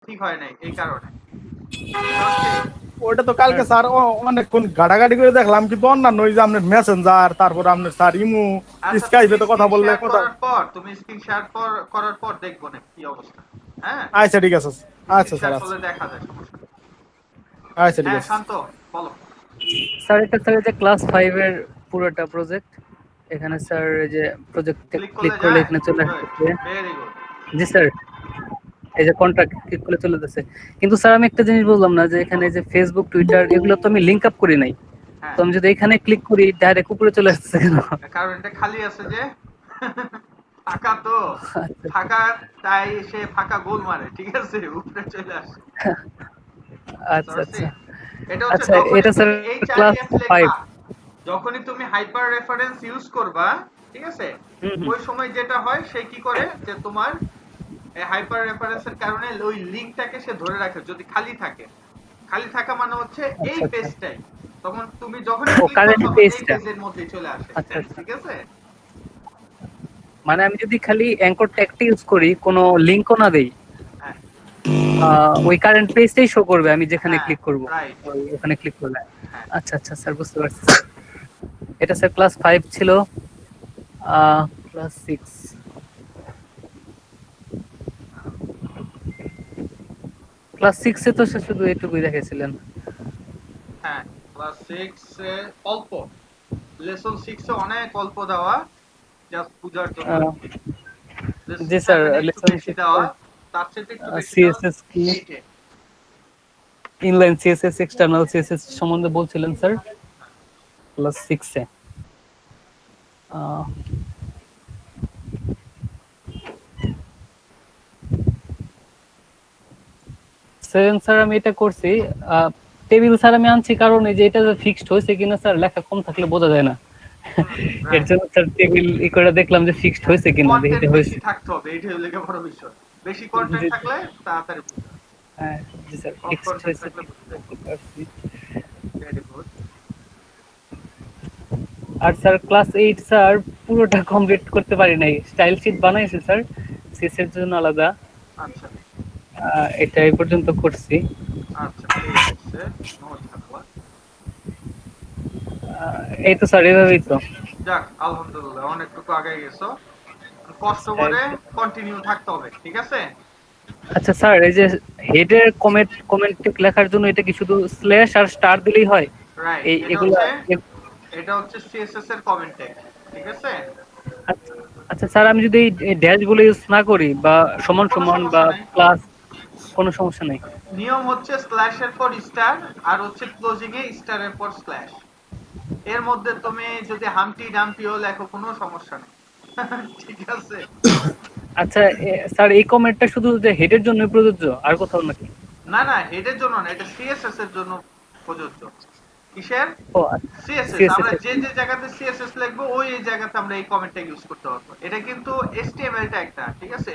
ঠিক হয় নাই এই কারণে। ওকে ওটা তো কালকে স্যার অনেকক্ষণ ঘাটাঘাটি করে দেখলাম, কিন্তু অন্যান্য ওই যে আপনার মেসেঞ্জার, তারপর আপনার স্যার ইমু, আচ্ছা, তুমি স্কাইপে তো কথা স্ক্রিন বললে শেয়ার কথা। করার পর করার পর দেখবো না কি অবস্থা। হ্যাঁ, আচ্ছা ঠিক আছে, স্ক্রিন আচ্ছা স্যার, শেয়ার আচ্ছা করলে দেখা যায়, সমস্যা নেই। আচ্ছা ঠিক হ্যাঁ আছে। শান্ত, বলো। স্যার এটা স্যার যে ক্লাস 5 এর পুরোটা প্রজেক্ট, এখানে স্যার এই যে প্রজেক্টে ক্লিক ক্লিক করলে করলে যায়, এখানে চলে গুড, আসছে। Very good. জি স্যার, এই যে কন্ট্রাক্ট ক্লিক করলে চলে যাচ্ছে। কিন্তু স্যার আমি একটা জিনিস বললাম না, যে এখানে যে ফেসবুক টুইটার এগুলো তো আমি লিংক আপ করি নাই, হ্যাঁ, তো আমি যদি এখানে ক্লিক করি ডাইরেক্ট উপরে চলে আসছে কেন? কারণ এটা খালি আছে যে ফাঁকা তো, আচ্ছা ফাঁকা, তাই সে ফাঁকা গোল মারে, ঠিক আছে, উপরে চলে আসে। আচ্ছা আচ্ছা এটা হচ্ছে আচ্ছা, যখনই এটা স্যার তুমি ক্লাস HREF 5। লেখা, যখনই তুমি হাইপার রেফারেন্স ইউজ করবা, ঠিক আছে, হুম হুম, ওই সময় যেটা হয় সে কি করে যে তোমার এই হাইপার রেফারেন্সের কারণে ওই লিংকটাকে সে ধরে রাখে যদি খালি থাকে। খালি থাকা মানে হচ্ছে এই আচ্ছা আচ্ছা, পেজটাই, তখন তুমি যখনই ও ক্লিক করো কারেন্ট তখন এই পেজটা। পেজের মধ্যে চলে আসে। আচ্ছা আচ্ছা, ঠিক আছে, মানে আমি যদি খালি অ্যাঙ্কর ট্যাগটা ইউজ করি, কোনো লিংকও না দেই, হ্যাঁ ওই কারেন্ট পেজটাই শো করবে আমি যেখানে হ্যাঁ, ক্লিক করব, রাইট, ওখানে ক্লিক করলে। হ্যাঁ। আচ্ছা আচ্ছা স্যার, বুঝতে পারছি। এটা স্যার ক্লাস 5 ছিল। ক্লাস 6, ক্লাস 6 এ তো স্যার শুধু এইটুকুই দেখেছিলেন। হ্যাঁ, ক্লাস 6 এ অল্প, লেসন 6 এ অনেক অল্প দেওয়া, জাস্ট বুঝার জন্য। আহ, লেসন জি স্যার, 7 এ একটু লেসন বেশি 6 দেওয়া, তার চেয়ে একটু বেশি দেওয়া সিএসএস কি, 8 এ। ইনলাইন সিএসএস, এক্সটার্নাল সিএসএস সম্বন্ধে বলছিলেন স্যার ক্লাস 6 এ। আহ, স্যার আমি এটা করছি, টেবিল স্যার আমি আনছি কারণ এই যে এটা ফিক্সড হয়েছে কিনা স্যার, লেখা কম থাকলে বোঝা যায় না। এর রাইট, জন্য স্যার টেবিল ই করে দেখলাম যে ফিক্সড হয়েছে কিনা, দেখি কন্টেন্ট যে বেশি হয়েছে। থাকতে হবে, এইটাই হলো গিয়ে বড় বিষয়। বেশি জি কন্টেন্ট স্যার, থাকলে তাড়াতাড়ি বুঝতে হবে, হ্যাঁ জি স্যার, কম ফিক্সড কন্টেন্ট হয়েছে থাকলে ঠিক বুঝতে হবে। পারছি। Very good. আর স্যার ক্লাস 8 স্যার পুরোটা কমপ্লিট করতে পারি নাই, স্টাইল শিট বানাইছি স্যার সিএস এর জন্য আলাদা, আচ্ছা এটা এই পর্যন্ত করছি। আচ্ছা, ঠিক আছে, নো ঝামেলা। এই তো স্যার, এভাবেই তো। যাক, আলহামদুলিল্লাহ, অনেকটুকু আগে গেছো। কষ্ট স্টাইল করে শিট। কন্টিনিউ থাকতে হবে, ঠিক আছে। আচ্ছা স্যার, এই যে হেডের কমেন্ট লেখার জন্য এটা কি শুধু স্ল্যাশ আর স্টার দিলেই হয়? রাইট, এই এগুলা এটা হচ্ছে সিএসএস এর কমেন্ট ট্যাগ, ঠিক আছে। আচ্ছা আচ্ছা স্যার, আমি যদি এই ড্যাশ বলে ইউজ না করি বা সমান কোনো সমান বা সমস্যা নাই, প্লাস, কোনো সমস্যা নেই? নিয়ম হচ্ছে স্ল্যাশ এর পর স্টার, আর হচ্ছে ক্লোজিং এ স্টার এর পর স্ল্যাশ। এর মধ্যে তুমি যদি হামটি ডাম্পিও লেখো কোনো সমস্যা নেই। ঠিক আছে। আচ্ছা স্যার, এই কমেন্টটা শুধু যে হেডের জন্য প্রযোজ্য, আর কোথাও নাকি? না না, হেডের জন্য না, এটা সিএসএস এর জন্য প্রযোজ্য। কিসের? ও সিএসএস, সিএসএস আমরা এর যে জন্য। যে জায়গাতে সিএসএস লিখবো ওই এই জায়গাতে আমরা এই কমেন্টটা ইউজ করতে পারবো। এটা কিন্তু এইচটিএমএল ট্যাগ না, ঠিক আছে,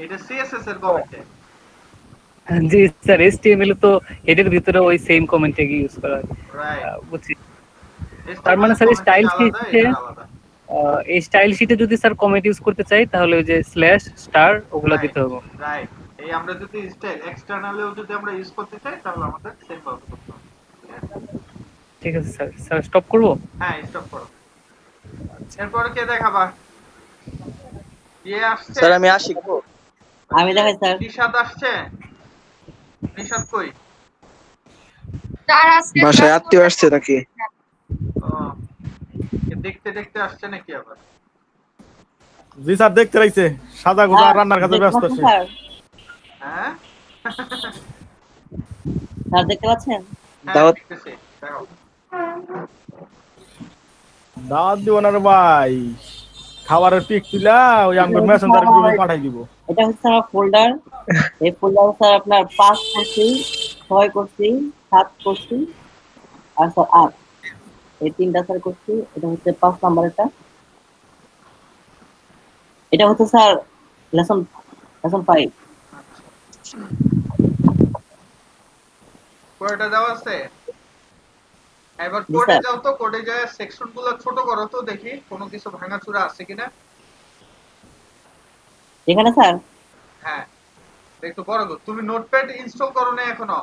এটা সিএসএস এর ও, কমেন্ট ট্যাগ। জি স্যার, এইচটিএমএল তো হেডের ভিতরে ওই সেম কমেন্টে ইউজ করা হয়। রাইট, বুঝছি। তার এইচটিএমএল মানে এর স্যার কমেন্ট স্টাইল ট্যাগ আলাদা, শিটে, এটার আলাদা। এই স্টাইল শিটে যদি স্যার কমেন্ট ইউজ করতে চাই তাহলে ওই যে স্ল্যাশ স্টার ওগুলা রাইট দিতে হবে। রাইট, এই আমরা যদি এক্সটার্নালেও যদি আমরা ইউজ করতে চাই তাহলে আমাদের সেম ভাবে করতে হবে। ঠিক আছে স্যার, স্যার স্টপ করবো? হ্যাঁ, স্টপ করো। এরপরে কে দেখাবা? আসছে? স্যার আমি আসি গো। আমি দেখাই স্যার। নিশাদ আসছে? নিশাদ কই? বাসায় আত্মীয় আসছে নাকি? ও, দেখতে দেখতে আসছে নাকি আবার? জি স্যার, দেখতে রাখছে, সাদা গোজা রান্নার কাজে ব্যস্ত আছে। স্যার হ্যাঁ স্যার দেখতে পাচ্ছেন? হ্যাঁ, দাওয়াত দেখতেছি, দেখো। দাওয়াত দিব না রে ভাই, খাবারের পিক তুলা ওই আমাদের মেসেঞ্জার গ্রুপে পাঠাই দিব। এটা হচ্ছে আমার ফোল্ডার। এই ফোল্ডার স্যার আপনার 5 করছি, 6 করছি, 7 করছি, আর স্যার 8, এই তিনটা স্যার করছি। এটা হচ্ছে 5 নাম্বারটা। এটা হচ্ছে স্যার লেসন 5। কোডটা দেওয়া আছে? এবার জি কোডে স্যার। যাও তো, কোডে যায় সেকশন গুলো ছোট করো তো, দেখি কোনো কিছু ভাঙাচুরা আছে কিনা। এখানে স্যার হ্যাঁ, একটু বড় করো। তুমি নোটপ্যাড ইনস্টল করো না এখনো?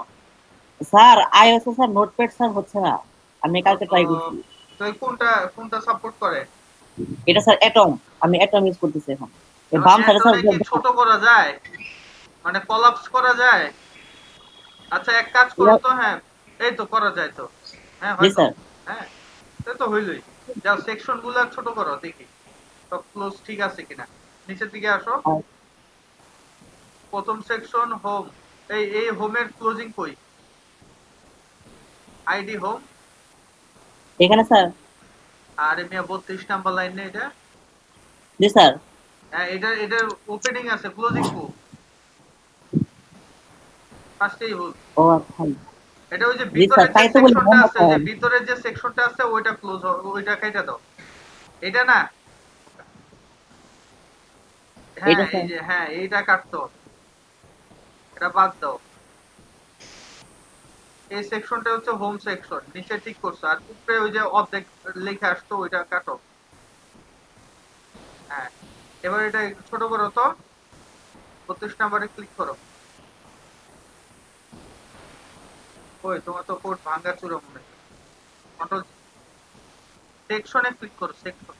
স্যার iOS এ স্যার নোটপ্যাড স্যার হচ্ছে না, আমি কালকে ট্রাই করছি। তো কোনটা কোনটা সাপোর্ট করে? এটা স্যার অ্যাটম, আমি অ্যাটম ইউজ করতেছি এখন। এই এখন বাম সাইডে স্যার অ্যাটমে কি ছোট করা যায়, মানে কলাপস করা যায়? আচ্ছা এক কাজ করো তো, হ্যাঁ এই তো করা যায় তো, হ্যাঁ জি হয়তো, স্যার। হ্যাঁ তাই তো হইলই। যাও সেকশন গুলা ছোট করো দেখি সব ক্লোজ ঠিক আছে কিনা। নিচের দিকে আসো, প্রথম সেকশন হোম, এই হোমের ক্লোজিং কই? আইডি হোম, এখানে স্যার। আর এমনি 32 নাম্বার লাইন নে এটা। জি স্যার। হ্যাঁ এটা ওপেনিং আছে, ক্লোজিং কো? ফার্স্টেই হোল। ও আচ্ছা। এটা ওই যে জি স্যার, ভিতরের যে তাই তো বলি সেকশনটা আছে, যে ভিতরের যে সেকশনটা আছে ওইটা ক্লোজ, ওইটা কেটে দাও। এটা না, হ্যাঁ এটা এই স্যার। যে হ্যাঁ এইটা কাটতো, এটা বাদ দাও। এই সেকশনটা হচ্ছে হোম সেকশন, নিচে ঠিক করছো, আর উপরে ওই যে অর্ধেক লেখা আসতো ওইটা কাটো। হ্যাঁ এবার এটা একটু ছোট করো তো, 32 নাম্বারে ক্লিক করো। ওই তোমার তো কোড ভাঙা চুরো মনে হয়। কন্ট্রোল সেকশনে ক্লিক করো, সেকশন।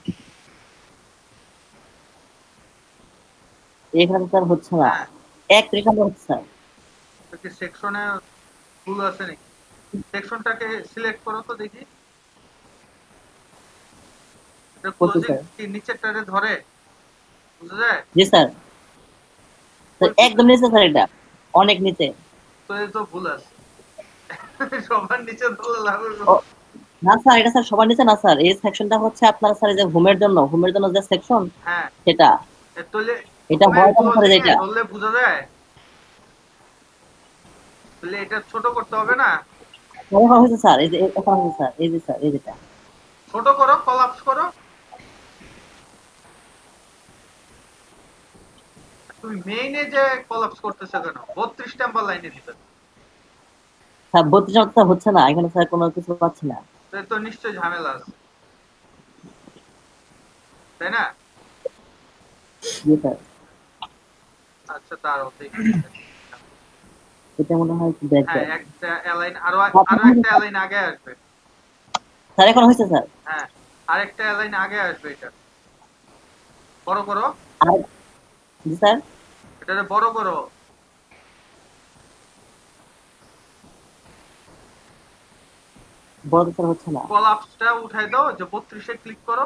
এখানে স্যার হচ্ছে না, হ্যাঁ এক রেখানো হচ্ছে স্যার। দেখি সেকশনে ভুল আছে নাকি। সেকশনটাকে সিলেক্ট করো তো দেখি, এটা করছি ক্লোজিং স্যার। কি নিচেরটারে ধরে, বুঝা যায়? জি স্যার। স্যার ওই ভুল, একদম নিচে স্যার, এটা অনেক নিচে। তো এই তো ভুল আছে। সবার নিচে ধরলে লাভ হবে ও না। না স্যার, এটা স্যার সবার নিচে না স্যার, এই সেকশনটা হচ্ছে আপনার স্যার এই যে হোমের জন্য যে সেকশন হ্যাঁ সেটা। তাহলে এটা হোমের বড় কথা স্যার, ক্লোজিং এ এটা ধরলে বোঝা যায়, তাহলে এটা ছোট করতে হবে না? এখন হয়েছে স্যার, এই যে এখন হয়েছে স্যার, এই যে স্যার এই যেটা। ছোট করো, কলাপস করো। তুমি মেইনে যে কলাপস করতেছো কেন? 32 নাম্বার লাইনে দিতে স্যার 32 স্যার হচ্ছে না, এখানে স্যার কোনো কিছু পাচ্ছি না। তো নিশ্চয়ই ঝামেলা আছে, তাই না? জি স্যার। আচ্ছা দাঁড়াও দেখি। এটা মনে হয় একটু ব্যাক হ্যাঁ যায়। একটা অ্যালাইন, আরো আরো একটা অ্যালাইন আগে আসবে। স্যার এখন হয়েছে স্যার। হ্যাঁ আরেকটা অ্যালাইন আগে আসবে, এটা বড় করো, আর জি স্যার। এটারে বড় করো। বড় স্যার হচ্ছে না। কলাপসটা উঠাই দাও, যে 32 এ ক্লিক করো।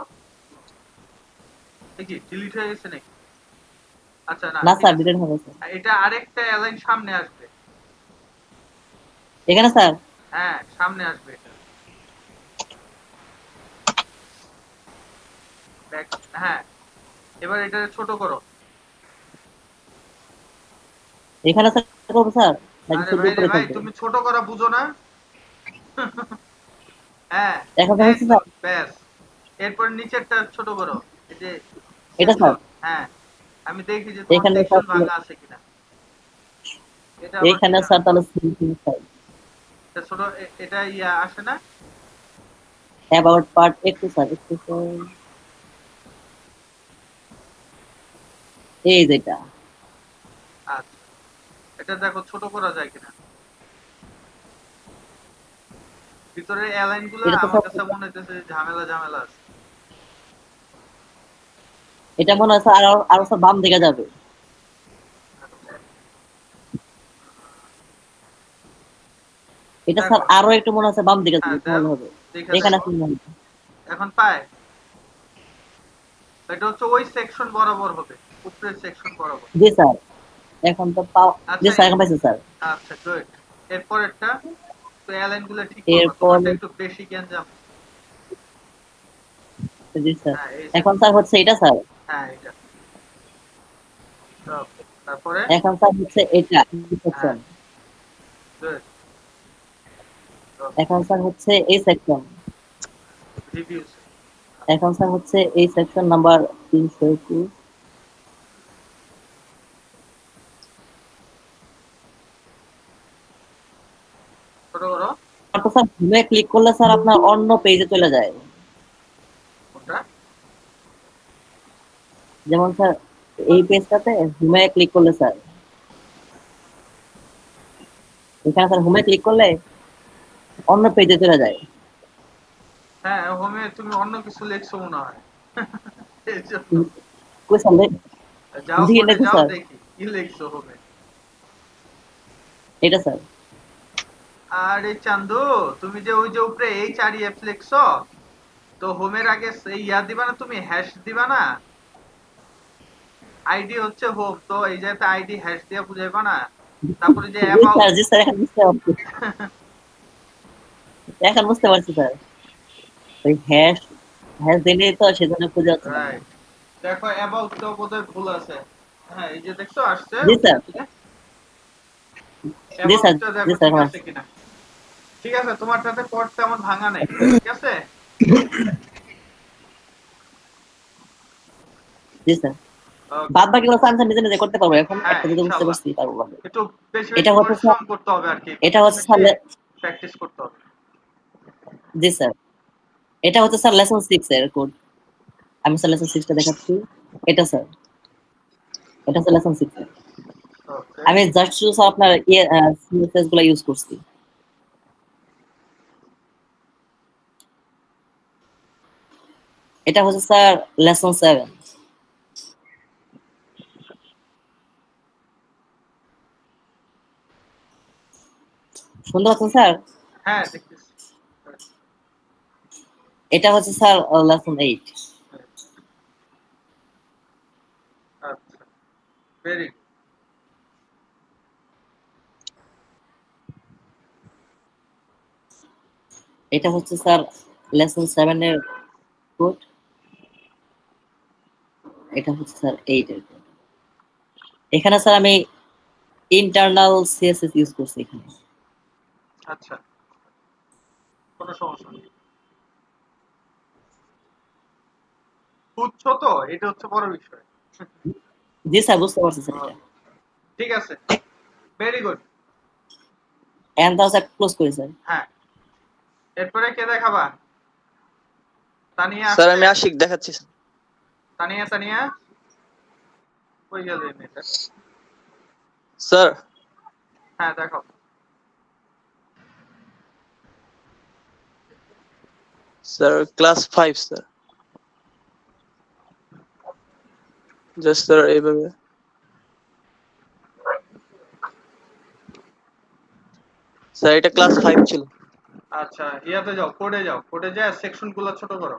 দেখি ডিলিট হয়ে গেছে নাকি? আচ্ছা না না ঠিক স্যার, আছে। ডিলিট হয়ে গেছে। এটা আরেকটা অ্যালাইন সামনে আসবে। এখানে স্যার। হ্যাঁ সামনে আসবে এটা। হ্যাঁ এবার এটা ছোট করো। এখানে স্যার করবো স্যার, নাকি আরে শুধু ভাই রে উপরে ভাই, থাকবে? তুমি ছোট করা বুঝো না? হ্যাঁ এখন তো এই হচ্ছে তো, স্যার। ব্যাস। এরপর নিচেরটা ছোট করো, এই যে এটা স্যার। হ্যাঁ আমি দেখি যে তোমার এখানে সেকশন স্যার, ভাঙা আছে কিনা। এটা আবার কি এখানে জানো? স্যার তাহলে স্যার এটা ছোট, এটা ইয়া আসে না? অ্যাবাউট পার্ট একটু স্যার, একটু স্যার। এই যেটা। আচ্ছা এটা দেখো ছোট করা যায় কিনা। ভিতরে অ্যালাইন গুলো এটা তো আমার স্যার, কাছে মনে হইতেছে ঝামেলা ঝামেলা আছে। এটা মনে হয় স্যার আরো আরো স্যার বাম দিকে যাবে। এটা স্যার দেখো আরো একটু মনে হচ্ছে বাম দিকে হ্যাঁ যাবে, তাহলে হবে। দেখে এখানে দেখো, কি মনে হয়? এখন পায়। এটা হচ্ছে ওই সেকশন বরাবর হবে, উপরের সেকশন বরাবর। জি স্যার। এখন তো পাও। জি আচ্ছা স্যার, এখন পাইছে স্যার। আচ্ছা গুড। এরপরেরটা তো অ্যালাইন গুলো ঠিক করবা, এরপর তোমারটা একটু বেশি গ্যাঞ্জাম। জি স্যার। হ্যাঁ এই এখন স্যার হচ্ছে এটা স্যার। হ্যাঁ এটা তারপরে এখন স্যার হচ্ছে এটা হ্যাঁ সেকশন। গুড। এখন স্যার হচ্ছে এই সেকশন। রিভিউস এখন স্যার হচ্ছে এই সেকশন নাম্বার 321। ছোট করো। তো স্যার হোমে ক্লিক করলে স্যার আপনার অন্য পেজে চলে যায়। কোনটা? যেমন স্যার এই পেজটাতে হোমে ক্লিক করলে স্যার এখানে স্যার হোমে ক্লিক করলে অন্য পেজে চলে যায়। হ্যাঁ, হোমে তুমি অন্য কিছু লিখছো মনে হয়। এই জন্য। কই স্যার যাও জি কোডে দেখো যাও স্যার, দেখি কি লিখছো হোমে। এটা স্যার। আরে চান্দু, তুমি যে ওই যে উপরে HREF লিখছো, তো হোমের আগে সেই দিবা না, তুমি হ্যাশ দিবা না? আইডি হচ্ছে হোম, তো এই জায়গাতে আইডি হ্যাশ দিয়ে বুঝাইবা না? তারপরে যে অ্যাবাউট। জি স্যার এখন বুঝতে পারছি, এখন বুঝতে পারছি স্যার। ওই হ্যাশ হ্যাশ দিলে তো সেজন্য খুঁজে হচ্ছে না। রাইট। দেখো অ্যাবাউট তো বোধহয় ভুল আছে। হ্যাঁ, এই যে দেখছো আসছে জি উপরে স্যার, থেকে। জি স্যার, অ্যাবাউটটা জি দেখো স্যার ঠিক এখন আছে আসছে। কিনা। ঠিক আছে, তোমারটাতে কোড তেমন ভাঙা নাই, ঠিক আছে? জি স্যার, Okay. বাদ বাকি ক্লাস আমি নিজে নিজে করতে পারবো, এখন হ্যাঁ, একটা যদি বুঝতে ইনশাআল্লাহ। পারছি পারবো বাকি। একটু বেশি এটা বেশি হচ্ছে স্যার, পরিশ্রম করতে হবে আর কি, এটা বেশি হচ্ছে বেশি স্যার প্র্যাকটিস করতে হবে। জি স্যার, এটা হচ্ছে স্যার লেসন 6 এর কোড। আমি স্যার লেসন 6 টা দেখাচ্ছি। এটা স্যার, এটা হচ্ছে লেসন 6 এর। ওকে। আমি জাস্ট শুধু স্যার আপনার সিএসএস গুলো ইউজ করছি। এটা হচ্ছে স্যার লেসন 7। শুনতে পাচ্ছেন স্যার? হ্যাঁ, দেখতেছি। এটা হচ্ছে স্যার লেসন 8। আচ্ছা, ভেরি গুড। এটা হচ্ছে স্যার লেসন 7 এর কোড। এটা হচ্ছে স্যার 8 এর কোড। এখানে স্যার আমি ইন্টারনাল সিএসএস ইউজ করছি এখানে। আচ্ছা, কোনো সমস্যা নেই। বুঝছো তো, এটা হচ্ছে বড় বিষয়। জি স্যার, বুঝতে পারছি স্যার এটা। ঠিক আছে, ভেরি গুড। এন্ড দাও স্যার, ক্লোজ করি স্যার। হ্যাঁ, এরপরে কে দেখাবা? তানিয়া স্যার আসছে? আমি আশিক দেখাচ্ছি। তানিয়া, তানিয়া কই গেল এই মেয়েটা? স্যার হ্যাঁ, দেখো। Sir class 5 sir. Just sir এইভাবে। স্যার এটা ক্লাস 5 ছিল। আচ্ছা, ইয়াতে যাও, কোডে যাও, কোডে যায় সেকশন গুলো ছোট করো।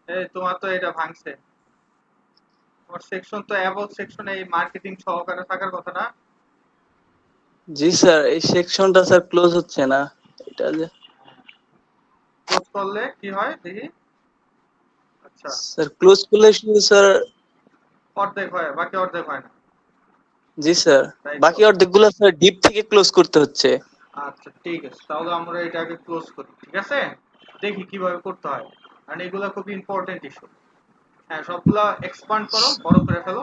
এই তোমার তো এটা ভাঙছে। তোমার সেকশন তো অ্যাবাউট সেকশন এই মার্কেটিং সহকারে থাকার কথা না? জি স্যার, এই সেকশনটা স্যার ক্লোজ হচ্ছে না। এটা যে ক্লোজ করলে কি হয় দেখি। আচ্ছা, স্যার ক্লোজ করলে শুধু স্যার। অর্ধেক হয়, বাকি অর্ধেক হয় না, জি স্যার, তাই তো? বাকি অর্ধেকগুলো স্যার ডিপ থেকে ক্লোজ করতে হচ্ছে। আচ্ছা, ঠিক আছে, তাহলে আমরা এটাকে ক্লোজ করি, ঠিক আছে? দেখি কিভাবে করতে হয়, কারণ এগুলো খুব ইম্পর্টেন্ট ইস্যু। হ্যাঁ, সবগুলা এক্সপান্ড করো, বড় করে ফেলো।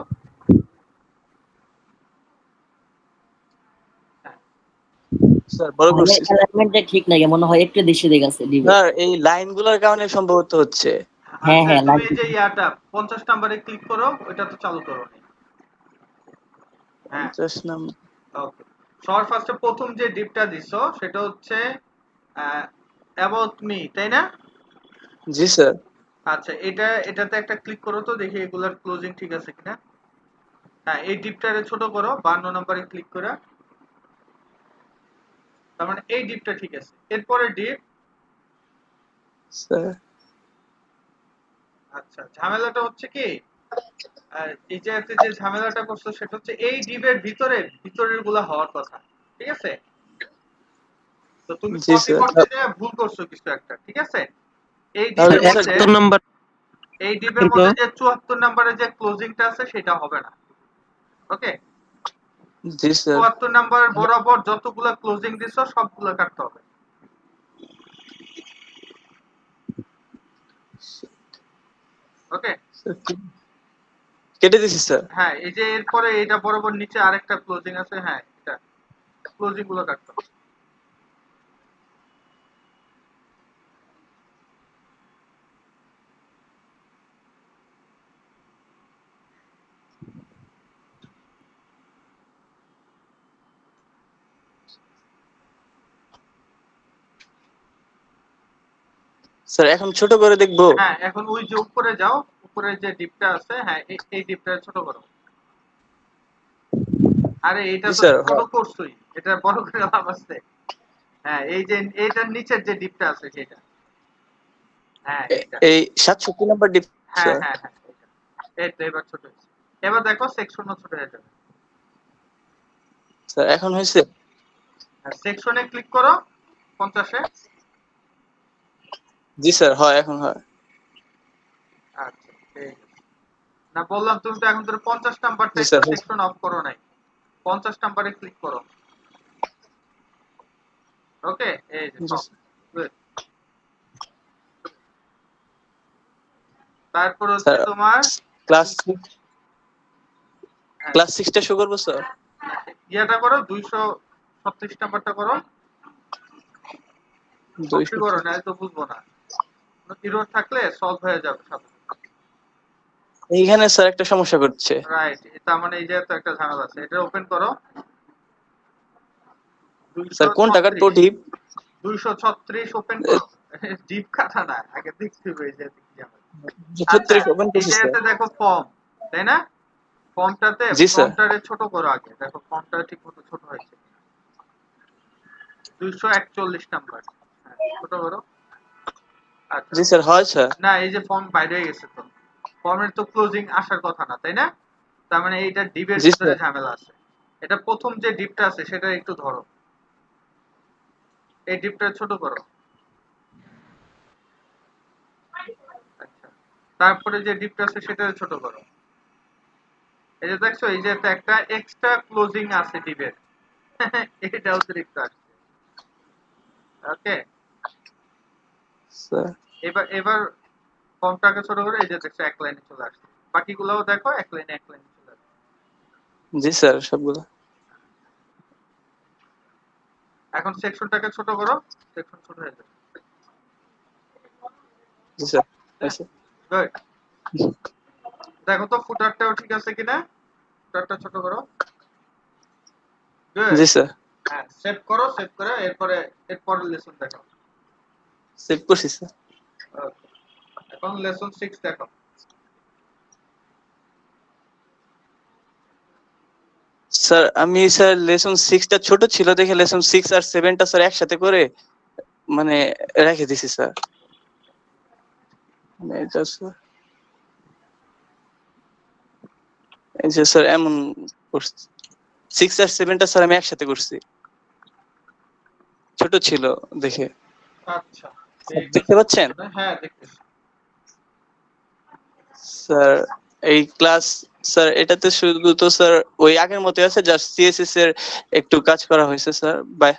হ্যাঁ, স্যার বড় তাহলে করছি স্যার। অ্যালাইনমেন্টটা ঠিক নাই, মনে হয় একটু বেশি দিয়ে গেছে ডিবে। স্যার এই লাইনগুলোর কারণে সম্ভবত হচ্ছে। হ্যাঁ আচ্ছা, হ্যাঁ, তুমি এই লাগবে। যে ইয়াটা 50 নাম্বারে ক্লিক করো, ওইটা তো চালু করো। হ্যাঁ, 50 নাম্বার। ওকে। সবার ফার্স্টে প্রথম যে ডিপটা দিছো সেটা হচ্ছে অ্যাবাউট মি, তাই না? জি স্যার। আচ্ছা, এটাতে একটা ক্লিক করো তো দেখি এগুলার ক্লোজিং ঠিক আছে কিনা। হ্যাঁ, এই ডিপটারে ছোট করো, 52 নম্বরে ক্লিক করে। তার মানে এই ডিপটা ঠিক আছে। এরপরে ডিপ। স্যার আচ্ছা, ঝামেলাটা হচ্ছে কি, এই যে যে ঝামেলাটা করছো সেটা হচ্ছে এই ডিপের ভিতরের গুলা হওয়ার কথা, ঠিক আছে? তো তুমি জি কপি স্যার। করতে গিয়ে ভুল করছো কিছু একটা, ঠিক আছে? এই তাহলে ডিপের মধ্যে 71 নাম্বার এই ডিপের মধ্যে যে 74 নম্বরে যে ক্লোজিংটা আছে সেটা হবে না। ওকে? জি স্যার। 74 নাম্বার বরাবর যতগুলা ক্লোজিং দিছো সবগুলা কাটতে হবে। ওকে? স্যার, কেটে দিছি স্যার। হ্যাঁ, এই যে এরপরে এটা বরাবর নিচে আরেকটা ক্লোজিং আছে, হ্যাঁ, এটা ক্লোজিং গুলো কাটতে হবে। স্যার এখন ছোট করে দেখবো? হ্যাঁ, এখন ওই যে উপরে যাও, উপরে যে ডিপটা আছে, হ্যাঁ এই ডিপটা ছোট করো। আরে এইটা জি তো স্যার। ছোট করছই, এটা বড় করে লাভ আছে। হ্যাঁ, এই যে এইটার নিচের যে ডিপটা আছে সেটা, হ্যাঁ এইটা, এই 67 নাম্বার ডিপ হ্যাঁ স্যার। হ্যাঁ হ্যাঁ এইটা। এই তো এবার ছোট হয়েছে। এবার দেখো সেকশনও ছোট হয়ে যাবে। স্যার এখন হয়েছে? সেকশনে ক্লিক করো 50-এ। জি স্যার, হয় এখন হয়। আচ্ছা ঠিক আছে। না বললাম তুমি তো এখন ধরে 50 নাম্বারটা জি একটু স্যার হয়েছে। সেকশন অফ করো নাই। 50 নাম্বারে ক্লিক করো। ওকে, এই যে জি সব স্যার। good। তারপর হচ্ছে স্যার তোমার ক্লাস হ্যাঁ, ক্লাস 6 টা শো করবো স্যার? ইয়াটা করো 236 নাম্বারটা করো। কপি 200। করো, না তো বুঝবো না। এরর থাকলে সলভ হয়ে যাবে সাথে। এইখানে স্যার একটা সমস্যা করছে। রাইট, তার মানে এই যে তো একটা ঝামেলা আছে, এটা ওপেন করো। স্যার কোন টাকার তো 236 ডিপ? 236 ওপেন করো। ডিপ কাটা না, আগে দেখতে হবে এই যে কি ঝামেলা। আচ্ছা, 36 ওপেন এই করছি যে স্যার। এতে দেখো ফর্ম, তাই না? ফর্মটাতে জি স্যার। ফর্মটারে ছোট করো আগে, দেখো ফর্মটা ঠিক মতো ছোট হয়েছে। 241 নাম্বার, হ্যাঁ ছোট করো। আচ্ছা, জি স্যার হয় স্যার। না এই যে ফর্ম বাইরে হয়ে গেছে তো, ফর্মের তো ক্লোজিং আসার কথা না, তাই না? তার মানে এইটা ডিপের জি ভিতরে স্যার। ঝামেলা আছে। এটা প্রথম যে ডিপটা আছে সেটা একটু ধরো, এই ডিপটা ছোট করো। আচ্ছা, তারপরে যে ডিপটা আছে সেটা ছোট করো। এই যে দেখছো, এই যে একটা এক্সট্রা ক্লোজিং আছে ডিপের, এটা অতিরিক্ত আসছে। ওকে, স্যার এবার ফর্মটাকে ছোট করে এই যে দেখছো এক লাইনে চলে আসছে। বাকিগুলোও দেখো এক লাইনে চলে আসছে। জি স্যার সবগুলো। এখন সেকশনটাকে ছোট করো, সেকশন ছোট হয়ে যাবে। জি স্যার হয়েছে। গুড। দেখো তো ফুটারটাও ঠিক আছে কিনা, ফুটারটা ছোট করো। গুড। জি স্যার হ্যাঁ, সেভ করো, সেভ করে এরপরের লেসন দেখো। সেভ করছি স্যার। ওকে, এখন লেসন 6 দেখো। স্যার আমি স্যার লেসন 6 টা ছোট ছিল দেখে লেসন 6 আর 7 টা স্যার একসাথে করে মানে রেখে দিছি স্যার। মানে এটা স্যার এই যে স্যার এমন করছি। 6 আর 7 টা স্যার আমি একসাথে করছি, ছোট ছিল দেখে। আচ্ছা স্যার ঠিক দেখতে আছে, পাচ্ছেন? হ্যাঁ দেখতেছি। স্যার এই ক্লাস স্যার এটাতে শুধু তো স্যার ওই আগের মতই আছে, জাস্ট সিএসএস এর একটু কাজ করা হয়েছে স্যার। বাই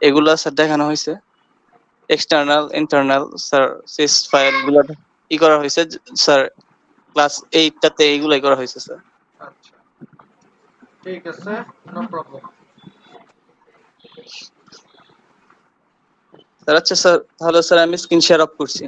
এগুলা স্যার দেখানো হয়েছে, external internal sir CS file গুলো ই করা হয়েছে স্যার। ক্লাস 8 টাতে এইগুলাই করা হয়েছে স্যার। আচ্ছা ঠিক আছে, নো প্রবলেম। স্যার আচ্ছা স্যার তাহলে স্যার আমি স্ক্রিন শেয়ার অফ করছি।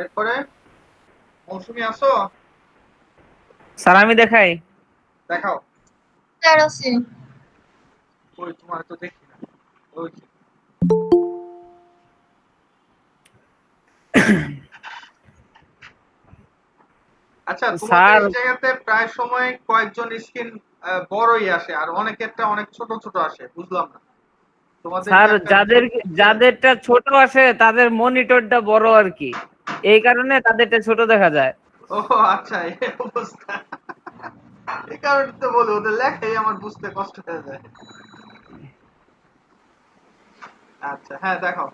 এরপরে মৌসুমী আসো, স্যার আমি দেখাই। দেখাও। স্যার আছে। ওই তোমার তো দেখি না, ওই যে। আচ্ছা, তোমাদের স্যার এই জায়গাতে প্রায় সময় কয়েকজন স্ক্রিন বড়ই আসে আর অনেকেরটা অনেক ছোট ছোট আসে, বুঝলাম না তোমাদের কি স্যার একটা যাদেরটা ছোট আসে তাদের মনিটরটা বড় আর কি, এই কারণে তাদেরটা ছোট দেখা যায়। ও আচ্ছা, এই অবস্থা। এই কারণে তো বলি ওদের লেখাই আমার বুঝতে কষ্ট হয়ে যায়। আচ্ছা হ্যাঁ দেখো।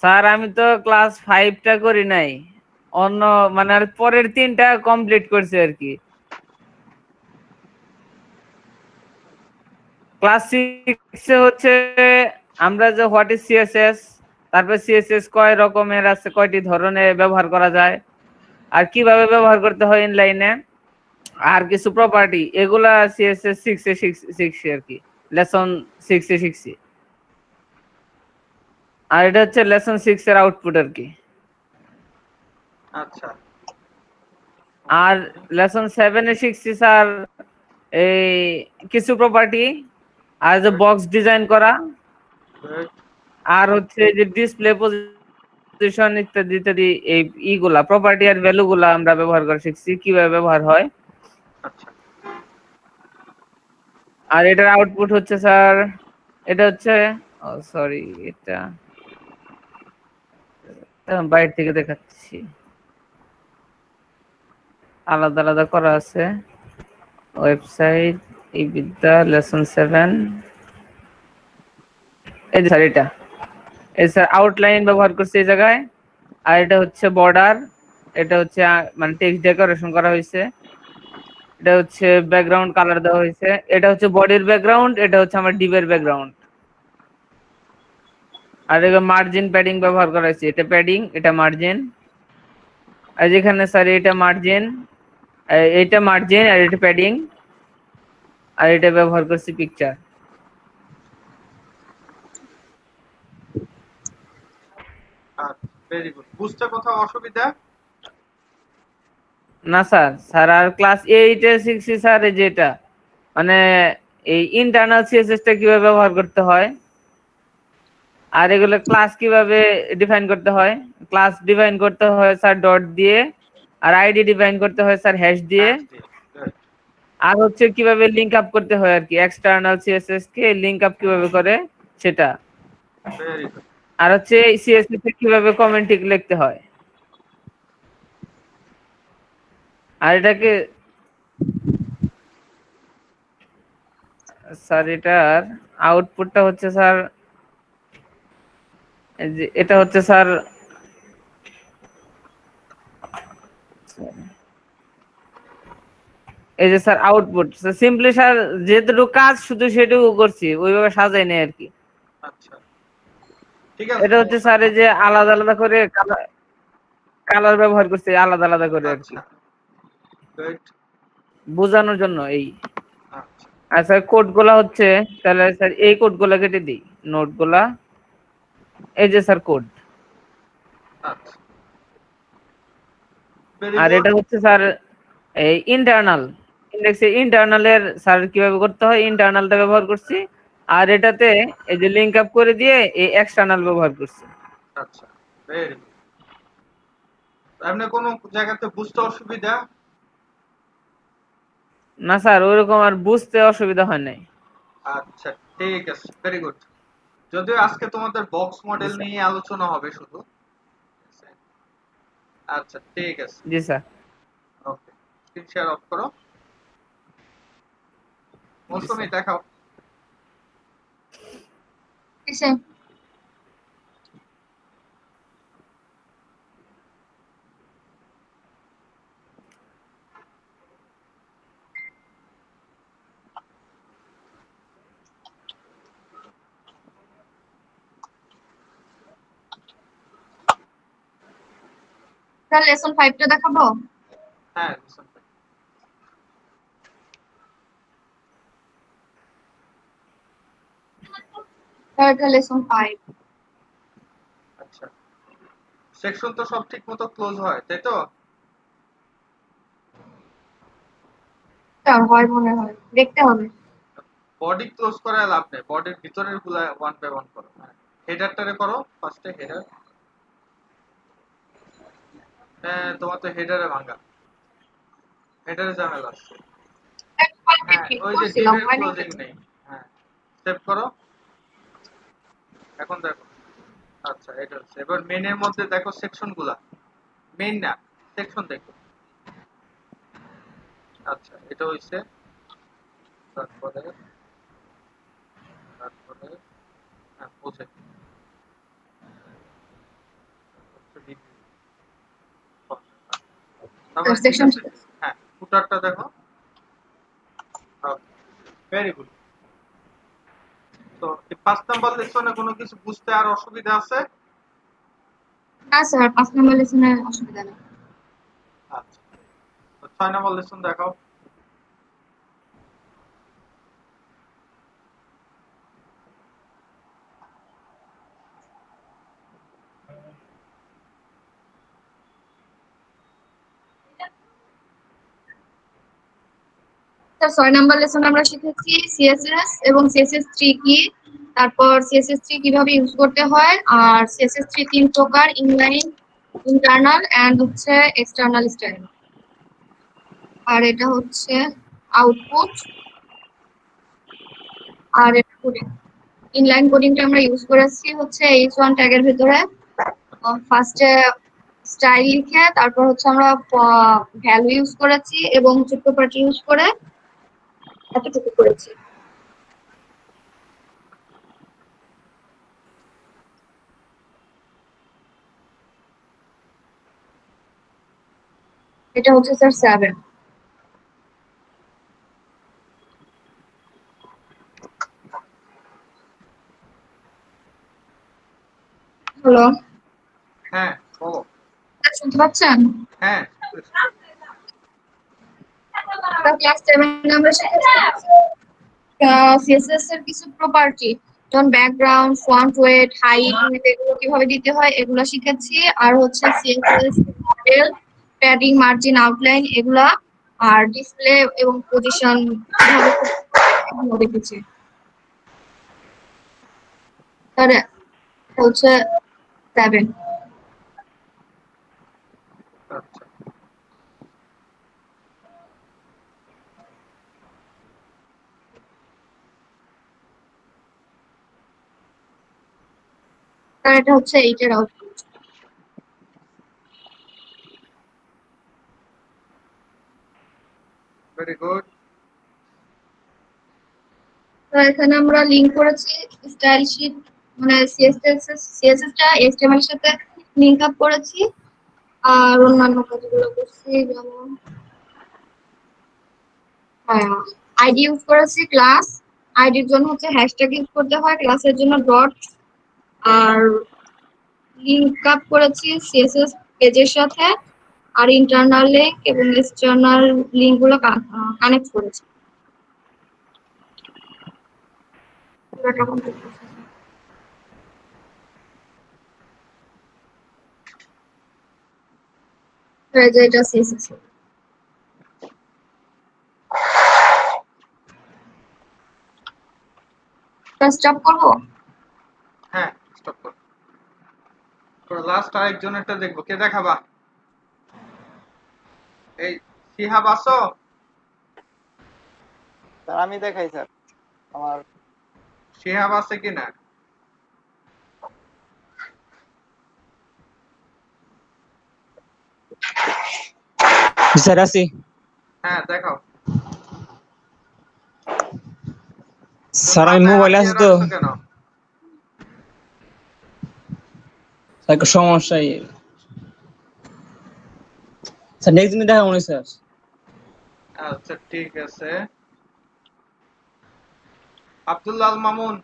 স্যার আমি তো ক্লাস 5টা করি নাই, অন্য মানে আর পরের 3টা কমপ্লিট করছি আর কি। ক্লাস 6 এ হচ্ছে আমরা যে হোয়াট ইজ সিএসএস, তারপর সিএসএস কয় রকমের আছে, কয়টি ধরনের ব্যবহার করা যায়, আর কিভাবে ব্যবহার করতে হয় ইনলাইনে, আর কিছু প্রপার্টি, এগুলা সিএসএস 6 এ শিখছি আর কি, লেসন 6 এ শিখছি। আর এটা হচ্ছে লেসন 6 এর আউটপুট আর কি। আচ্ছা আর লেসন 7 এ শিখছি স্যার এই কিছু প্রপার্টি, আর যে বক্স ডিজাইন করা, good. আর হচ্ছে যে ডিসপ্লে পজিশন ইত্যাদি ইত্যাদি, এই ইগুলা প্রপার্টি আর ভ্যালু গুলা আমরা ব্যবহার করে শিখছি, কিভাবে ব্যবহার হয়। আচ্ছা আর এটার আউটপুট হচ্ছে স্যার, এটা হচ্ছে সরি, এটা বাইরে থেকে দেখাচ্ছি, আলাদা আলাদা করা আছে ওয়েবসাইট, এই বিদ্যা লেসন 7, এই যে স্যার এটা, এই স্যার আউটলাইন ব্যবহার করছে এই জায়গায়। আর এটা হচ্ছে বর্ডার, এটা হচ্ছে মানে টেক্সট ডেকোরেশন করা হয়েছে, এটা হচ্ছে ব্যাকগ্রাউন্ড কালার দেওয়া হয়েছে, এটা হচ্ছে বডির ব্যাকগ্রাউন্ড, এটা হচ্ছে আমার ডিবের ব্যাকগ্রাউন্ড। আর এটা মার্জিন প্যাডিং ব্যবহার করা হয়েছে, এটা প্যাডিং, এটা মার্জিন। আর যেখানে স্যার এটা মার্জিন, এটা মার্জিন, আর এটা প্যাডিং, আর এটা ব্যবহার করছি পিকচার। Very good. বুঝতে কোথাও অসুবিধা? না স্যার, স্যার আর ক্লাস 8 এ শিখছি স্যার এই যেটা মানে এই ইন্টারনাল সিএসএস টা কিভাবে ব্যবহার করতে হয়, আর এগুলো ক্লাস কিভাবে ডিফাইন করতে হয়। ক্লাস ডিফাইন করতে হয় স্যার ডট দিয়ে, আর আইডি ডিফাইন করতে হয় স্যার হ্যাশ দিয়ে। Good. আর হচ্ছে কিভাবে লিংক আপ করতে হয় আর কি, এক্সটার্নাল সিএসএস কে লিংক আপ কিভাবে করে সেটা। Very good. আর হচ্ছে সিএসএস এ কিভাবে কমেন্ট লিখতে হয়। আর এটাকে স্যার এটার আউটপুটটা হচ্ছে স্যার এই যে এটা হচ্ছে স্যার এই যে স্যার আউটপুট সিম্পলি স্যার যেটুকু কাজ শুধু সেটুকু করছি, ওইভাবে সাজাই নেই আর কি। আচ্ছা ঠিক আছে। এটা হচ্ছে স্যার এই যে আলাদা আলাদা করে কালার ব্যবহার করছি, আলাদা আলাদা করে আর কি আচ্ছা গুড। বোঝানোর জন্য এই। আচ্ছা আর স্যার কোড গুলা হচ্ছে, তাহলে স্যার এই কোড গুলা কেটে দিই, নোট গুলা, এই যে স্যার কোড। আচ্ছা ভেরি আর গুড। এটা হচ্ছে স্যার এই ইন্টারনাল ইন্ডেক্সে ইন্টারনালের স্যার কিভাবে করতে হয়, ইন্টারনালটা ব্যবহার করছি। আর এটাতে এই যে লিংক আপ করে দিয়ে এই এক্সটার্নাল ব্যবহার করছি। আচ্ছা ভেরি গুড। আপনি কোন জায়গাতে বুঝতে অসুবিধা? না স্যার ওইরকম আর বুঝতে অসুবিধা হয় নাই। আচ্ছা ঠিক আছে ভেরি গুড। যদিও আজকে তোমাদের বক্স মডেল নিয়ে আলোচনা হবে শুধু। আচ্ছা ঠিক আছে জি sir. Okay screen share off করো। মৌসুমী দেখাও। কিসে? তাহলে লেসন 5 টা দেখাবো? হ্যাঁ listen to- তাহলে এটা লেসন 5। আচ্ছা সেকশন তো সব ঠিক মতো ক্লোজ হয় তাই তো? এটা হয় মনে হয়, দেখতে হবে। বডি ক্লোজ করায় লাভ নেই, বডির ভিতরের গুলা ওয়ান বাই ওয়ান করো। হেডারটারে করো ফার্স্টে হেডার। হ্যাঁ তোমার তো হেডারে ভাঙা, হেডারে ঝামেলা আছে। হ্যাঁ ওই যে করছিলাম, ডিভের হয়নি ক্লোজিং নেই। হ্যাঁ সেভ করো। এখন দেখো আচ্ছা এটা হচ্ছে। এবার মেনের মধ্যে দেখো সেকশন গুলা, মেইন না সেকশন দেখো। আচ্ছা এটা হইছে। তারপরে হ্যাঁ বুঝে সেকশন হ্যাঁ ফুটারটা দেখো। Very good. তো 5 নাম্বার লেসনে কোনো কিছু বুঝতে আর অসুবিধা আছে? না স্যার 5 নম্বর লেসনে অসুবিধা নেই। আচ্ছা, তো 6 নাম্বার লেসন দেখাও। স্যার 6 নম্বর লেসনে আমরা শিখেছি সিএসএস এবং CSS3 কি, তারপর CSS3 কিভাবে ইউজ করতে হয়, আর CSS3 তিন প্রকার, ইনলাইন, ইন্টারনাল এন্ড হচ্ছে এক্সটার্নাল স্টাইল। আর এটা হচ্ছে আউটপুট, আর এটা কোডিং। ইনলাইন কোডিংটা আমরা ইউজ করেছি হচ্ছে H1 ট্যাগের ভিতরে ফার্স্টে স্টাইল লিখে, তারপর হচ্ছে আমরা ভ্যালু ইউজ করেছি এবং হচ্ছে প্রপার্টি ইউজ করে এতটুকু করেছি। এটা হচ্ছে স্যার 7। হ্যালো, হ্যাঁ বলো। শুনতে পাচ্ছেন? হ্যাঁ ক্লাস 7 আমরা শিখেছি সিএসএস এর কিছু প্রপার্টি, যেমন ব্যাকগ্রাউন্ড, ফন্ট ওয়েট, হাইট, এগুলো কিভাবে দিতে হয় এগুলো শিখেছি। আর হচ্ছে CSS model, padding, margin, outline এগুলা, আর ডিসপ্লে এবং পজিশন কিভাবে এগুলো দেখেছি। তাহলে হচ্ছে 7। আচ্ছা, আর এটা হচ্ছে 8 এর আউটপুট। Very good. তো এখানে আমরা লিংক করেছি স্টাইল শীট, মানে সিএসএস টা এইচটিএমএল এর সাথে লিংক আপ করেছি, আর অন্যান্য কাজগুলো করছি, যেমন আইডি ইউজ করেছি ক্লাস, আইডির জন্য হচ্ছে হ্যাশট্যাগ ইউজ করতে হয়, ক্লাসের জন্য ডট, আর লিংক আপ করেছি সিএসএস পেজের সাথে, আর ইন্টারনাল লিংক এবং এক্সটার্নাল লিংক গুলো কানেক্ট করেছি। পুরোটা কমপ্লিট করছি। এটা সিএসএস। স্টপ করবো? হ্যাঁ স্টপ কর। তো লাস্ট আরেকজনেরটা দেখবো, কে দেখাবা? এই শিহাব আসো? স্যার আমি দেখাই স্যার আমার। শিহাব আছে কিনা? স্যার আছি। হ্যাঁ দেখাও। স্যার আমি মোবাইলে আছি তো কেন? স্যার সমস্যা স্যার নেক্সট দিনে দেখা মনে স্যার। আচ্ছা ঠিক আছে। আব্দুল্লাহ আল মামুন।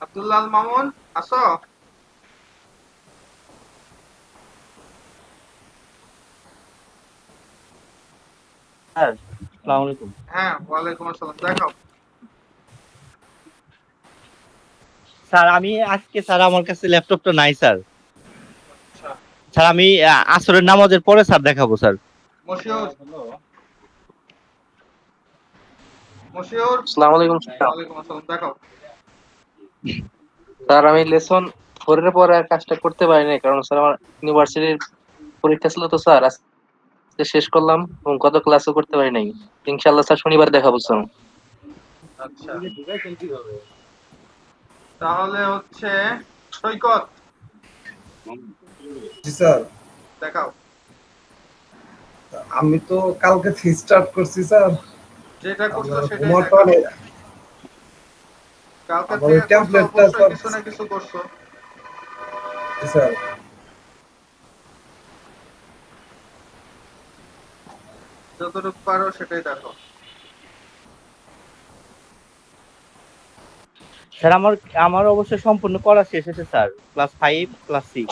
আব্দুল্লাহ আল মামুন আসো? স্যার আসসালামু আলাইকুম। হ্যাঁ ওয়ালাইকুম আসসালাম, দেখাও। স্যার আমি আজকে স্যার আমার কাছে ল্যাপটপটা নাই স্যার। আচ্ছা স্যার আমি আসরের নামাজের পরে স্যার দেখাবো স্যার। মশিউর। মশিউর। আসসালামু আলাইকুম স্যার। ওয়ালাইকুম আসসালাম, দেখাও। স্যার আমি লেসন 4 এর পরে আর কাজটা করতে পারি নাই, কারণ স্যার আমার ইউনিভার্সিটির পরীক্ষা ছিল তো স্যার, আজকে শেষ করলাম এবং গত ক্লাসও করতে পারি নাই। ইনশাআল্লাহ স্যার শনিবার দেখাবো স্যার। আচ্ছা তাহলে হচ্ছে সৈকত জি স্যার, দেখাও। আমি তো কালকে থেকে স্টার্ট করছি স্যার। যেটা করছো আমার সেটাই হোমওয়ার্কটা দেখাও। অনেক, কালকে আমার থেকে করছো টেমপ্লেটটা অবশ্যই স্যার। কিছু না কিছু করছো। জি স্যার, যতটুকু পারো সেটাই দেখো। স্যার আমার অবশ্য সম্পূর্ণ করা শেষ হয়েছে স্যার, ক্লাস 5 ক্লাস 6।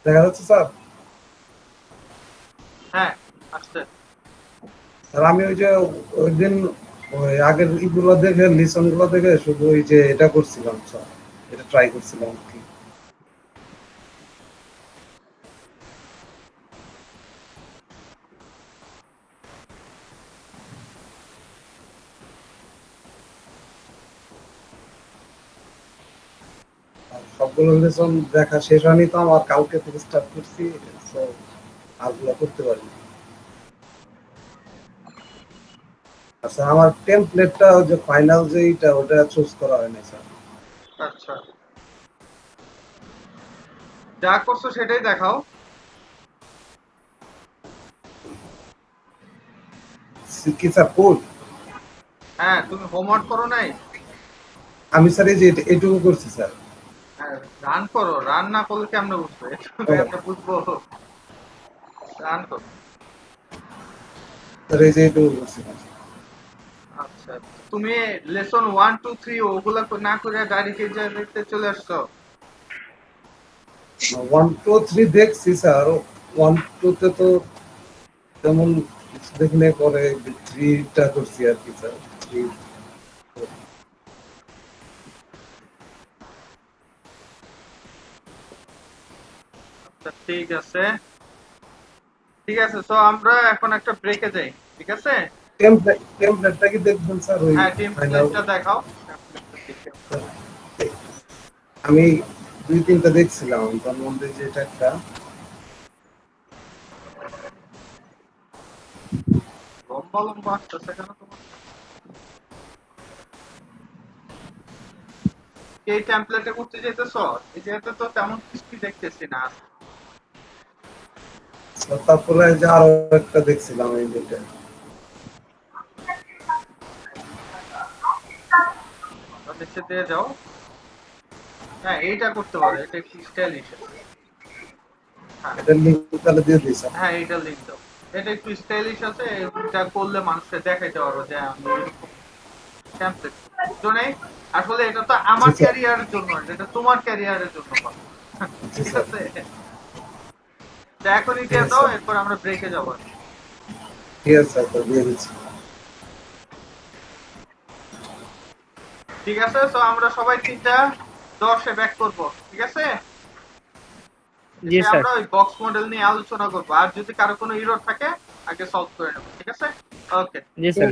দেখা যাচ্ছে স্যার। হ্যাঁ আসছে। স্যার আমি ওই যে ওই দিন ওই আগের ইগুলো দেখে লিসন গুলো দেখে শুধু ওই যে এটা করছিলাম স্যার, এটা ট্রাই করছিলাম আর কি। আর সবগুলো লেসন দেখা শেষ হয়নি তো আমার, কালকে থেকে স্টার্ট করছি, তো আরগুলো করতে পারি। আচ্ছা আমার টেমপ্লেটটা যে ফাইনাল যে এইটা ওটা চুজ করা হয়নি স্যার। আচ্ছা যা করছো সেটাই দেখাও। কি স্যার কোড? হ্যাঁ তুমি হোমওয়ার্ক করো নাই? আমি স্যার এই যে এটুকু করছি স্যার। রান করো, রান না করলে কেমনে বুঝবে? কেমনে বুঝবো? রান করো। স্যার এই যে এটুকু করছি স্যার। আচ্ছা তুমি লেসন 1 2 3 ওগুলা না করে ডাইরেক্ট দেখতে চলে আসছো? 1 2 3 দেখছি স্যার, 1 2 তে তো তেমন কিছু দেখলে পরে 3 টা করছি আর কি স্যার। 3 আচ্ছা ঠিক আছে ঠিক আছে, সো আমরা এখন একটা ব্রেকে যাই, ঠিক আছে? টেমপ্লেটটা কি দেখবেন স্যার? ওই হ্যাঁ ফাইনাল টেমপ্লেটটা দেখাও। আমি 2-3টা দেখছিলাম, তার মধ্যে যে এটা একটা লম্বা লম্বা আসতেছে কেন তোমার? এই টেমপ্লেটে করতে যেতেছো? এই যেতে তো তেমন কিছু দেখতেছি না। তারপরে যে আরো একটা দেখছিলাম এই যেটা। নিচে দিয়ে যাও। হ্যাঁ এইটা করতে পারো, এটা একটু স্টাইলিশ। এটা লিংক তাহলে দিয়ে দিই স্যার। হ্যাঁ এইটা লিংক দাও, এটা একটু স্টাইলিশ আছে, এটা করলে মানুষকে দেখাইতে পারবো যে আমি এরকম টেমপ্লেট জন্য। আসলে এটা তো আমার ক্যারিয়ারের জন্য, এটা তোমার ক্যারিয়ারের জন্য করো। ঠিক আছে, তো এখনই দিয়ে দাও, এরপর আমরা ব্রেকে যাবো। ঠিক আছে স্যার, দিয়ে দিচ্ছি। ঠিক আছে, তো আমরা সবাই 3:10 ব্যাক করব, ঠিক আছে? জি স্যার। আমরা ওই বক্স মডেল নিয়ে আলোচনা করব, আর যদি কারো কোনো এরর থাকে আগে সলভ করে নেব, ঠিক আছে? ওকে জি স্যার।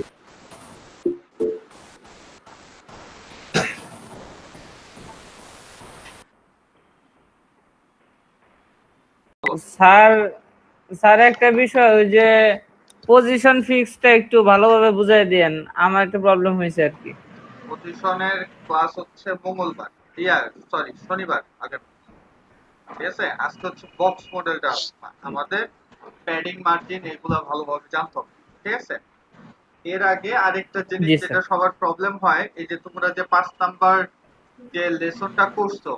স্যার স্যার একটা বিষয়, ওই যে পজিশন ফিক্সটা একটু ভালোভাবে বুঝাই দেন, আমার একটা প্রবলেম হয়েছে আর কি। পজিশনের ক্লাস হচ্ছে মঙ্গলবার, সরি শনিবার আগে, ঠিক আছে? আজকে হচ্ছে বক্স মডেলটা, আমাদের প্যাডিং মার্জিন এগুলো ভালোভাবে জানতে হবে, ঠিক আছে? এর আগে আরেকটা জিনিস যেটা সবার প্রবলেম হয়, এই যে তোমরা যে 5 নাম্বার যে লেসনটা করছো,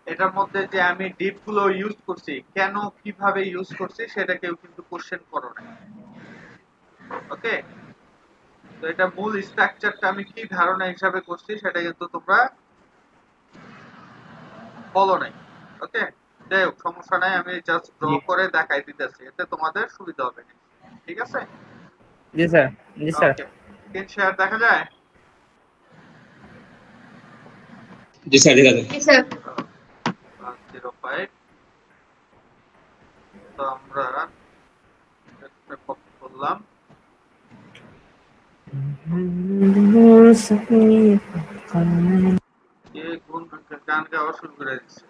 এটার মধ্যে যে আমি ডিপ গুলো ইউজ করছি, কেন কিভাবে ইউজ করছি সেটা কেউ কিন্তু কোশ্চেন করো না। ওকে, তো এটা মূল স্ট্রাকচারটা আমি কি ধারণা হিসাবে করছি সেটা কিন্তু তোমরা বলো নাই। ওকে, যাই হোক সমস্যা নাই, আমি জাস্ট ড্র করে দেখাই দিতেছি, এতে তোমাদের সুবিধা হবে, ঠিক আছে? জি স্যার। জি স্যার। স্ক্রিন শেয়ার দেখা যায়? জি স্যার, দেখা যায়। জি স্যার। 05 তো আমরা কপি করলাম, কে কোন গান গাওয়া শুরু করে দিচ্ছে?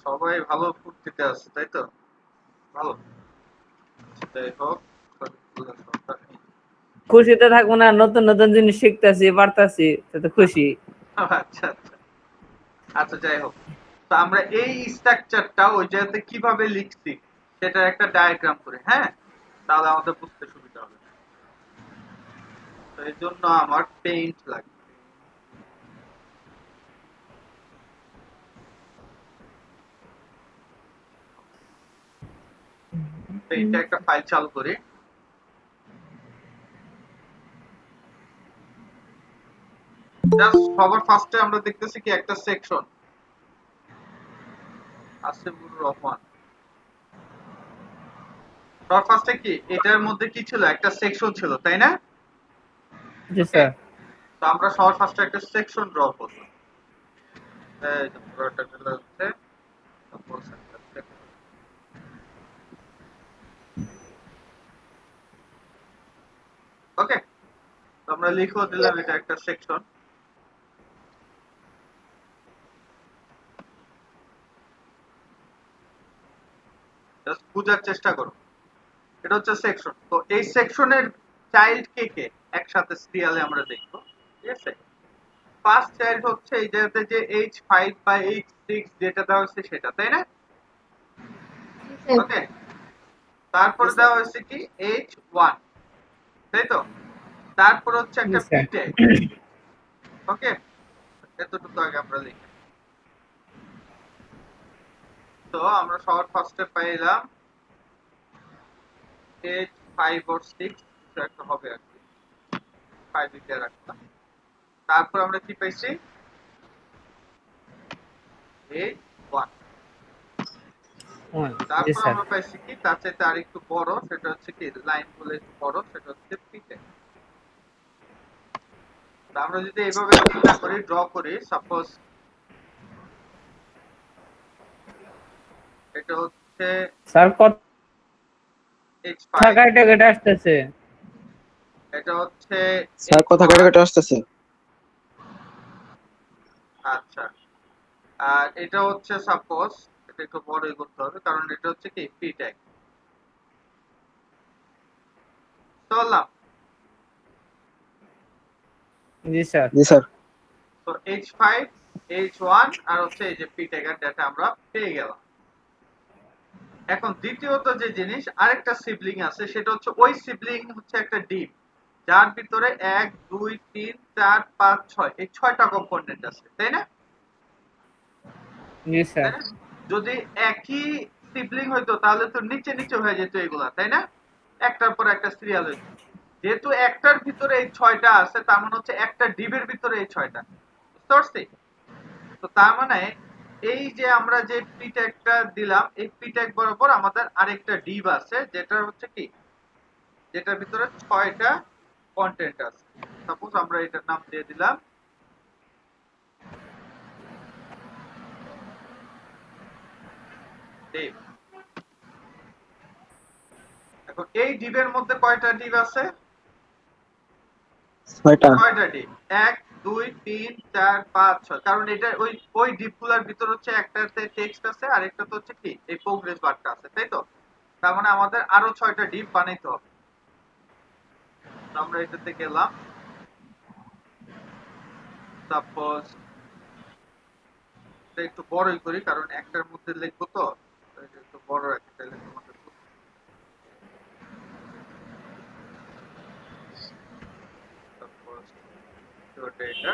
সবাই ভালো ফুর্তিতে আছে, তাই তো? ভালো। যাই হোক, খুশিতে থাকবো না, নতুন নতুন জিনিস শিখতেছি পারতাছি, তাতে খুশি। আচ্ছা আচ্ছা আচ্ছা, যাই হোক, তো আমরা এই স্ট্রাকচারটা ওই জায়গাতে কিভাবে লিখছি সেটার একটা ডায়াগ্রাম করে, হ্যাঁ, তাহলে আমাদের বুঝতে সুবিধা হবে। তো এই জন্য আমার পেইন্ট লাগবে। পেইন্টে একটা ফাইল চালু করি। জাস্ট সবার ফার্স্টে আমরা দেখতেছি কি একটা সেকশন আসিফুর রহমান। সবার ফার্স্টে কি এটার মধ্যে কি ছিল? একটা সেকশন ছিল, তাই না? জি স্যার। তো আমরা সবার ফার্স্টে একটা সেকশন ড্র করলাম। এই যে পুরোটা গেলে হচ্ছে ওকে। তো আমরা লিখে দিলাম এটা একটা সেকশন। জাস্ট বুঝার চেষ্টা করো, এটা হচ্ছে সেকশন। তো এই সেকশনের চাইল্ড কে কে একসাথে সিরিয়ালে আমরা দেখবো, ঠিক আছে? ফার্স্ট চাইল্ড হচ্ছে এই জায়গাতে যে H5 বা H6 যেটা দেওয়া হয়েছে সেটা, তাই না? ওকে, তারপরে দেওয়া হয়েছে কি H1, তাই তো? তারপর হচ্ছে একটা পিটেক। ওকে, এতটুকু আগে আমরা লিখি। তো আমরা সবার ফার্স্টে পাইলাম H5 or 6 কিছু একটা হবে আর কি, 5 লিখে রাখলাম। তারপর আমরা কি পাইছি? H1। তারপর আমরা পাইছি কি তার চাইতে আর একটু বড়, সেটা হচ্ছে কি লাইন গুলো একটু বড়, সেটা হচ্ছে পিটেক। আমরা যদি এইভাবে চিন্তা করি, ড্র করি, সাপোজ এটা হচ্ছে স্যার কত H5, কাটা কাটা আসতেছে। এটা হচ্ছে স্যার কথা কাটা কাটা আসতেছে। আচ্ছা, আর এটা হচ্ছে সাপোজ, এটা একটু বড়ই করতে হবে কারণ এটা হচ্ছে কি পি ট্যাগ। চললাম। জি স্যার। জি স্যার। তো H5, H1 আর হচ্ছে এই যে পি ট্যাগ এর ডাটা আমরা পেয়ে গেলাম। এখন দ্বিতীয়ত যে জিনিস, আরেকটা সিবলিং আছে, সেটা হচ্ছে ওই সিবলিং হচ্ছে একটা ডিপ, যার ভিতরে 1 2 3 4 5 6 এই 6টা কম্পোনেন্ট আছে, তাই না? জি স্যার। যদি একই সিবলিং হইতো তাহলে তো নিচে নিচে হয়ে যেত এগুলা, তাই না? একটার পর একটা সিরিয়াল হইতো। যেহেতু একটার ভিতরে এই 6টা আছে, তার মানে হচ্ছে একটা ডিবের ভিতরে এই 6টা, বুঝতে পারছি? তো তার মানে এই যে আমরা যে পি ট্যাগটা দিলাম, এই পি ট্যাগ বরাবর আমাদের আরেকটা ডিব আছে, যেটা হচ্ছে কি, যেটার ভিতরে 6টা কন্টেন্ট আছে। সাপোজ আমরা এটার নাম দিয়ে দিলাম ডিব। এখন এই ডিবের মধ্যে কয়টা ডিব আছে? 6টা। 6টা ডিব। 1 2 3 4 5 6, কারণ এটা ওই ডিবগুলোর ভিতর হচ্ছে একটাতে টেক্সট আছে আর একটাতে হচ্ছে কি এই প্রোগ্রেস বারটা আছে, তাই তো? তার মানে আমাদের আরো 6টা ডিব বানাইতে হবে। আমরা এটাতে গেলাম, সাপোজ এটা একটু বড়ই করি কারণ একটার মধ্যে লিখবো, তো এটা একটু বড় রাখি তাহলে তোমাদের সাপোজ এটা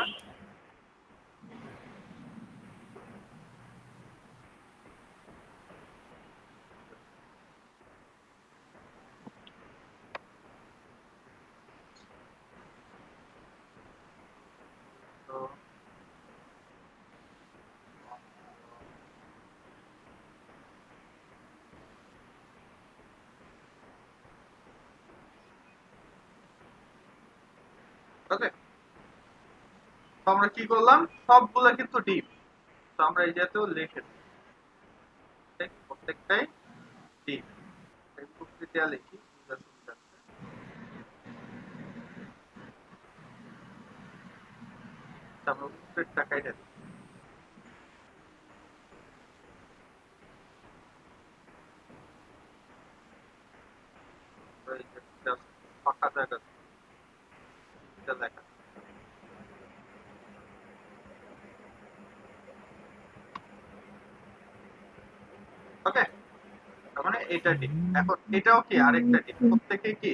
তো ওকে। তো আমরা কি করলাম, সবগুলা কিন্তু ডিপ, তো আমরা এই জাতীয় লিখে দিই প্রত্যেকটাই ডিপ। রাশিয়া লিখি, আমরা উপরের টাকাই দেব। ফাঁকা জায়গা লেখা ওকে, তার মানে এটা ডিপ। এখন এটাও কি আরেকটা ডিপ, প্রত্যেকে কি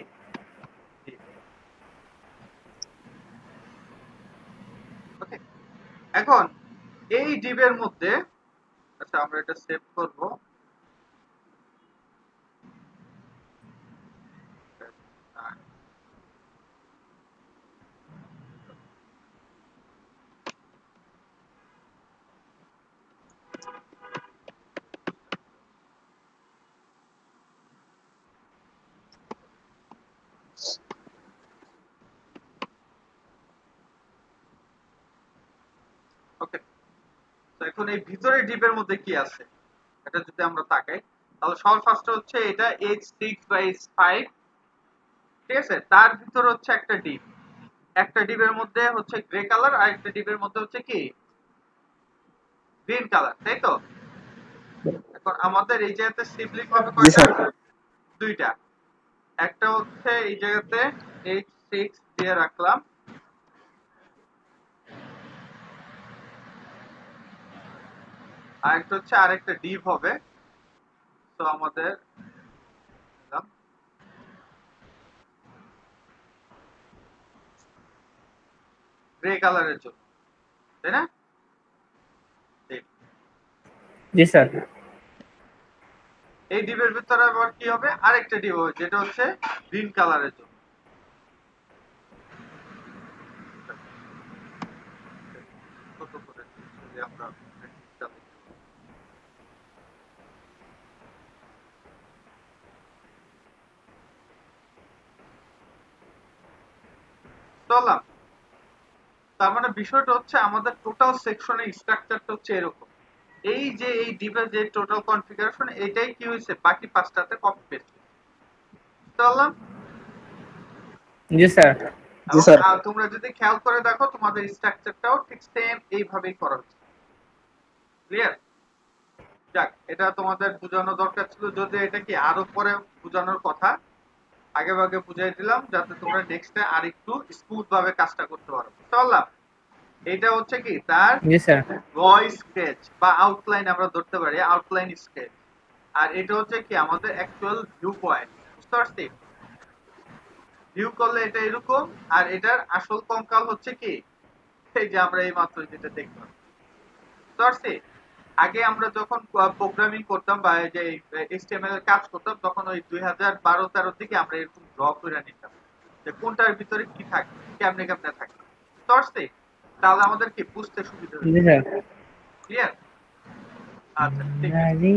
ওকে। এখন এই ডিপের মধ্যে, আচ্ছা আমরা এটা সেভ করব, ওকে। তো এখন এই ভিতরে ডিপের মধ্যে কি আছে এটা যদি আমরা তাকাই, তাহলে সবার ফার্স্ট হচ্ছে এটা H6/5, ঠিক আছে। তার ভিতর হচ্ছে একটা ডিপ, একটা ডিপের মধ্যে হচ্ছে গ্রে কালার আর একটা ডিপের মধ্যে হচ্ছে কি গ্রিন কালার, তাই তো? এখন আমাদের এই জায়গাতে সিবলিং হবে কয়টা? দুইটা। একটা হচ্ছে এই জায়গাতে H6 দিয়ে রাখলাম, আর একটা হচ্ছে আরেকটা ডিপ হবে। তো আমাদের গ্রে কালারের জন্য, তাই না? জি স্যার। এই ডিপের ভিতরে আবার কি হবে, আরেকটা ডিপ হবে যেটা হচ্ছে গ্রিন কালারের জন্য। আমরা চললাম। তার মানে বিষয়টা হচ্ছে আমাদের টোটাল সেকশনের স্ট্রাকচারটা হচ্ছে এরকম। এই যে এই ডিপের যে টোটাল কনফিগারেশন, এটাই কি হয়েছে বাকি পাঁচটাতে কপি পেস্ট চললাম। জি স্যার। জি স্যার। তোমরা যদি খেয়াল করে দেখো তোমাদের স্ট্রাকচারটাও ঠিক সেম এইভাবেই করা হচ্ছে। ক্লিয়ার? যাক, এটা তোমাদের বোঝানো দরকার ছিল, যদি এটা কি আরো পরে বোঝানোর কথা, আগে ভাগে বুঝাই দিলাম যাতে তোমরা নেক্সটে আর একটু স্মুথ ভাবে কাজটা করতে পারো। চললাম। এটা হচ্ছে কি তার র স্কেচ বা আউটলাইন আমরা ধরতে পারি, আউটলাইন স্কেচ। আর এটা হচ্ছে কি আমাদের অ্যাকচুয়াল ভিউ পয়েন্ট, বুঝতে পারছি? ভিউ করলে এটা এরকম, আর এটার আসল কঙ্কাল হচ্ছে কি এই যে আমরা এই মাত্র যেটা দেখলাম, বুঝতে পারছি? আগে আমরা যখন প্রোগ্রামিং করতাম বা যে HTML এর কাজ করতাম, তখন ওই 2012-13 দিকে আমরা এরকম ড্র করে নিতাম যে কোনটার ভিতরে কি থাকে, কেমনে কেমনে থাকে, বুঝতে পারছি? তাহলে আমাদের কি বুঝতে সুবিধা হবে। ক্লিয়ার? আচ্ছা ঠিক আছে।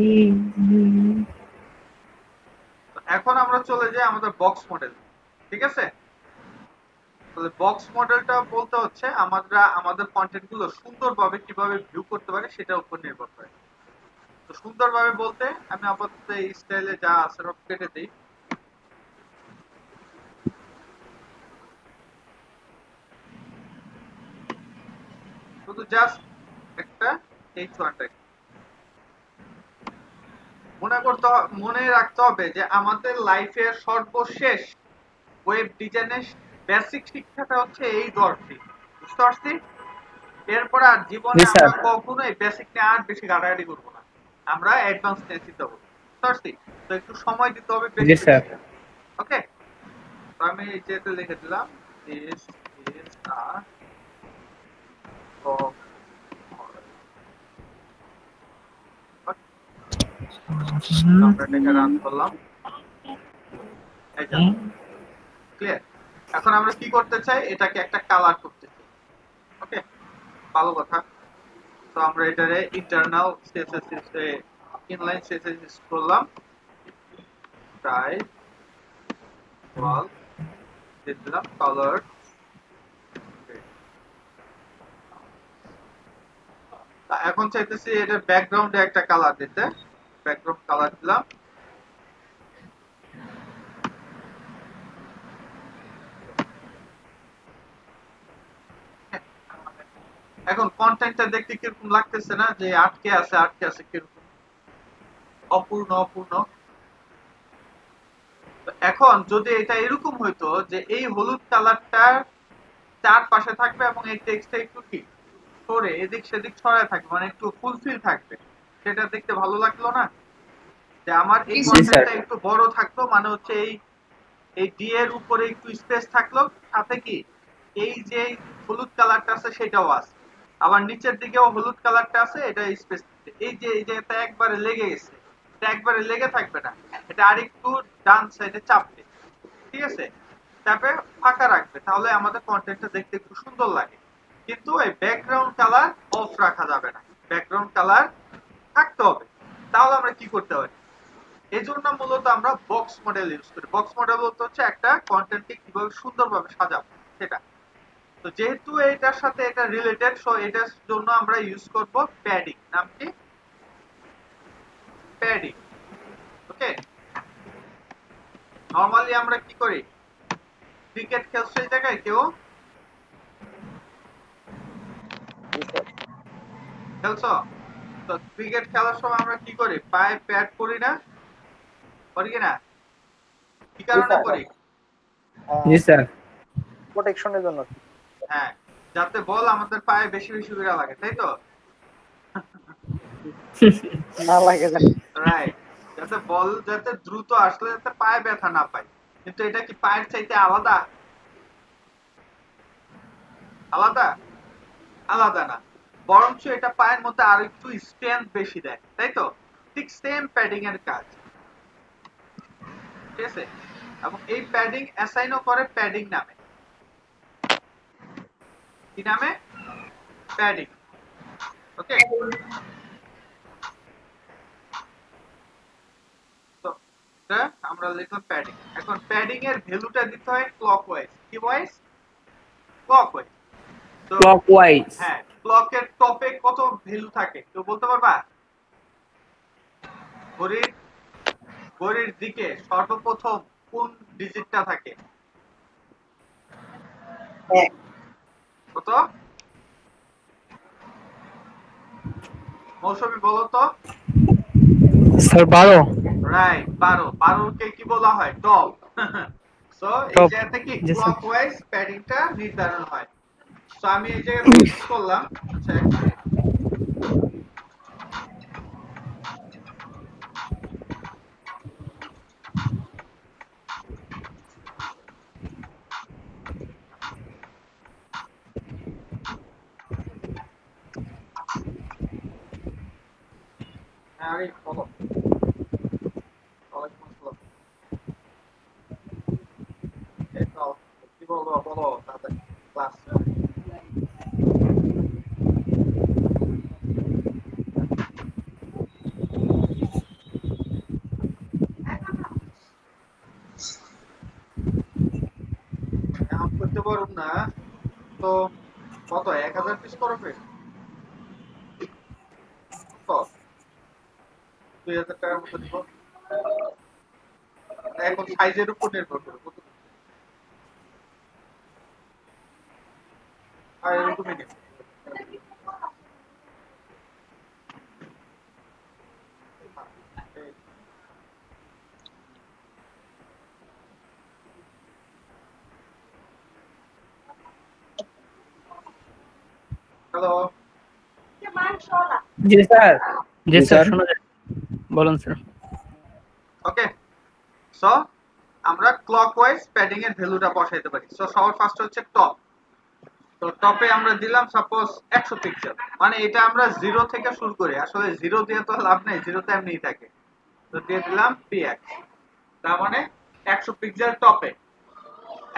এখন আমরা চলে যাই আমাদের বক্স মডেল, ঠিক আছে? তাহলে বক্স মডেলটা বলতে হচ্ছে আমরা আমাদের কন্টেন্ট গুলো সুন্দরভাবে কিভাবে ভিউ করতে পারি সেটার উপর নির্ভর করে। তো সুন্দরভাবে বলতে আমি আপাতত এই স্টাইলে যা আছে সব কেটে দিই। শুধু জাস্ট একটা H1 মনে রাখতে হবে যে আমাদের লাইফের সর্বশেষ ওয়েব ডিজাইনের বেসিক শিক্ষাটা হচ্ছে এই 10টি, বুঝতে পারছি? এরপর আর জীবনে আমরা কখনোই বেসিক নিয়ে আর বেশি ঘাটাঘাটি করবো না, আমরা অ্যাডভান্স নিয়ে চিন্তা করবো, বুঝতে পারছি? তো একটু সময় দিতে হবে বেশি। ওকে, তো আমি যেটা লিখে দিলাম দিস ইজ আ আমরা এটাকে রান করলাম। ক্লিয়ার? এখন আমরা কি করতে চাই, এটাকে একটা কালার করতে চাই। ওকে, ভালো কথা। তো আমরা এটারে ইন্টারনাল সিএসএস এ ইনলাইন সিএসএস করলাম, টাইপ ওয়াল দিলাম কালার। এখন চাইতেছি এটা ব্যাকগ্রাউন্ডে একটা কালার দিতে, ব্যাকগ্রাউন্ড কালার দিলাম। এখন কন্টেন্টটা দেখতে কিরকম লাগতেছে না, যে আটকে আছে কিরকম অপূর্ণ অপূর্ণ। এখন যদি এটা এরকম হইতো যে এই হলুদ কালারটা চারপাশে থাকবে এবং এই টেক্সটটা একটু কি সরে এদিক সেদিক ছড়ায় থাকবে, মানে একটু ফুলফিল থাকবে, সেটা দেখতে ভালো লাগলো না? যে আমার এই কন্টেন্টটা একটু বড় থাকলো, মানে হচ্ছে এই ডি এর উপরে একটু স্পেস থাকলো, সাথে কি এই যে হলুদ কালারটা আছে সেটাও আছে, আবার নিচের দিকেও হলুদ কালারটা আছে, এটা স্পেস। এই যে এটা একবারে লেগে গেছে, এটা একবারে লেগে থাকবে না, এটা আরেকটু ডান সাইডে চাপবে, ঠিক আছে? চাপে ফাঁকা রাখবে, তাহলে আমাদের কন্টেন্টটা দেখতে একটু সুন্দর লাগে। কিন্তু এই ব্যাকগ্রাউন্ড কালার অফ রাখা যাবে না, ব্যাকগ্রাউন্ড কালার থাকতে হবে। তাহলে আমরা কি করতে পারি? এজন্য মূলত আমরা বক্স মডেল ইউজ করি। বক্স মডেল বলতে হচ্ছে একটা কন্টেন্টকে কিভাবে সুন্দরভাবে সাজাবো সেটা। তো যেহেতু এটার সাথে এটা রিলেটেড, সো এটার জন্য আমরা ইউজ করব প্যাডিং। নাম কি? প্যাডিং। ওকে, নরমালি আমরা কি করি? ক্রিকেট খেলছে এই জায়গায় কেউ খেলছো? তো ক্রিকেট খেলার সময় আমরা কি করি? পায়ে প্যাড করি না? করি কি না? কি কারণে করি? জি স্যার, প্রোটেকশনের জন্য। হ্যাঁ, যাতে বল আমাদের পায়ে বেশি বেশি করে লাগে, তাই তো? না লাগে, রাইট, যাতে বল যাতে দ্রুত আসলে যাতে পায়ে ব্যথা না পায়। কিন্তু এটা কি পায়ের চাইতে আলাদা? আলাদা? আলাদা না, বরঞ্চ এটা পায়ের মধ্যে আরেকটু স্ট্রেংথ বেশি দেয়, তাই তো? ঠিক সেম প্যাডিং এর কাজ, ঠিক আছে? এবং এই প্যাডিং অ্যাসাইনও করে প্যাডিং নামে। কি নামে? প্যাডিং। ওকে, তো এটা আমরা লিখলাম প্যাডিং। এখন প্যাডিং এর ভ্যালুটা দিতে হয় ক্লকওয়াইজ। কি ওয়াইজ? ক্লকওয়াইজ। তো ক্লকওয়াইজ। হ্যাঁ, ক্লকের টপে কত ভ্যালু থাকে কেউ বলতে পারবা? ঘড়ির দিকে সর্বপ্রথম কোন ডিজিটটা থাকে? কত? মৌসুমী বলো তো। স্যার 12। রাইট, 12। 12 কে কি বলা হয়? টপ। সো এই জায়গা থেকে ক্লকওয়াইজ প্যাডিংটা নির্ধারণ হয়। সো আমি এই জায়গাতে ইউজ করলাম, আচ্ছা আরে বলো। কি বলবো বলো তাদের ক্লাস। করতে পারুন না তো কত? 1000 পিস করবে? 2000 টাকার মতো দিব। এখন সাইজের উপর নির্ভর করে কত। আর এরকমই নেব। হ্যালো, জি স্যার। জি স্যার, শোনা যায়, বলুন স্যার। ওকে, সো আমরা ক্লকওয়াইজ প্যাডিং এর ভ্যালুটা বসাইতে পারি। সো সবার ফার্স্ট হচ্ছে টপ। তো টপে আমরা দিলাম সাপোজ 100 পিক্সেল, মানে এটা আমরা 0 থেকে শুরু করি। আসলে 0 দিয়ে তো লাভ নেই, 0 তো এমনিই থাকে। তো দিয়ে দিলাম px, তার মানে 100 পিক্সেল টপে।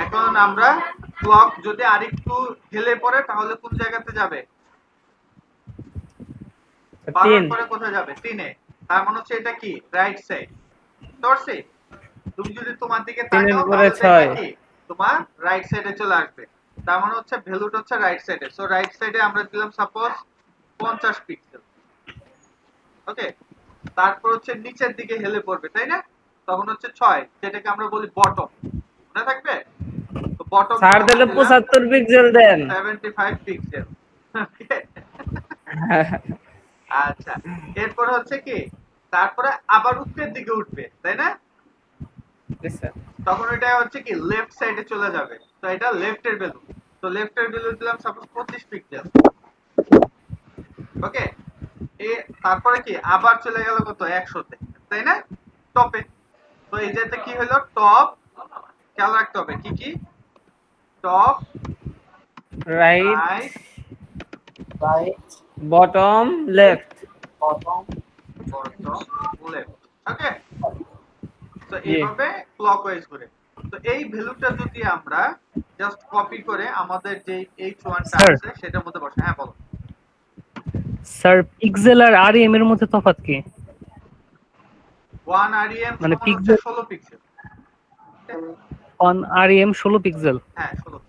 এখন আমরা ক্লক যদি আরেকটু হেলে পড়ে তাহলে কোন জায়গাতে যাবে? 3 পরে কোথায় যাবে? 3 এ। তার মানে হচ্ছে এটা কি রাইট সাইড। ধরছি, তুমি যদি তোমার দিকে তাকাও তাহলে কি তোমার রাইট সাইডে চলে আসবে। তার মানে হচ্ছে ভ্যালুটা হচ্ছে রাইট সাইডে। সো রাইট সাইডে আমরা দিলাম সাপোজ 50 পিক্সেল। ওকে, তারপর হচ্ছে নিচের দিকে হেলে পড়বে, তাই না? তখন হচ্ছে 6, যেটাকে আমরা বলি বটম। মনে থাকবে? তো বটম স্যার দিলে 75 পিক্সেল দেন। 75 পিক্সেল। আচ্ছা, এরপর হচ্ছে কি তারপরে আবার উপরের দিকে উঠবে, তাই না? তখন এটা হচ্ছে কি লেফট সাইডে চলে যাবে। তো এটা লেফটের ভ্যালু। তো লেফটের ভ্যালু দিলাম সাপোজ 25 পিক্সেল। ওকে, তারপরে কি আবার চলে গেল কত 100 তে, তাই না? টপে। তো এই যেটা কি হলো টপ, খেয়াল রাখতে হবে কি কি top, right, bottom, left, bottom, left. Okay, তো এইভাবে ক্লকওয়াইজ করে। তো এই ভ্যালুটা যদি আমরা জাস্ট কপি করে আমাদের যে H1 টা আছে সেটার মধ্যে বসাই। হ্যাঁ বলো স্যার। পিক্সেল আর আরইএম এর মধ্যে তফাৎ কি? 1 REM মানে সমান হচ্ছে পিক্সেল 16 পিক্সেল। 1 REM 16 pixel. হ্যাঁ 16।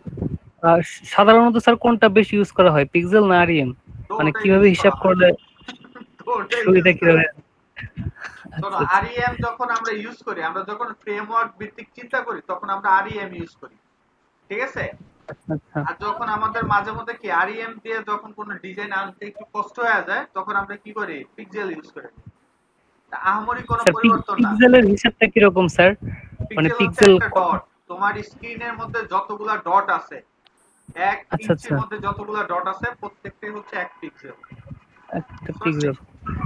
আর সাধারণত স্যার কোনটা বেশি ইউজ করা হয়, পিক্সেল না আরইএম? মানে কিভাবে হিসাব করলে সুবিধা কিভাবে? ধরো REM যখন আমরা ইউজ করি, আমরা যখন ফ্রেমওয়ার্ক ভিত্তিক চিন্তা করি তখন আমরা REM ইউজ করি, ঠিক আছে? আর যখন আমাদের মাঝে মধ্যে কি REM দিয়ে যখন কোনো ডিজাইন আনতে একটু কষ্ট হয়ে যায় তখন আমরা কি করি পিক্সেল ইউজ করি। আহামরি কোনো পরিবর্তন না। পিক্সেলের হিসাবটা কি রকম স্যার? মানে পিক্সেল ডট, তোমার স্ক্রিনের মধ্যে যতগুলা ডট আছে, 1 ইঞ্চির মধ্যে যতগুলা ডট আছে প্রত্যেকটাই হচ্ছে 1 পিক্সেল। একটা পিক্সেল,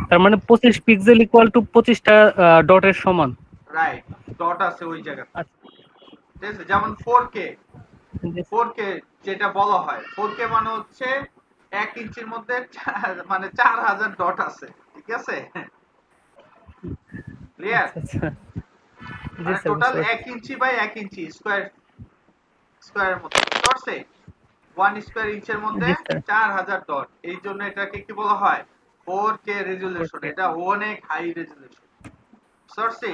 তার মানে 25 পিক্সেল ইকুয়াল টু 25টা ডটের সমান। রাইট, ডট আছে ওই জায়গায়। ঠিক আছে, যেমন 4K যেটা বলা হয় 4K মানে হচ্ছে 1 ইঞ্চির মধ্যে মানে 4000 ডট আছে, ঠিক আছে? ক্লিয়ার? মানে টোটাল 1 ইঞ্চি বাই 1 ইঞ্চি স্কয়ারের মধ্যে করছে 1 স্কয়ার ইঞ্চের মধ্যে 4000 ডট। এই জন্য এটাকে কি বলা হয় 4K রেজোলিউশন। এটা অনেক হাই রেজোলিউশন সরছে,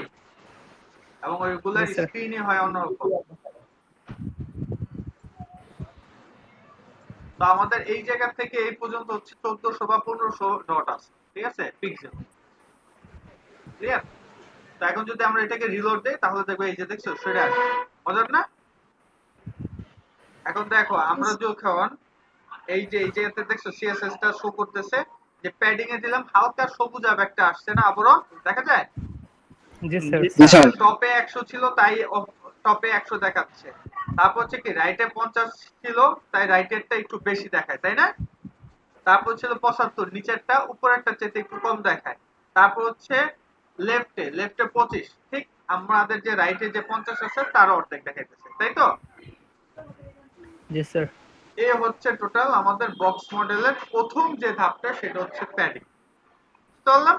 এবং ওইগুলোর স্ক্রিনই হয় অন্যরকম। তো আমাদের এই জায়গা থেকে এই পর্যন্ত হচ্ছে 1400 বা 1500 ডট আছে, ঠিক আছে পিক্সেল। ক্লিয়ার? তো এখন যদি আমরা এটাকে রিলোড দেই তাহলে দেখো এই যে দেখছো সেটা মজার না? এখন দেখো আমরা যখন এই জায়গাতে দেখছো সিএসএস টা শো করতেছে যে প্যাডিং এ দিলাম হালকা সবুজ আব একটা আসছে না আবরণ, দেখা যায়? জি স্যার। টপে 100 ছিল তাই টপে 100 দেখাচ্ছে। তারপর হচ্ছে কি রাইটে 50 ছিল তাই রাইটেরটা একটু বেশি দেখায়, তাই না? তারপর ছিল 75, নিচেরটা উপরেরটা চেয়ে একটু কম দেখায়। তারপর হচ্ছে লেফটে 25, ঠিক আমাদের যে রাইটে যে 50 আছে তার অর্ধেক দেখাইতেছে, তাই তো? জি স্যার। এই হচ্ছে টোটাল আমাদের বক্স মডেলের প্রথম যে ধাপটা সেটা হচ্ছে প্যাডিং। চললাম,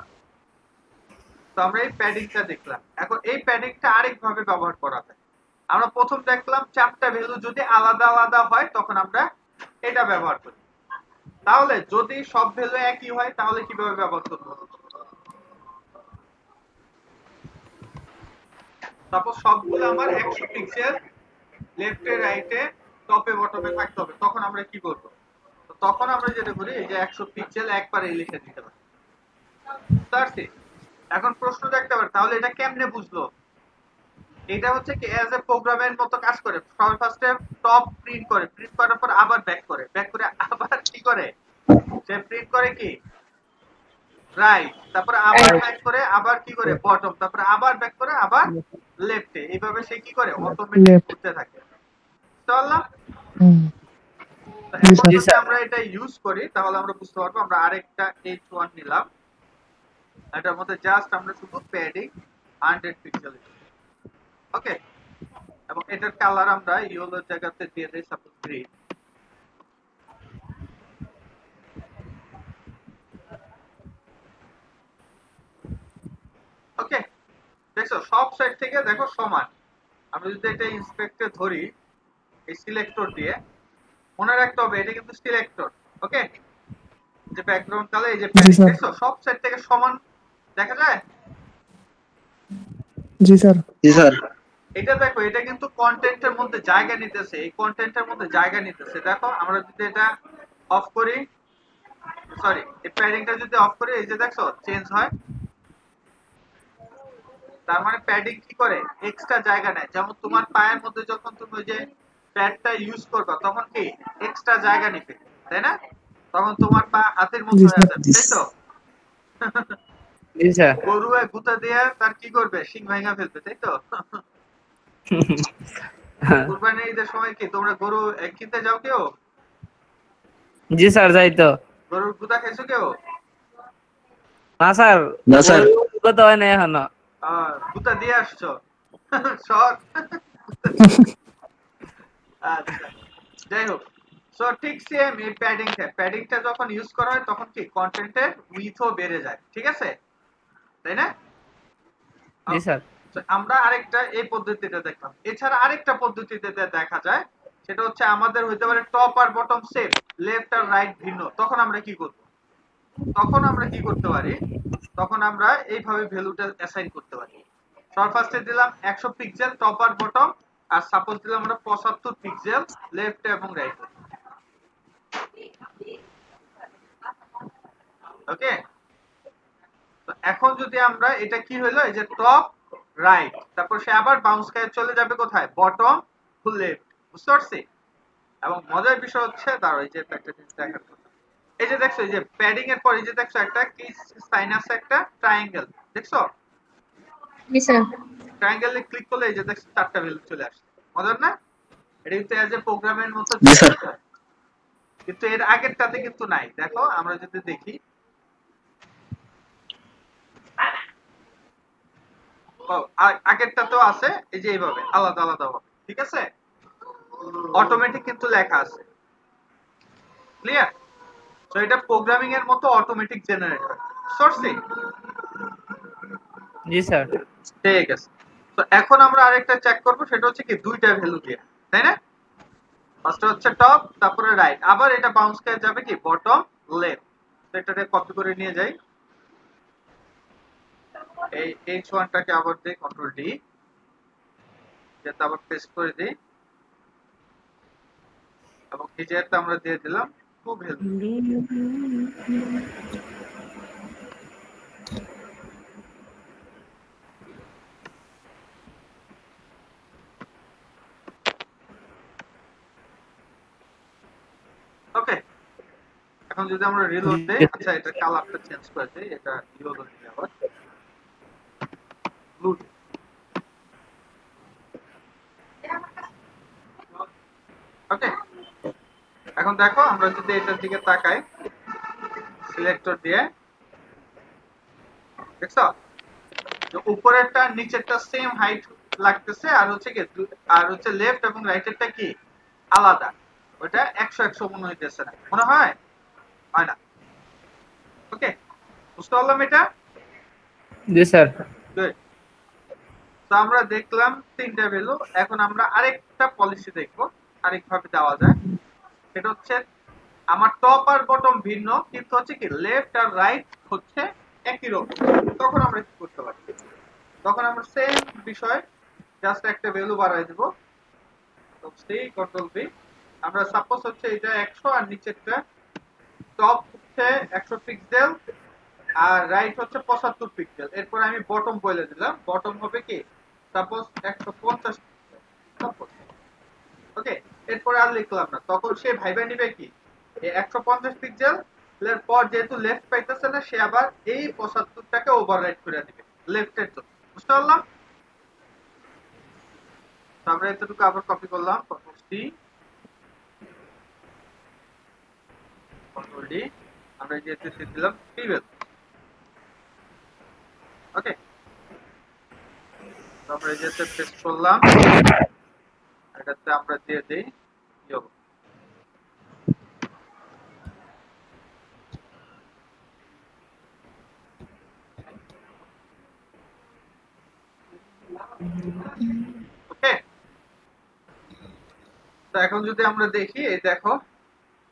তো আমরা এই প্যাডিংটা দেখলাম। এখন এই প্যাডিংটা আরেকভাবে ব্যবহার করা যায়। আমরা প্রথম দেখলাম 4টা ভ্যালু যদি আলাদা আলাদা হয় তখন আমরা এটা ব্যবহার করি। তাহলে যদি সব ভ্যালু একই হয় তাহলে কিভাবে ব্যবহার করব? সাপোজ সবগুলো আমার 100 পিক্সেল লেফটে রাইটে টপে বটমে থাকতে হবে, তখন আমরা কি করব? তো তখন আমরা যেটা করি এই যে 100 পিক্সেল একবারে লিখে দিতে পারি। তারপরে এখন প্রশ্ন দেখতে পারে তাহলে এটা কেমনে বুঝলো? এটা হচ্ছে কি অ্যাজ এ প্রোগ্রামের মতো কাজ করে। ফার্স্টে টপ প্রিন্ট করে, প্রিন্ট করার পর আবার ব্যাক করে আবার কি করে সে প্রিন্ট করে কি রাইট, তারপর আবার ব্যাক করে আবার কি করে বটম, তারপর আবার ব্যাক করে আবার লেফটে। এইভাবে সে কি করে অটোমেটিক করতে থাকে। চললাম, এখন যদি আমরা এটা ইউজ করি তাহলে আমরা বুঝতে পারবো। আমরা আরেকটা H1 নিলাম, এটার মধ্যে জাস্ট আমরা শুধু প্যাডিং 100 পিক্সেল, ওকে, এবং এটার কালার আমরা ইয়েলোর জায়গাতে দিয়ে দেই সাপোজ গ্রিন। ওকে, দেখো সব সাইড থেকে দেখো সমান। আমরা যদি এটা ইন্সপেক্টে ধরি এই সিলেক্টর দিয়ে, মনে রাখতে হবে এটা কিন্তু সিলেক্টর, ওকে, যে ব্যাকগ্রাউন্ড কালার এই যে প্যাডিং দেখো সব সাইড থেকে সমান দেখা যায়। জি স্যার। জি স্যার। এটা দেখো এটা কিন্তু কন্টেন্টের মধ্যে জায়গা নিতেছে, এই কন্টেন্টের মধ্যে জায়গা নিতেছে। দেখো আমরা যদি এটা অফ করি, সরি এই প্যাডিংটা যদি অফ করি এই যে দেখো চেঞ্জ হয়। তার মানে প্যাডিং কি করে এক্সট্রা জায়গা নেয়। যেমন তোমার পায়ের মধ্যে যখন তুমি ওই যে প্যাডটা ইউজ করবে তখন কি এক্সট্রা জায়গা নিবে, তাই না? তখন তোমার পা হাতের মতো হয়ে যাবে, তাই তো? জি স্যার। গরু গুতা দিয়ে তার কি করবে, শিং ভাঙা ফেলবে, তাই তো? কুরবানির ঈদের সময় কি তোমরা গরু কিনতে যাও কেউ? জি স্যার, যাই তো। গরুর গুতা খাইছো কেউ? না স্যার, না স্যার। কথা হয় না এখনো। গুতা দিয়ে আসছো? শখ। আচ্ছা, যাই হোক। সো ঠিক সেম এই প্যাডিংটা যখন ইউজ করা হয় তখন কি কন্টেন্টের উইথও বেড়ে যায়, ঠিক আছে, তাই না? জি স্যার। তো আমরা আরেকটা এই পদ্ধতিটা দেখলাম। এছাড়া আরেকটা পদ্ধতিতে দেখা যায়, সেটা হচ্ছে আমাদের হইতে পারে টপ আর বটম সেম, লেফট আর রাইট ভিন্ন। তখন আমরা কি করব? তখন আমরা কি করতে পারি? তখন আমরা এইভাবে ভ্যালুটা অ্যাসাইন করতে পারি। সবার ফার্স্টে দিলাম 100 pixel top R bottom, are suppose দিলাম আমরা 75 পিক্সেল লেফট এবং রাইট। ওকে, তো এখন যদি আমরা এটা কি হলো, এই যে টপ রাইট, তারপর সে আবার বাউন্স খেয়ে চলে যাবে কোথায়, বটম টু লেফট, বুঝতে পারছি? এবং মজার বিষয় হচ্ছে দাঁড়াও, এই যে একটা জিনিস দেখার কথা, এই যে দেখছো এই যে প্যাডিং এর পর এই যে দেখছো একটা কি সাইন আছে, একটা ট্রায়াঙ্গেল, দেখছো? জি স্যার। ট্রায়াঙ্গেলে ক্লিক করলে এই যে দেখছো চারটা ভ্যালু চলে আসছে, মজার না? এটা কিন্তু এজ এ প্রোগ্রামের মতো, কিন্তু এর আগেরটাতে কিন্তু নাই। দেখো আমরা যদি দেখি, আগেরটা তো আছে এই যে এইভাবে আলাদা আলাদা ভাবে, ঠিক আছে? অটোমেটিক কিন্তু লেখা আছে, ক্লিয়ার? সো এটা প্রোগ্রামিং এর মতো অটোমেটিক জেনারেট হয় সোর্সে। জি স্যার। ঠিক আছে, তো এখন আমরা আরেকটা চেক করব, সেটা হচ্ছে কি দুইটা ভ্যালু দিয়ে, তাই না? ফার্স্ট হচ্ছে টপ, তারপরে রাইট, আবার এটা বাউন্স করে যাবে কি বটম লেফট। তো এটাকে কপি করে নিয়ে যাই, এই H1টাকে আবার দেই কন্ট্রোল ডি, যেটা আবার পেস্ট করে দেই, এবং এই যে এটা আমরা দিয়ে দিলাম টু ভ্যালু। ওকে, এখন যদি আমরা রিলোড দেই, আচ্ছা এটা কালারটা চেঞ্জ করে দেই, এটা ইয়েলো দিই আবার, ব্লু। ওকে, এখন দেখো আমরা যদি এটার দিকে তাকাই সিলেক্টর দিয়ে, দেখছো যে উপরেরটা নিচেরটা সেম হাইট লাগতেছে, আর হচ্ছে কি আর হচ্ছে লেফট এবং রাইটেরটা কি আলাদা, ওটা 100 মনে হইতেছে না, মনে হয় হয় না? ওকে, বুঝতে পারলাম এটা? জি স্যার। গুড। তো আমরা দেখলাম তিনটা ভ্যালু, এখন আমরা আরেকটা পলিসি দেখবো আরেকভাবে দেওয়া যায়, সেটা হচ্ছে আমার টপ আর বটম ভিন্ন, কিন্তু হচ্ছে কি লেফট আর রাইট হচ্ছে একই রকম। তখন আমরা কি করতে পারি? তখন আমরা সেম বিষয় জাস্ট একটা ভ্যালু বাড়াই দেব, তো সি কন্ট্রোল ভি, আমরা সাপোজ হচ্ছে এটা 100 আর নিচেরটা টপ হচ্ছে 100 পিক্সেল আর রাইট হচ্ছে 75 পিক্সেল। এরপর আমি বটম বলে দিলাম, বটম হবে কি সাপোজ 150 সাপোজ। ওকে, এরপর আর লিখলাম না, তখন সে ভাইবা নিবে কি এই 150 পিক্সেল এর পর যেহেতু লেফট পাইতেছে না, সে আবার এই 75টাকে ওভাররাইট করে দিবে লেফটের জন্য, বুঝতে পারলাম? আমরা এতটুকু আবার কপি করলাম, কন্ট্রোল সি কন্ট্রোল ডি, আমরা যেহেতু দিলাম টিবেল। ওকে, তো আমরা যেটা পেস্ট করলাম, এটাতে আমরা দিয়ে দেই ইয়ো। ওকে, তো এখন যদি আমরা দেখি, এই দেখো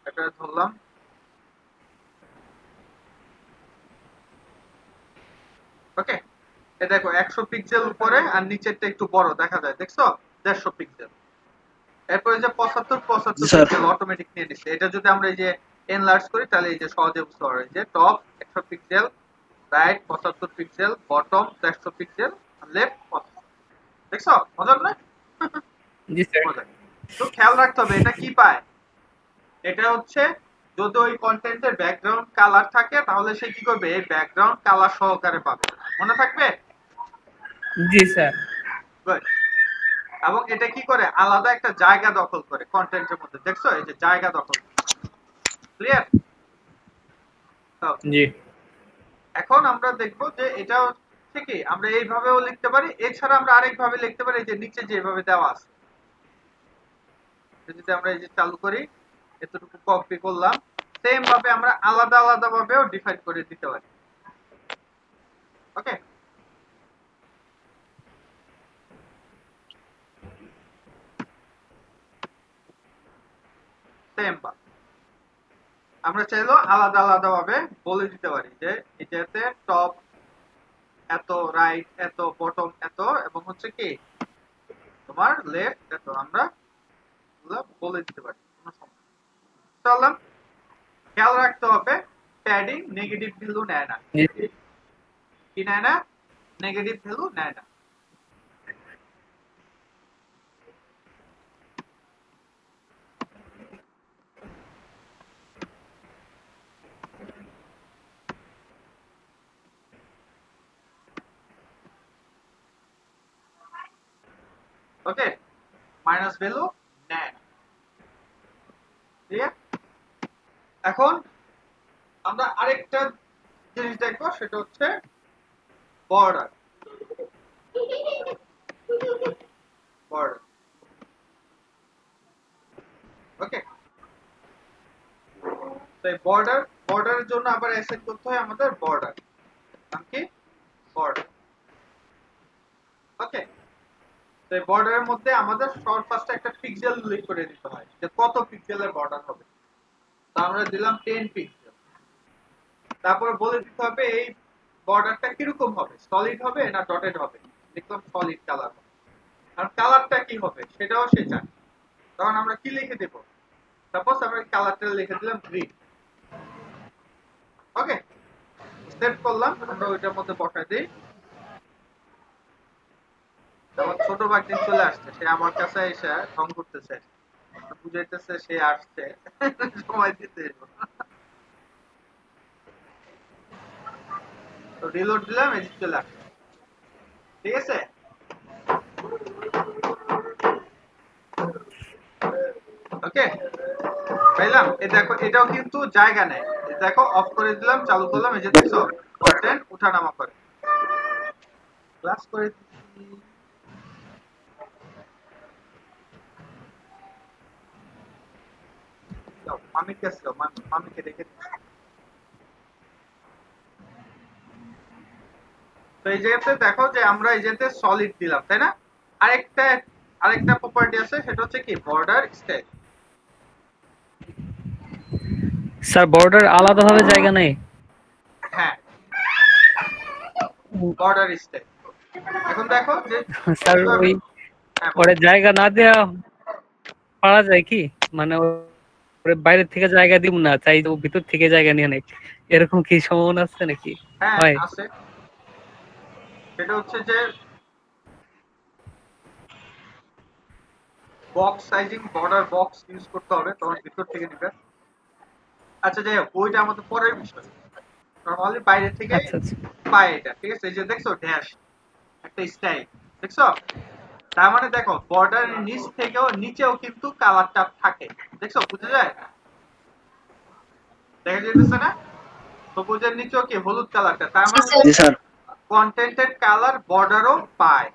এটা ধরলাম, ওকে, এই দেখো 100 পিক্সেল উপরে আর নিচেরটা একটু বড় দেখা যায়, দেখছো 150 পিক্সেল। এরপর এই যে 75 পিক্সেল অটোমেটিক নিয়ে নিচ্ছে। এটা যদি আমরা এই যে এনলার্জ করি তাহলে এই যে সহজে বুঝতে পারবে, যে top 100 pixel, right 75 pixel, bottom 100 pixel, left 75। দেখছো মজার না? জি স্যার। তো খেয়াল রাখতে হবে এটা কি পায়, এটা হচ্ছে যদি ওই কন্টেন্টের ব্যাকগ্রাউন্ড কালার থাকে তাহলে সে কি করবে, এই ব্যাকগ্রাউন্ড কালার সহকারে পাবে। মনে থাকবে? জি স্যার। গুড। এবং এটা কি করে, আলাদা একটা জায়গা দখল করে কন্টেন্টের মধ্যে। দেখছো, এই যে জায়গা দখল। ক্লিয়ার? জি। এখন আমরা দেখব যে এটা হচ্ছে কি, আমরা এইভাবেও লিখতে পারি, এছাড়া আমরা আরেকভাবে লিখতে পারি, যে নিচে যেভাবে দেওয়া আছে। যদি আমরা এই যে চালু করি, এতটুকু কপি করলাম, সেম ভাবে আমরা আলাদা আলাদা ভাবেও ডিফাইন করে দিতে পারি। ওকে, সেম ভাবে আমরা চাইলেও আলাদা আলাদা ভাবে বলে দিতে পারি যে এটাতে টপ এত, রাইট এত, বটম এত, এবং হচ্ছে কি তোমার লেফট এত, আমরা বলে দিতে পারি। কোনো সমস্যা চললাম। খেয়াল রাখতে হবে প্যাডিং নেগেটিভ ভ্যালু নেয় না। কি নেয় না? নেগেটিভ ভ্যালু নেয় না। ওকে, মাইনাস ভ্যালু নেয় না। ঠিক আছে, এখন আমরা আরেকটা জিনিস দেখবো, সেটা হচ্ছে বর্ডার। বর্ডার, ওকে। তো এই বর্ডারের জন্য আবার অ্যাসাইন করতে হয় আমাদের বর্ডার। নাম কি? বর্ডার। ওকে, তো এই বর্ডারের মধ্যে আমাদের শর্ট ফার্স্টে একটা পিক্সেল উল্লেখ করে দিতে হয় যে কত পিক্সেলের বর্ডার হবে। তো আমরা দিলাম 10 পিক্সেল। তারপর বলে দিতে হবে এই বর্ডারটা কিরকম হবে, সলিড হবে না ডটেড হবে। লিখলাম সলিড কালার হবে। আর কালারটা কি হবে সেটাও সে জানে। তখন আমরা কি লিখে দেব, সাপোজ আমরা কালারটা লিখে দিলাম গ্রিন। ওকে, সেভ করলাম, আমরা ওইটার মধ্যে বসাই দিই। আমার ছোট ভাগ্নে চলে আসছে, সে আমার কাছে এসে ঢং করতেছে, বুঝাইতেছে সে আসছে, সময় দিতে। তো রিলোড দিলাম, এই চলে আসছে। ঠিক আছে, ওকে পাইলাম। এই দেখো, এটাও কিন্তু জায়গা নেই। দেখো, অফ করে দিলাম, চালু করলাম, এই যে দেখছো কন্টেন্ট উঠানামা করে। ক্লাস করে দিচ্ছি। মামির কাছে যাও, মামিকে রেখে দিচ্ছি। তো এই জায়গাতে দেখো যে আমরা এই জায়গাতে সলিড দিলাম, তাই না? আরেকটা প্রপার্টি আছে, সেটা হচ্ছে কি বর্ডার স্টাইল। স্যার বর্ডার আলাদাভাবে জায়গা নেই? হ্যাঁ, বর্ডার স্টাইল। এখন দেখো যে স্যার ওই ওরে জায়গা না দেয়া পারা যায় কি, মানে ওরে বাইরে থেকে জায়গা দিব না, চাই ও ভিতর থেকে জায়গা নিয়ে নেয়, এরকম কি সম্ভাবনা আছে নাকি? হ্যাঁ হয় আছে। সেটা হচ্ছে যে box sizing, border box use করতে হবে, তখন ভিতর থেকে নিবে। আচ্ছা যাই হোক, ওইটা আমাদের পরের বিষয়। নরমালি বাইরে থেকে পায় এটা। ঠিক আছে, এই যে দেখছো ড্যাশ একটা স্টাইল দেখছো, তার মানে দেখো বর্ডারের নিচ থেকেও নিচেও কিন্তু কালারটা থাকে। দেখছো, বুঝা যায়? দেখা যাচ্ছে না? সবুজের নিচেও কি হলুদ কালারটা, তার মানে কন্টেন্টের কালার বর্ডারও পায়।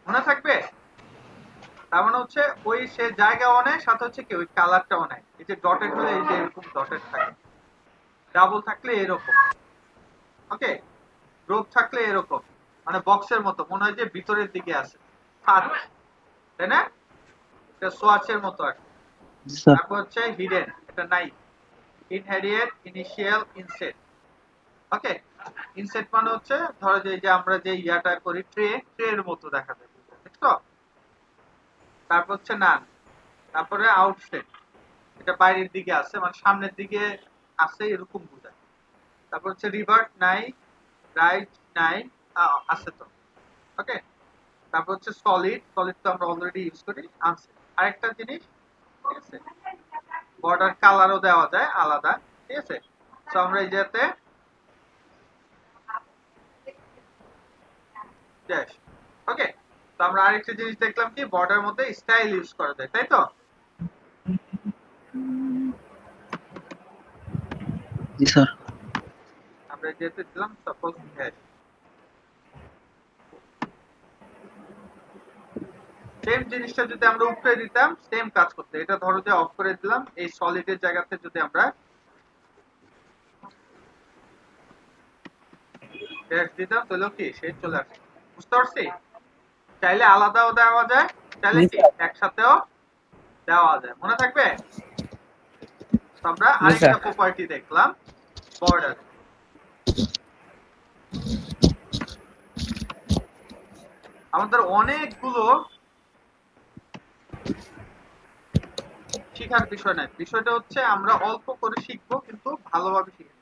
মনে থাকবে? তার মানে হচ্ছে ওই সে জায়গাও নেয়, সাথে হচ্ছে কি ওই কালারটাও নেয়। এই যে ডটেড হলে এই যে এরকম ডটেড থাকে, ডাবল থাকলে এরকম, ওকে, গ্রুপ থাকলে এরকম, মানে বক্সের মতো মনে হয় যে ভিতরের দিকে আছে, তাই না? এটা সোয়াচের মতো আর কি। তারপর হচ্ছে হিডেন, এটা নাই। ইনহেরিয়েট, ইনিশিয়াল, ইনসেট। ওকে, ইনসেট মানে হচ্ছে ধরো যে এই যে আমরা যে ইয়াটা করি ট্রের মতো দেখা যায়, দেখছো? তারপর হচ্ছে নান, তারপরে আউটসেট, এটা বাইরের দিকে আছে, মানে সামনের দিকে আছে এরকম বোঝায়। তারপর হচ্ছে রিভার্ট নাই, রাইট নাই, আছে তো, ওকে। তারপর হচ্ছে সলিড, সলিড তো আমরা অলরেডি ইউজ করি, আনসেট। আরেকটা জিনিস, ঠিক আছে, বর্ডার কালারও দেওয়া যায় আলাদা, ঠিক আছে। তো আমরা এই যেতে ওকে, তো আমরা আরেকটা জিনিস দেখলাম কি বর্ডার মধ্যে স্টাইল ইউজ করা যায়, তাই তো? জি স্যার। আমরা যেতে দিলাম সাপোজ হ্যাশ, সেম জিনিসটা যদি আমরা উপরে দিতাম সেম কাজ করতে। এটা ধরো যে অফ করে দিলাম, এই সলিডের জায়গাতে যদি আমরা হ্যাশ দিতাম তাহলে কি সে চলে আসে, বুঝতে পারছি? চাইলে আলাদাও দেওয়া যায়, চাইলে কি একসাথেও দেওয়া যায়, মনে থাকবে? আমরা আরেকটা প্রপার্টি দেখলাম বর্ডার। আমাদের অনেকগুলো শিখার বিষয় নাই, বিষয়টা হচ্ছে আমরা অল্প করে শিখবো কিন্তু ভালোভাবে শিখবো।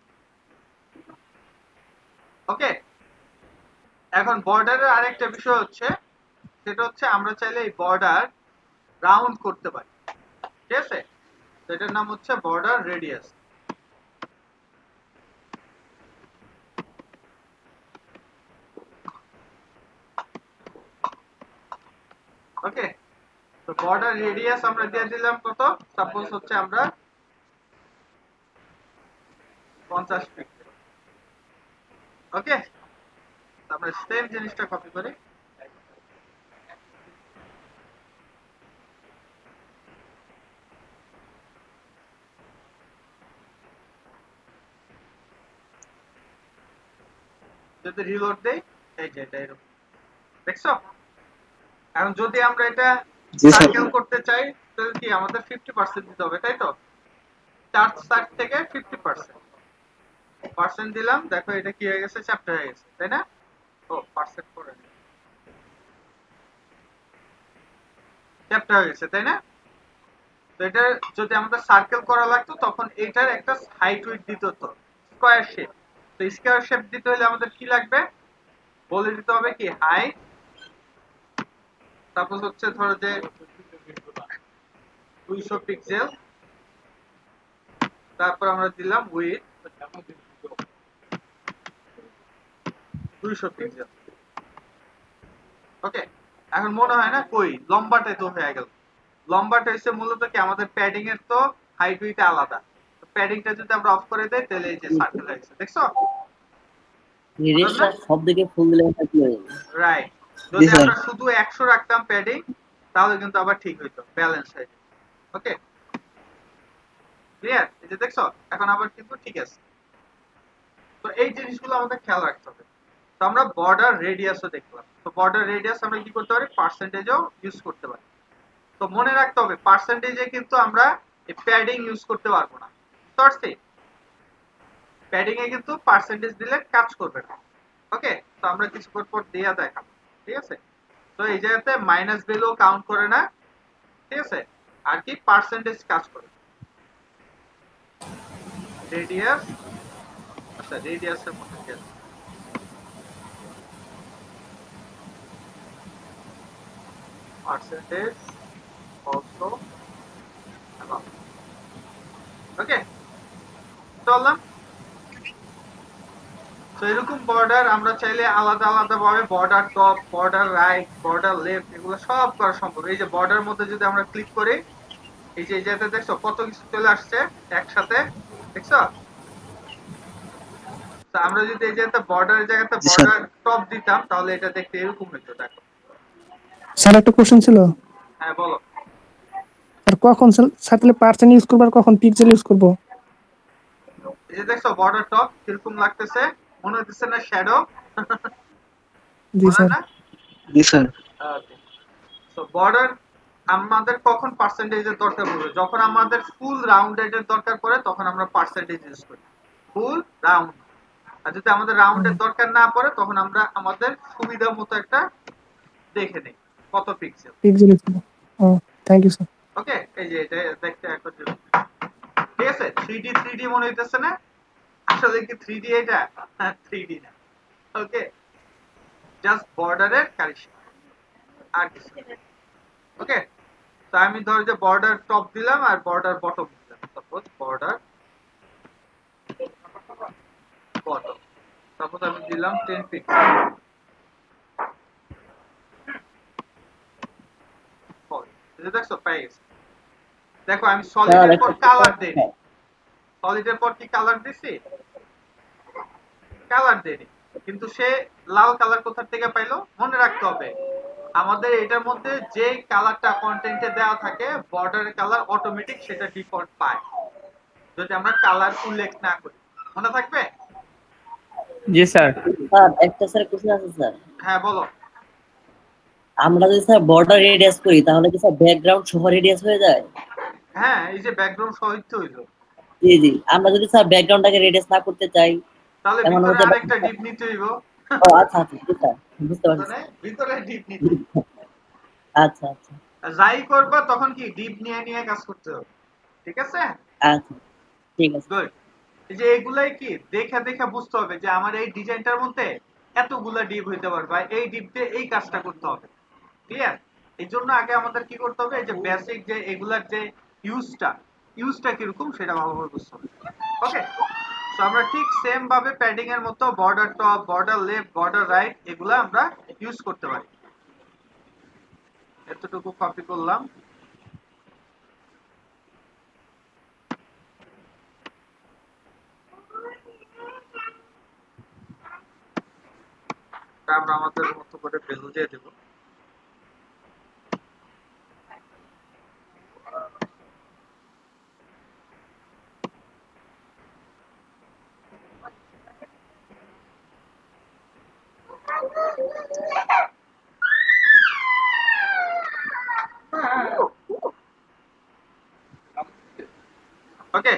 ওকে, এখন বর্ডারের আরেকটা বিষয় হচ্ছে, সেটা হচ্ছে আমরা চাইলে এই বর্ডার রাউন্ড করতে পারি, ঠিক আছে? এটার নাম হচ্ছে বর্ডার রেডিয়াস। ওকে, তো বর্ডার রেডিয়াস আমরা দিয়ে দিলাম কত, সাপোজ হচ্ছে আমরা 50 পিক্সেল। ওকে, আমরা সেম জিনিসটা কপি করি, যদি রিলোড দেই এই যে এটা এরকম, দেখছো? এখন যদি আমরা এটা সার্কেল করতে চাই তাহলে কি আমাদের 50% দিতে হবে, তাই তো? 4 থেকে 50% দিলাম, দেখো এটা কি হয়ে গেছে, চ্যাপ্টার হয়ে গেছে, তাই না? ও পার্সেন্ট করে চ্যাপ্টার হয়ে গেছে, তাই না? তো এটা যদি আমাদের সার্কেল করা লাগতো তখন এটার একটা হাইট উইডথ দিতে হতো, স্কয়ার শেপ। তো স্কয়ার শেপ দিতে হলে আমাদের কি লাগবে বলে দিতে হবে, কি হাইট, সাপোজ হচ্ছে ধরো যে 200 পিক্সেল, তারপর আমরা দিলাম উইডথ 200 পিক্সেল। ওকে, এখন মনে হয় না কই লম্বাটাই তো হয়ে গেল। লম্বাটা হচ্ছে মূলত কি আমাদের প্যাডিং এর তো হাইট উইডথ আলাদা, তো প্যাডিংটা যদি আমরা অফ করে দেই তাহলে এই যে সার্কেল হয়ে গেছে, দেখছো? রেডিয়াসটা সব দিকে ফুল দিলে এটা কি হবে? রাইট, যদি আমরা শুধু 100 রাখতাম প্যাডিং তাহলে কিন্তু আবার ঠিক হইতো, ব্যালেন্স হয়ে যেত। ওকে, ক্লিয়ার? এই যে দেখছো এখন আবার কিন্তু ঠিক আছে। তো এই জিনিসগুলো আমাদের খেয়াল রাখতে হবে। তো আমরা বর্ডার রেডিয়াসও দেখলাম, তো বর্ডার রেডিয়াস আমরা কি করতে পারি, পার্সেন্টেজও ইউজ করতে পারি। তো মনে রাখতে হবে পার্সেন্টেজে কিন্তু আমরা এই প্যাডিং ইউজ করতে পারবো না, বুঝতে প্যাডিং এ কিন্তু পার্সেন্টেজ দিলে কাজ করবে না। ওকে, তো আমরা কিছু পর দেয়া দেখাবো, ঠিক আছে? তো এই জায়গাতে মাইনাস ভ্যালু কাউন্ট করে না, ঠিক আছে? আর কি পার্সেন্টেজ কাজ করে। রেডিয়াস, আচ্ছা রেডিয়াসের মধ্যে কি আছে, পার্সেন্টেজ অলসো অ্যাবাউট। ওকে, চললাম। তো এরকম বর্ডার আমরা চাইলে আলাদা আলাদা ভাবে border top, border right, border left এগুলো সব করা সম্ভব। এই যে বর্ডার মধ্যে যদি আমরা ক্লিক করি, এই যে যেটা দেখছো কত কিছু চলে আসছে একসাথে, দেখছো? তো আমরা যদি এই যে বর্ডারের জায়গাতে বর্ডার টপ দিতাম তাহলে এটা দেখতে এরকম হতো, দেখো। স্যার একটা কোশ্চেন ছিল। হ্যাঁ বলো। আর কখন স্যার তাহলে পার্সেন্ট ইউজ করব আর কখন পিক্সেল ইউজ করব? এই যে দেখছো বর্ডার টপ কিরকম লাগতেছে, মনে হচ্ছে না শ্যাডো? জি স্যার। জি স্যার। ওকে, সো বর্ডার আমাদের কখন পার্সেন্টেজের দরকার পড়বে, যখন আমাদের ফুল রাউন্ডেড এর দরকার পড়ে তখন আমরা পার্সেন্টেজ ইউজ করি, ফুল রাউন্ড। আর যদি আমাদের রাউন্ডের দরকার না পড়ে তখন আমরা আমাদের সুবিধা মতো একটা দেখে নেই কত পিক্সেল। পিক্সেল ইউজ করব। ও থ্যাংক ইউ স্যার। ওকে, এই যে এটা দেখতে একবার ঠিক আছে, 3D মনে হইতেছে না? আসলে কি 3D এটা? 3D না। ওকে, জাস্ট বর্ডারের কারেকশন আর কিছু। ওকে, তো আমি ধর যে বর্ডার টপ দিলাম আর বর্ডার বটম দিলাম, তো সাপোজ বর্ডার বটম, সাপোজ আমি দিলাম 10 পিক্সেল। দেখছো পাই গেছে। দেখো আমি সলিডের পর কালার দেই, সলিডের পর কি কালার দিছি, কালার দেই, কিন্তু সে লাল কালার কোথা থেকে পাইলো মনে রাখতে হবে আমাদের এটার মধ্যে যে কালারটা কন্টেন্টে দেওয়া থাকে বর্ডারের কালার অটোমেটিক সেটা ডিফল্ট পায় যদি আমরা কালার উল্লেখ না করি। মনে থাকবে? জি স্যার। স্যার একটা স্যার কোশ্চেন আছে স্যার। হ্যাঁ বলো। আমরা যদি স্যার বর্ডার রেডিয়াস করি তাহলে কি স্যার ব্যাকগ্রাউন্ড সহ রেডিয়াস হয়ে যায়? হ্যাঁ এই যে ব্যাকগ্রাউন্ড সহিত হইলো। জি জি, আমরা যদি স্যার ব্যাকগ্রাউন্ডটাকে রেডিয়াস না করতে চাই তাহলে এমন ভিতরে হতে আরেকটা ডিপ নিতে হইব। ও আচ্ছা আচ্ছা ঠিক আছে, বুঝতে পারছি। মানে ভিতরে ডিপ নিতে। আচ্ছা আচ্ছা যাই করবা তখন কি ডিপ নিয়ে নিয়ে কাজ করতে হবে, ঠিক আছে? আচ্ছা ঠিক আছে। গুড। এই যে এগুলাই কি দেখে দেখে বুঝতে হবে যে আমার এই ডিজাইনটার মধ্যে এতগুলা ডিপ হইতে পারে বা এই ডিপ দিয়ে এই কাজটা করতে হবে। ক্লিয়ার? এই জন্য আগে আমাদের কি করতে হবে, এই যে বেসিক যে এগুলার যে ইউজটা কিরকম সেটা ভালোভাবে বুঝতে হবে। ওকে, তো আমরা ঠিক সেম ভাবে প্যাডিং এর মতো border top, border left, border right এগুলা আমরা ইউজ করতে পারি। এতটুকু কপি করলাম। আমরা আমাদের মতো করে ভ্যালু দিয়ে দেব। ওকে,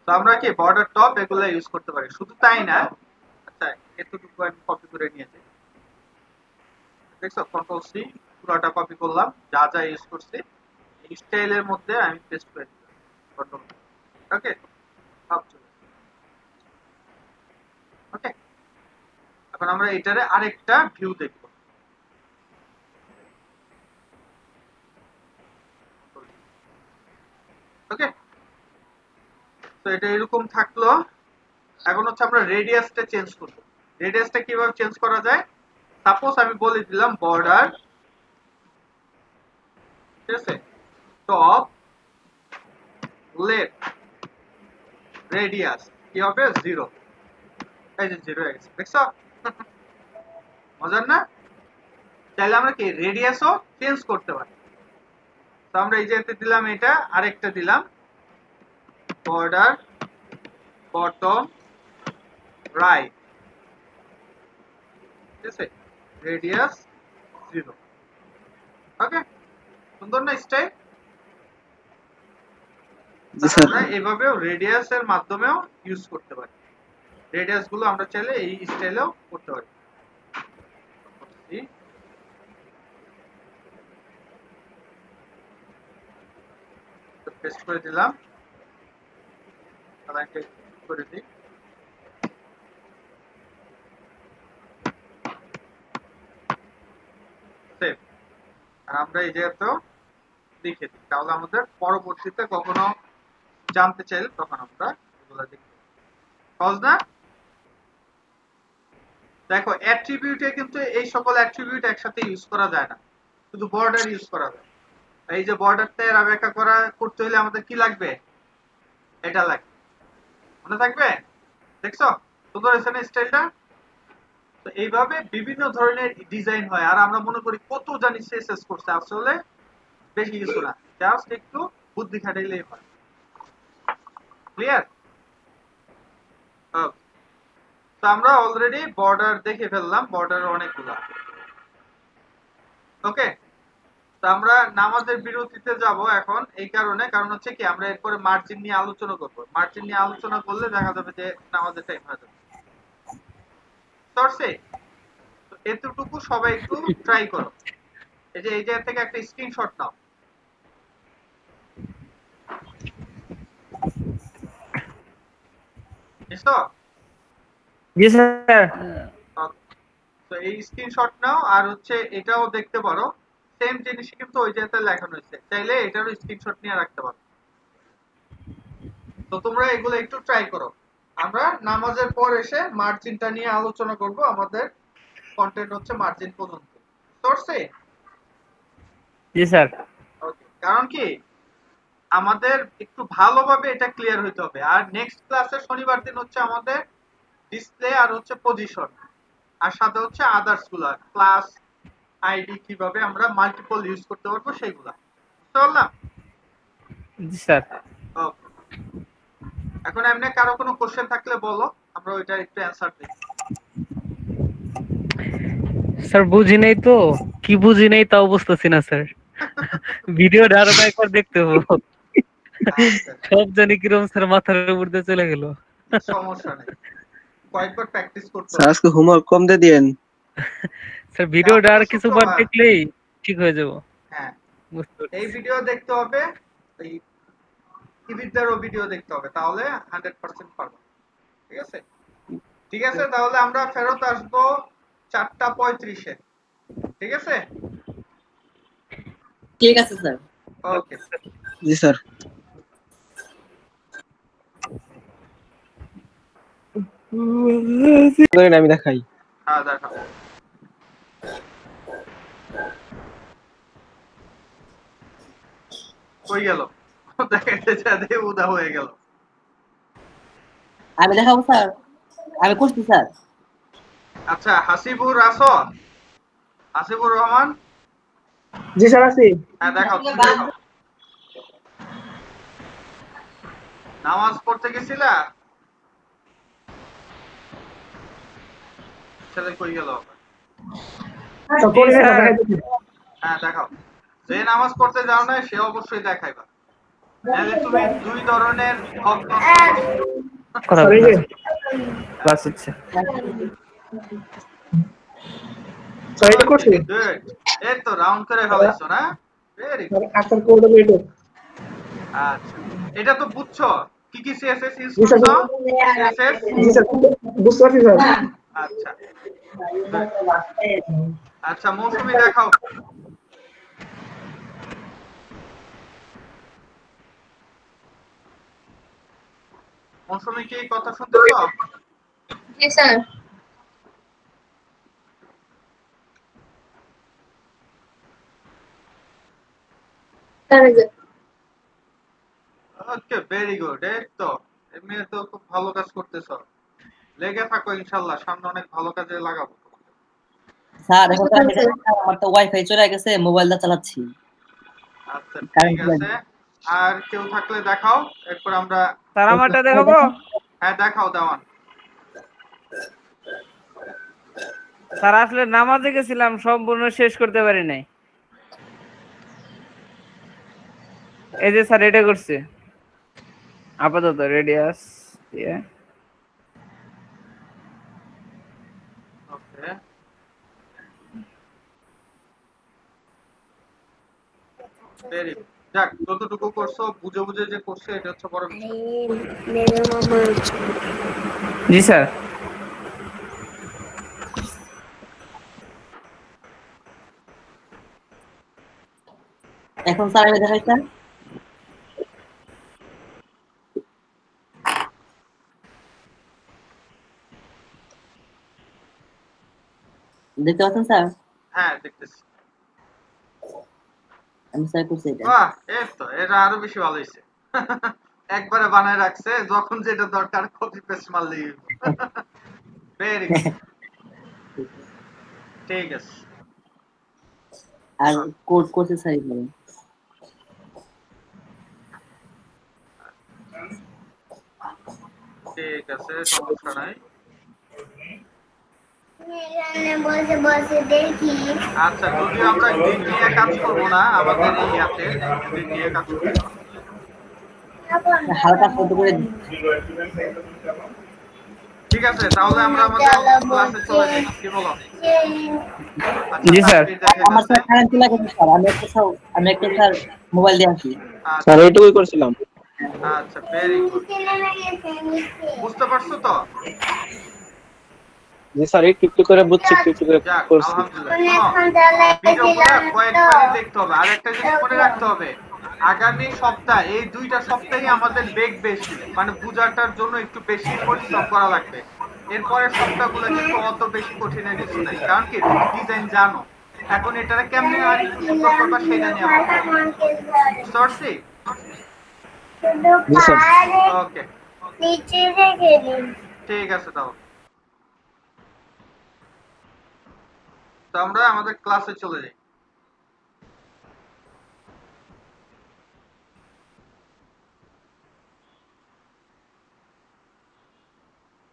তো আমরা কি বর্ডার টপ এগুলা ইউজ করতে পারি। শুধু তাই না, আচ্ছা এতটুকু আমি কপি করে নিয়েছি, দেখছো কন্ট্রোল সি পুরোটা কপি করলাম, যা যা ইউজ করছি এই স্টাইলের মধ্যে আমি পেস্ট করে দিলাম। কন্ট্রোল ওকে, সব চলে ওকে। এখন আমরা এটারে আরেকটা ভিউ দেখব। ওকে, তো এটা এরকম থাকলো। এখন হচ্ছে আমরা রেডিয়াসটা চেঞ্জ করব। রেডিয়াসটা কিভাবে চেঞ্জ করা যায়, সাপোজ আমি বলে দিলাম বর্ডার, ঠিক আছে, টপ লেফট রেডিয়াস কি হবে 0। এই যে 0 হয়ে গেছে, দেখছো মজার না? তাহলে আমরা কি রেডিয়াসও চেঞ্জ করতে পারি। তো আমরা এই যে দিলাম, এটা আরেকটা দিলাম বর্ডার বটম রাইট, ঠিক আছে, রেডিয়াস 0। ওকে, সুন্দর না স্টাইল? আমরা এইভাবেও রেডিয়াস এর মাধ্যমেও ইউজ করতে পারি। রেডিয়াস গুলো আমরা চাইলে এই স্টাইলেও করতে পারি। পেস্ট করে দিলাম, আলাইনটা করে দিই। সেভ। আর আমরা এই জায়গাতেও লিখে দিই, তাহলে আমাদের পরবর্তীতে কখনো জানতে চাইলে তখন আমরা এগুলো দেখব। সহজ না? দেখো অ্যাট্রিবিউটে কিন্তু এই সকল অ্যাট্রিবিউট একসাথে ইউজ করা যায় না, শুধু বর্ডার ইউজ করা যায়। এই যে বর্ডারটা ব্যাখ্যা করতে হলে আমাদের কি লাগবে, এটা লাগবে। মনে থাকবে? দেখছো সুন্দর হয়েছে না স্টাইলটা? তো এইভাবে বিভিন্ন ধরনের ডিজাইন হয়। আর আমরা মনে করি কত জানি সিএসএস করছে, আসলে বেশি কিছু না, জাস্ট একটু বুদ্ধি খাটাইলেই হয়। ক্লিয়ার? তো আমরা অলরেডি বর্ডার দেখে ফেললাম, বর্ডার অনেকগুলা। ওকে, তো আমরা নামাজের বিরতিতে যাব এখন, এই কারণ হচ্ছে কি আমরা এরপরে মার্জিন নিয়ে আলোচনা করব। মার্জিন নিয়ে আলোচনা করলে দেখা যাবে যে নামাজের টাইম হয়ে যাবে। তো এতটুকু সবাই একটু ট্রাই করো। এই যে এই জায়গা থেকে একটা স্ক্রিনশট নাও। বুঝছো? জি স্যার। তো এই স্ক্রিনশট নাও, আর হচ্ছে এটাও দেখতে পারো, সেম জিনিস কিন্তু ওই জায়গাতে লেখানো হয়েছে, চাইলে এটারও স্ক্রিনশট নিয়ে রাখতে পারো। তো তোমরা এগুলো একটু ট্রাই করো। আমরা নামাজের পর এসে মার্জিনটা নিয়ে আলোচনা করব। আমাদের কন্টেন্ট হচ্ছে মার্জিন পর্যন্ত। বুঝতে জি স্যার। ওকে, কারণ কি আমাদের একটু ভালোভাবে এটা ক্লিয়ার হইতে হবে। আর নেক্সট ক্লাসে শনিবার দিন হচ্ছে আমাদের ডিসপ্লে আর হচ্ছে পজিশন, আর সাথে হচ্ছে আদার্স গুলা, ক্লাস আইডি কিভাবে আমরা মাল্টিপল ইউজ করতে পারবো সেইগুলা। বুঝতে পারলাম? জি স্যার। ওকে, এখন এমনি কারো কোনো কোশ্চেন থাকলে বলো, আমরা ওইটা একটু অ্যানসার দিই। স্যার বুঝি নাই তো, কি বুঝি নাই তাও বুঝতেছি না স্যার। ভিডিওটা আরো একবার দেখতে হবে। সব জানি কিরকম স্যার মাথার উপর দিয়ে চলে গেল। সমস্যা নেই, কয়েকবার প্র্যাকটিস করতে স্যার হবে। আজকে হোমওয়ার্ক কম দিয়ে দিয়েন। স্যার ভিডিওটা আর কিছুবার দেখলেই ঠিক হয়ে যাব। হ্যাঁ, এই ভিডিও দেখতে হবে, এই ইবিদারও ভিডিও দেখতে হবে, তাহলে 100% পারবো। ঠিক আছে? ঠিক আছে, তাহলে আমরা ফেরত আসবো 4:35-এ। ঠিক আছে? ঠিক আছে স্যার। ওকে জি স্যার। আমি দেখাই। হ্যাঁ দেখাও। কই গেল? দেখাইতে চাইতে উদা হয়ে গেল। আমি দেখাবো স্যার, আমি করছি স্যার। আচ্ছা, হাসিবুর আসো? হাসিবুর রহমান? জি স্যার আছি। হ্যাঁ দেখাও, তুমি দেখাও। নামাজ পড়তে গেছিলা? ছেলে কই গেল? হ্যাঁ দেখাও। যে নামাজ পড়তে যাও না সে অবশ্যই দেখাইবা। নাহলে তুমি দুই ধরনের হক নষ্ট করছো। ক্লাস হচ্ছে। স্যার এটা করছি। গুড, এই তো রাউন্ড করে ফেলাইছো না? Very good. আসার কোড এটা। আচ্ছা, এটা তো বুঝছো কি কি সিএসএস ইউজ করছো? সিএসএস জি স্যার, বুঝতে পারছি স্যার। আচ্ছা আচ্ছা, মৌসুমী দেখাও। মৌসুমী কি কথা শুনতেছো? জি স্যার। ওকে, ভেরি গুড। এই তো এমনি তো খুব ভালো কাজ করতেছো। লেগে থাকো, ইনশাআল্লাহ সামনে অনেক ভালো কাজে লাগাবো। স্যার এখন তো আমার তো ওয়াইফাই চলে গেছে, মোবাইলটা চালাচ্ছি। আচ্ছা ঠিক আছে, আর কেউ থাকলে দেখাও, এরপর আমরা স্যার আমারটা দেখাবো? হ্যাঁ দেখাও দেওয়ান। স্যার আসলে নামাজে গেছিলাম, সম্পূর্ণ শেষ করতে পারি নাই। এই যে স্যার এটা করছে আপাতত রেডিয়াস দিয়ে। ওকে, ভেরি গুড। যাক, যতটুকু করছো বুঝে বুঝে যে করছে এটা হচ্ছে বড় বিষয়। জি স্যার। এখন স্যার আমি দেখাই স্যার। দেখতে পাচ্ছেন স্যার? হ্যাঁ দেখতেছি। আমি স্যার করছি এটা। বাহ, এই তো এটা আরো বেশি ভালো হইছে। একবারে বানায় রাখছে, যখন যেটা দরকার কপি পেস্ট মারলেই ভেরি গুড। ঠিক আছে। আর কোড করতে স্যার বলেন। ঠিক আছে, সমস্যা নাই। আচ্ছা, যদিও আমরা গ্রিড নিয়ে কাজ করবো না, আমাদের এই ইয়াতে গ্রিড নিয়ে কাজ করবো। হালকা ছোট করে। ঠিক আছে, তাহলে আমরা আমাদের ক্লাসে চলে যাই, কি বলো? জি স্যার। আমার স্যার কারেন্ট চলে গেছে স্যার, আমি একটা স্যার মোবাইল দিয়ে আসি। স্যার এইটুকুই করছিলাম। আচ্ছা, ভেরি গুড। বুঝতে পারছো তো? জি স্যার, একটু করে বুঝছি, একটু করে করছি। আলহামদুলিল্লাহ। ভিডিওগুলো কয়েকবারই দেখতে হবে। আর একটা জিনিস মনে রাখতে হবে, আগামী সপ্তাহ, এই 2টা সপ্তাহে আমাদের বেগ বেশি, মানে পূজাটার জন্য একটু বেশি পরিশ্রম করা লাগবে। এরপরের সপ্তাহগুলো কিন্তু অত বেশি কঠিনের কিছু নাই, কারণ কি তুমি ডিজাইন জানো। এখন এটারে কেমনে আর একটু সুন্দর করবা সেটা নিয়ে সরছি। ওকে ঠিক আছে, তাহলে তো আমরা আমাদের ক্লাসে চলে যাই।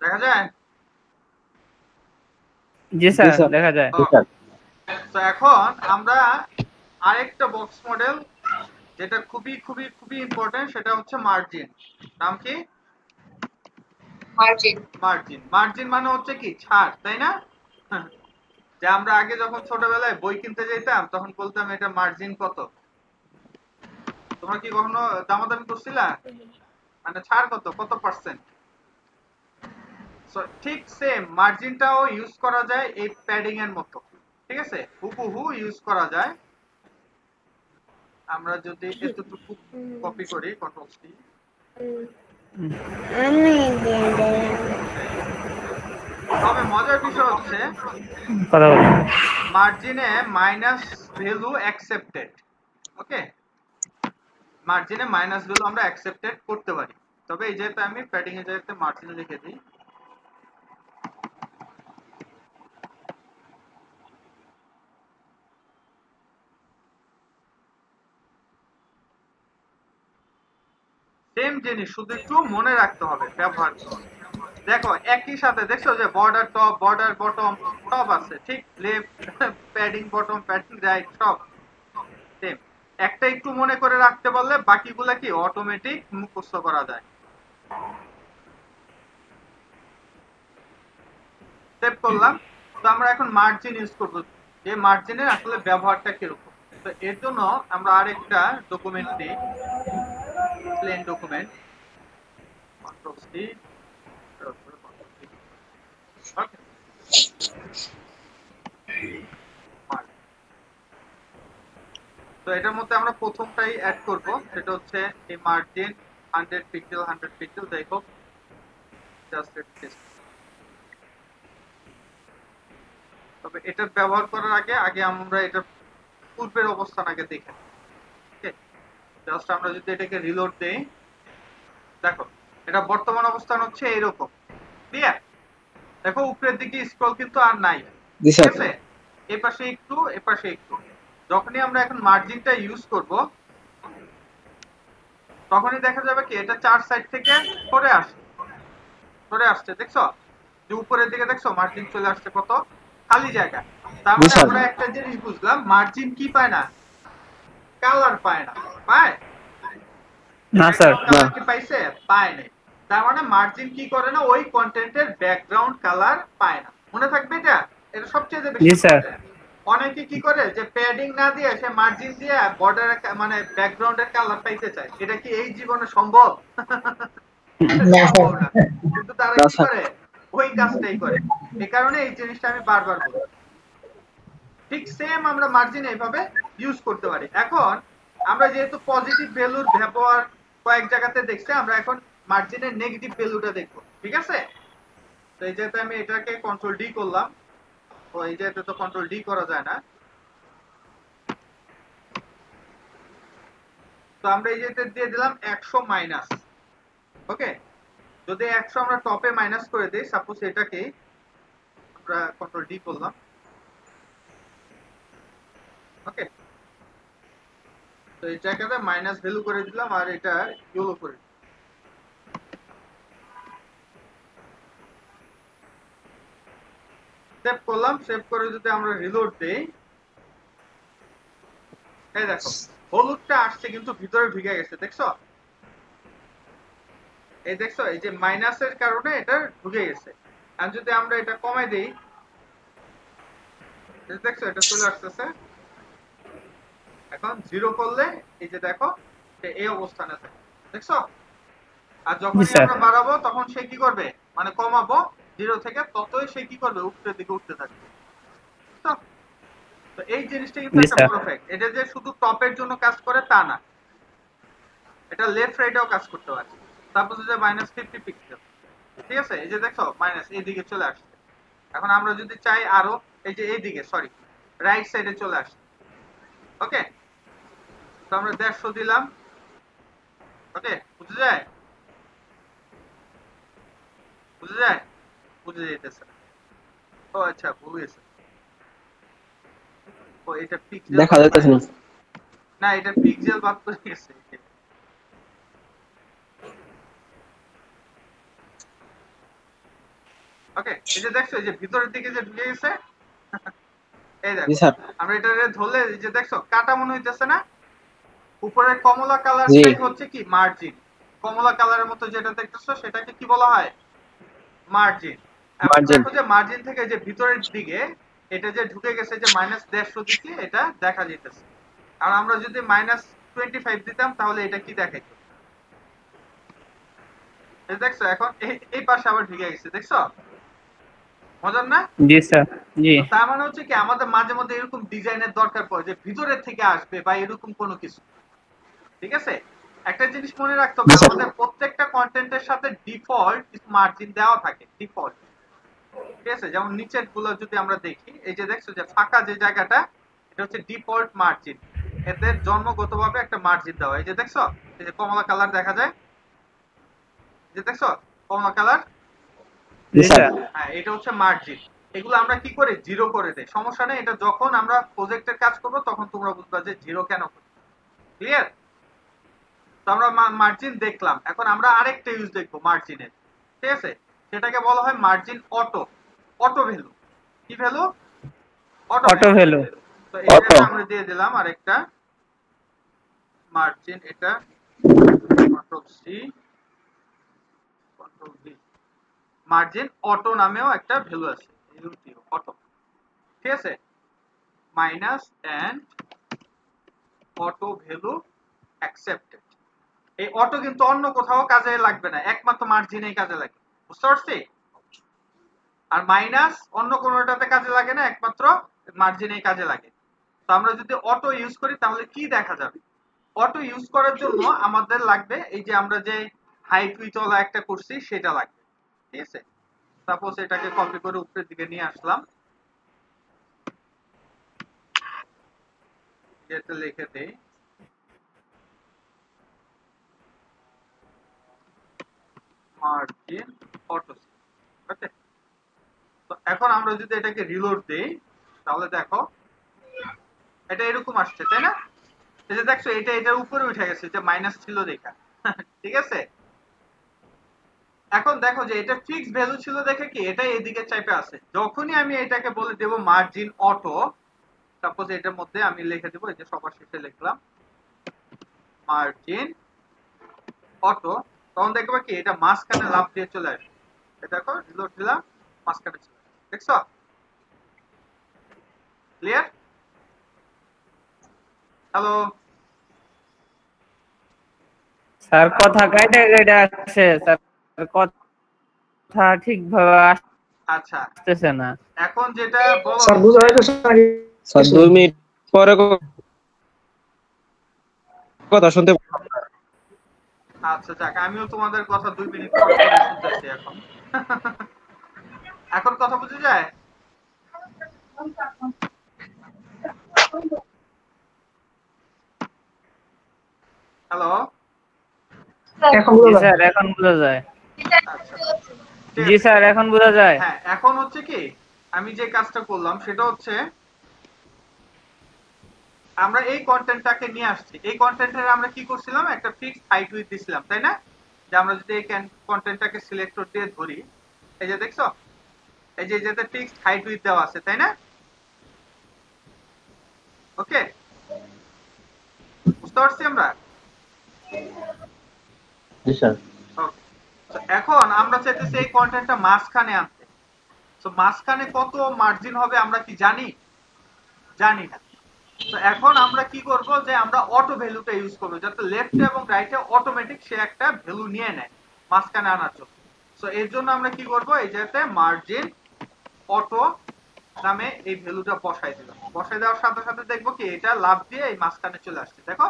দেখা যায়? জি স্যার, দেখা যায়। তো এখন আমরা আরেকটা বক্স মডেল যেটা খুবই খুবই খুবই ইম্পর্টেন্ট, সেটা হচ্ছে মার্জিন। নাম কি? মার্জিন। মার্জিন, মার্জিন মানে হচ্ছে কি ছাড়, তাই না? যে আমরা আগে যখন ছোটবেলায় বই কিনতে যেতাম তখন বলতাম এটা মার্জিন কত। তোমরা কি কখনো দামাদামি করছিলা? মানে ছাড় কত, কত পার্সেন্ট? ঠিক সেম মার্জিনটাও ইউজ করা যায় এই প্যাডিং এর মতো, ঠিক আছে? হুবহু ইউজ করা যায়। আমরা যদি এতটুকু কপি করি, কন্ট্রোল সি, তবে মজার বিষয় হচ্ছে মার্জিনে মাইনাস ভ্যালু অ্যাকসেপ্টেড। ওকে, মার্জিনে মাইনাস ভ্যালু আমরা অ্যাকসেপ্টেড করতে পারি, তবে এই যেটা আমি প্যাডিং এর জায়গাতে মার্জিন লিখে দিই। সেম জিনিস, শুধু একটু মনে রাখতে হবে ব্যবহার। দেখো একই সাথে দেখছো যে বর্ডার টপ, বর্ডার বটম সব আছে, ঠিক? Left padding bottom, padding right সব সেম। একটা একটু মনে করে রাখতে পারলে বাকিগুলা কি অটোমেটিক মুখস্থ করা যায়। সেভ করলাম। তো আমরা এখন মার্জিন ইউজ করব, যে মার্জিনের আসলে ব্যবহারটা কিরকম। তো এর জন্য আমরা আরেকটা ডকুমেন্ট নিই, প্লেন ডকুমেন্ট, কন্ট্রোল সি, ওকে। তো এটার মধ্যে আমরা প্রথমটাই অ্যাড করব, সেটা হচ্ছে এই মার্জিন 100 পিক্সেল 100 পিক্সেল, দেখো জাস্ট তবে এটা ব্যবহার করার আগে আমরা এটা পূর্বের অবস্থান আগে দেখে নিই। ওকে, জাস্ট আমরা যদি এটাকে রিলোড দেই, দেখো এটা বর্তমান অবস্থান হচ্ছে এইরকম। ক্লিয়ার? দেখো উপরের দিকে স্ক্রল কিন্তু আর নাই, ঠিক আছে? এই পাশে একটু, এই পাশে একটু। যখনই আমরা এখন মার্জিনটা ইউজ করব তখনই দেখা যাবে কি এটা চার সাইড থেকে সরে আসছে। দেখছো যে উপরের দিকে দেখছো মার্জিন চলে আসছে কত খালি জায়গা। তার মানে আমরা একটা জিনিস বুঝলাম, মার্জিন কি পায় না? কালার পায় না। পায় না স্যার, না। কি পাইছে? পায় না। তার মানে মার্জিন কি করে না? ওই কন্টেন্টের ব্যাকগ্রাউন্ড কালার পায় না। মনে থাকবে এটা, এটা সবচেয়ে বেশি। জি স্যার। অনেকে কি করে যে প্যাডিং না দিয়ে সে মার্জিন দিয়ে বর্ডারের মানে ব্যাকগ্রাউন্ডের কালার পাইতে চায়। এটা কি এই জীবনে সম্ভব? কিন্তু তারা কি করে? ওই কাজটাই করে। এই কারণে এই জিনিসটা আমি বারবার বলি। ঠিক সেম আমরা মার্জিন এইভাবে ইউজ করতে পারি। এখন আমরা যেহেতু পজিটিভ ভ্যালুর ব্যবহার কয়েক জায়গাতে দেখছি, আমরা এখন মার্জিনের নেগেটিভ ভ্যালুটা দেখব, ঠিক আছে? তো এই যেটা আমি এটাকে কন্ট্রোল ডি করলাম, তো এই যেটা তো কন্ট্রোল ডি করা যায় না, তো আমরা এই যেটা দিয়ে দিলাম 100 মাইনাস। ওকে, যদি 100 আমরা টপে মাইনাস করে দেই, সাপোজ এটাকে আমরা কন্ট্রোল ডি করলাম। ওকে, তো এই জায়গাটা মাইনাস ভ্যালু করে দিলাম আর এটা ইয়েলো করে দিলাম। সেভ করলাম। সেভ করে যদি আমরা রিলোড দেই, এই দেখো হলুদটা আসছে কিন্তু ভিতরে ঢুকে গেছে। দেখছো? এই দেখছো এই যে মাইনাসের কারণে এটা ঢুকে গেছে। আর যদি আমরা এটা কমাই দেই, দেখছো এটা চলে আসতেছে। এখন 0 করলে এই যে দেখো এই অবস্থানে থাকে। দেখছো? আর যখন আমরা বাড়াবো তখন সে কি করবে? মানে কমাবো 0 থেকে, ততই সে কি করবে? উপরের দিকে উঠতে থাকবে। তো এই জিনিসটা কিন্তু একটা পারফেক্ট। এটা যে শুধু টপের জন্য কাজ করে তা না, এটা লেফট রাইটেও কাজ করতে পারে। সাপোজ যে -50 পিক্সেল, ঠিক আছে, এই যে দেখো মাইনাস এইদিকে চলে আসছে। এখন আমরা যদি চাই আরো এই যে এইদিকে সরি রাইট সাইডে চলে আসছে, ওকে, তো আমরা 150 দিলাম, ওকে, বুঝে যায়, বুঝে যায়, বুঝে যেতেছে। ও আচ্ছা ভুল হয়েছে, ও এটা পিক্সেল দেখা যাইতেছে না। না এটা পিক্সেল বাদ করে গেছে। ওকে, এই যে দেখছো এই যে ভিতরের দিকে যে ঢুকে গেছে, এই দেখো জি স্যার। আমরা এটা ধরলে এই যে দেখছো কাটা মনে হইতেছে না, উপরের কমলা জি। কালারটাই হচ্ছে কি মার্জিন। কমলা কালারের মতো যেটা দেখতেছো সেটাকে কি বলা হয়? মার্জিন। এখন মার্জিন। দেখো যে মার্জিন থেকে যে ভিতরের দিকে এটা যে ঢুকে গেছে যে -150 দিকে, এটা দেখা যাইতেছে। আর আমরা যদি -25 দিতাম তাহলে এটা কি দেখাইতো? এই দেখছো এখন এই পাশে আবার ঢুকে গেছে, দেখছো মজার না? জি স্যার, জি। তার মানে হচ্ছে কি আমাদের মাঝে মধ্যে এরকম ডিজাইনের দরকার পড়ে যে ভিতরের থেকে আসবে বা এরকম কোনো কিছু, ঠিক আছে? একটা জিনিস মনে রাখতে হবে, আমাদের প্রত্যেকটা কন্টেন্টের সাথে ডিফল্ট মার্জিন দেওয়া থাকে, ডিফল্ট, ঠিক আছে? যেমন নিচের গুলো যদি আমরা দেখি, এই যে দেখছো যে ফাঁকা যে জায়গাটা, এটা হচ্ছে ডিফল্ট মার্জিন। এদের জন্মগতভাবে একটা মার্জিন দেওয়া। এই যে দেখছো এই যে কমলা কালার দেখা যায়, এই যে দেখছো কমলা কালার, হ্যাঁ এটা হচ্ছে মার্জিন। এগুলো আমরা কি করে জিরো করে দেই, সমস্যা নেই, এটা যখন আমরা প্রজেক্টের কাজ করব তখন তোমরা বুঝবা যে জিরো কেন করি। ক্লিয়ার? তো আমরা মার্জিন দেখলাম, এখন আমরা আরেকটা ইউজ দেখবো মার্জিনের, ঠিক আছে? সেটাকে বলা হয় মার্জিন অটো, অটো ভ্যালু। কি ভ্যালু? Auto value. তো এটা আমরা দিয়ে দিলাম আরেকটা মার্জিন, এটা control C control V, margin auto নামেও একটা ভ্যালু আছে, অটো, ঠিক আছে? Minus and auto value accepted. এই অটো কিন্তু অন্য কোথাও কাজে লাগবে না, একমাত্র মার্জিনেই কাজে লাগে, বুঝতে পারছি? আর মাইনাস অন্য কোনোটাতে কাজে লাগে না, একমাত্র মার্জিনেই কাজে লাগে। তো আমরা যদি অটো ইউজ করি তাহলে কি দেখা যাবে? অটো ইউজ করার জন্য আমাদের লাগবে এই যে আমরা যে হাইট উইথ ওয়ালা একটা করছি সেটা লাগবে, ঠিক আছে? সাপোজ এটাকে কপি করে উপরের দিকে নিয়ে আসলাম, এটা লিখে দেই মার্জিন অটো, ওকে। তো এখন আমরা যদি এটাকে রিলোড দেই তাহলে দেখো এটা এরকম আসছে, তাই না? এই যে দেখছো এটা এটার উপরে উঠে গেছে, যে মাইনাস ছিল দেখা, ঠিক আছে? এখন দেখো যে এটা ফিক্স ভ্যালু ছিল দেখে কি এটা এদিকে চাইপে আছে। যখনই আমি এটাকে বলে দেব মার্জিন অটো, সাপোজ এটার মধ্যে আমি লিখে দেব, এই যে সবার শেষে লিখলাম মার্জিন অটো, তখন দেখবে কি এটা মাঝখানে লাফ দিয়ে চলে আসবে। এটা দেখো রিলোড দিলাম, মাঝখানে চলে আসবে, দেখছো? ক্লিয়ার? হ্যালো স্যার কথা কাইটা কাইটা আসছে স্যার, কথা ঠিকভাবে আচ্ছা আসতেছে না। এখন যেটা বলো স্যার বুঝা যাইতেছে না। স্যার 2 মিনিট পরে কথা শুনতে। আচ্ছা যাক, আমিও তোমাদের কথা 2 মিনিট পরে পরে শুনতেছি এখন। এখন কথা বুঝে যায়? হ্যালো এখন বোঝা যায়? স্যার এখন বোঝা যায়। জি স্যার এখন বোঝা যায়। হ্যাঁ এখন হচ্ছে কি আমি যে কাজটা করলাম সেটা হচ্ছে আমরা এই কন্টেন্টটাকে নিয়ে আসছি। এই কন্টেন্টের আমরা কি করছিলাম, একটা ফিক্সড হাইট উইথ দিছিলাম, তাই না? যে আমরা যদি এই কন্টেন্টটাকে সিলেক্টর দিয়ে ধরি, এই যে দেখছো এই যে যেটা ফিক্সড হাইট উইথ দেওয়া আছে, তাই না? ওকে, বুঝতে পারছি আমরা? জি স্যার। ওকে, তো এখন আমরা চাইতেছি এই কন্টেন্টটা মাঝখানে আনতে। তো মাঝখানে কত মার্জিন হবে আমরা কি জানি? জানি না। তো এখন আমরা কি করব যে আমরা অটো ভ্যালুটা ইউজ করব, যাতে লেফটে এবং রাইটে অটোমেটিক সে একটা ভ্যালু নিয়ে নেয় মাঝখানে আনার জন্য। সো এর জন্য আমরা কি করব, এই যাতে মার্জিন অটো নামে এই ভ্যালুটা বসাই দিলাম। বসাই দেওয়ার সাথে সাথে দেখবো কি এটা লাভ দিয়ে এই মাঝখানে চলে আসছে, দেখো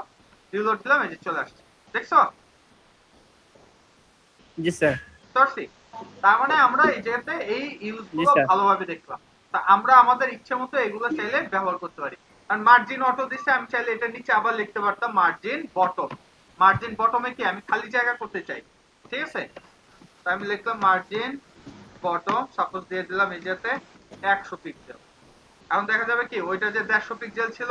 রিলোড দিলাম, এই যে চলে আসছে। দেখছো? জি স্যার। সরছি। তার মানে আমরা এই জায়গাতে এই ইউজগুলো ভালোভাবে দেখলাম। তা আমরা আমাদের ইচ্ছে মতো এগুলো চাইলে ব্যবহার করতে পারি। কারণ মার্জিন অটো দিচ্ছে, আমি চাইলে এটা নিচে আবার লিখতে পারতাম মার্জিন বটম। মার্জিন বটমে কি আমি খালি জায়গা করতে চাই, ঠিক আছে? তো আমি লিখলাম মার্জিন বটম, সাপোজ দিয়ে দিলাম এই জায়গাতে 100 পিক্সেল। এখন দেখা যাবে কি ওইটা যে 150 পিক্সেল ছিল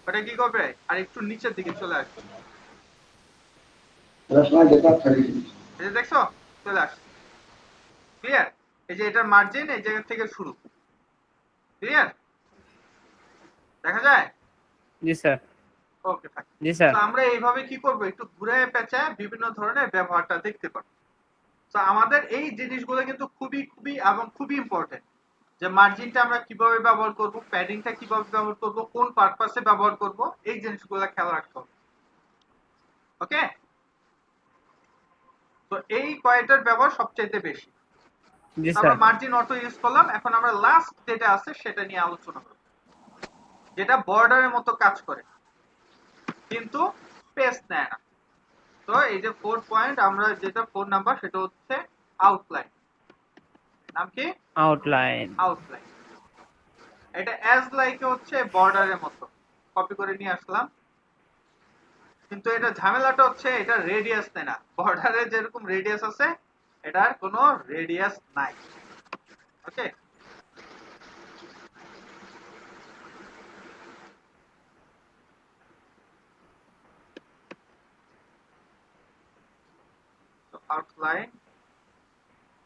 ওটা কি করবে আর একটু নিচের দিকে চলে আসবে। এই যে দেখছো চলে আসছে। ক্লিয়ার? এই যে এটার মার্জিন এই জায়গা থেকে শুরু। ক্লিয়ার? দেখা যায়? জি স্যার। Okay fine. জি স্যার। তো আমরা এইভাবে কি করব একটু ঘুরে পেঁচায় বিভিন্ন ধরনের ব্যবহারটা দেখতে পারব। তো আমাদের এই জিনিসগুলো কিন্তু খুবই খুবই এবং খুবই ইম্পর্টেন্ট, যে মার্জিনটা আমরা কিভাবে ব্যবহার করব, প্যাডিংটা কিভাবে ব্যবহার করব, কোন পারপাসে ব্যবহার করব, এই জিনিসগুলো খেয়াল রাখতে হবে। ওকে? তো এই কয়টার ব্যবহার সবচেয়ে বেশি। জি আমরা স্যার। মার্জিন অটো ইউজ করলাম। এখন আমরা লাস্ট যেটা আছে সেটা নিয়ে আলোচনা করব, যেটা বর্ডারের মতো কাজ করে কিন্তু স্পেস নেয় না। তো এই যে 4 পয়েন্ট, আমরা যেটা 4 নাম্বার সেটা হচ্ছে আউটলাইন। নাম কি? আউটলাইন। আউটলাইন। এটা অ্যাজ লাইক হচ্ছে বর্ডারের মতো, কপি করে নিয়ে আসলাম। কিন্তু এটা ঝামেলাটা হচ্ছে এটা রেডিয়াস নেয় না। বর্ডারে যেরকম রেডিয়াস আছে এটার কোনো রেডিয়াস নাই। ওকে? তো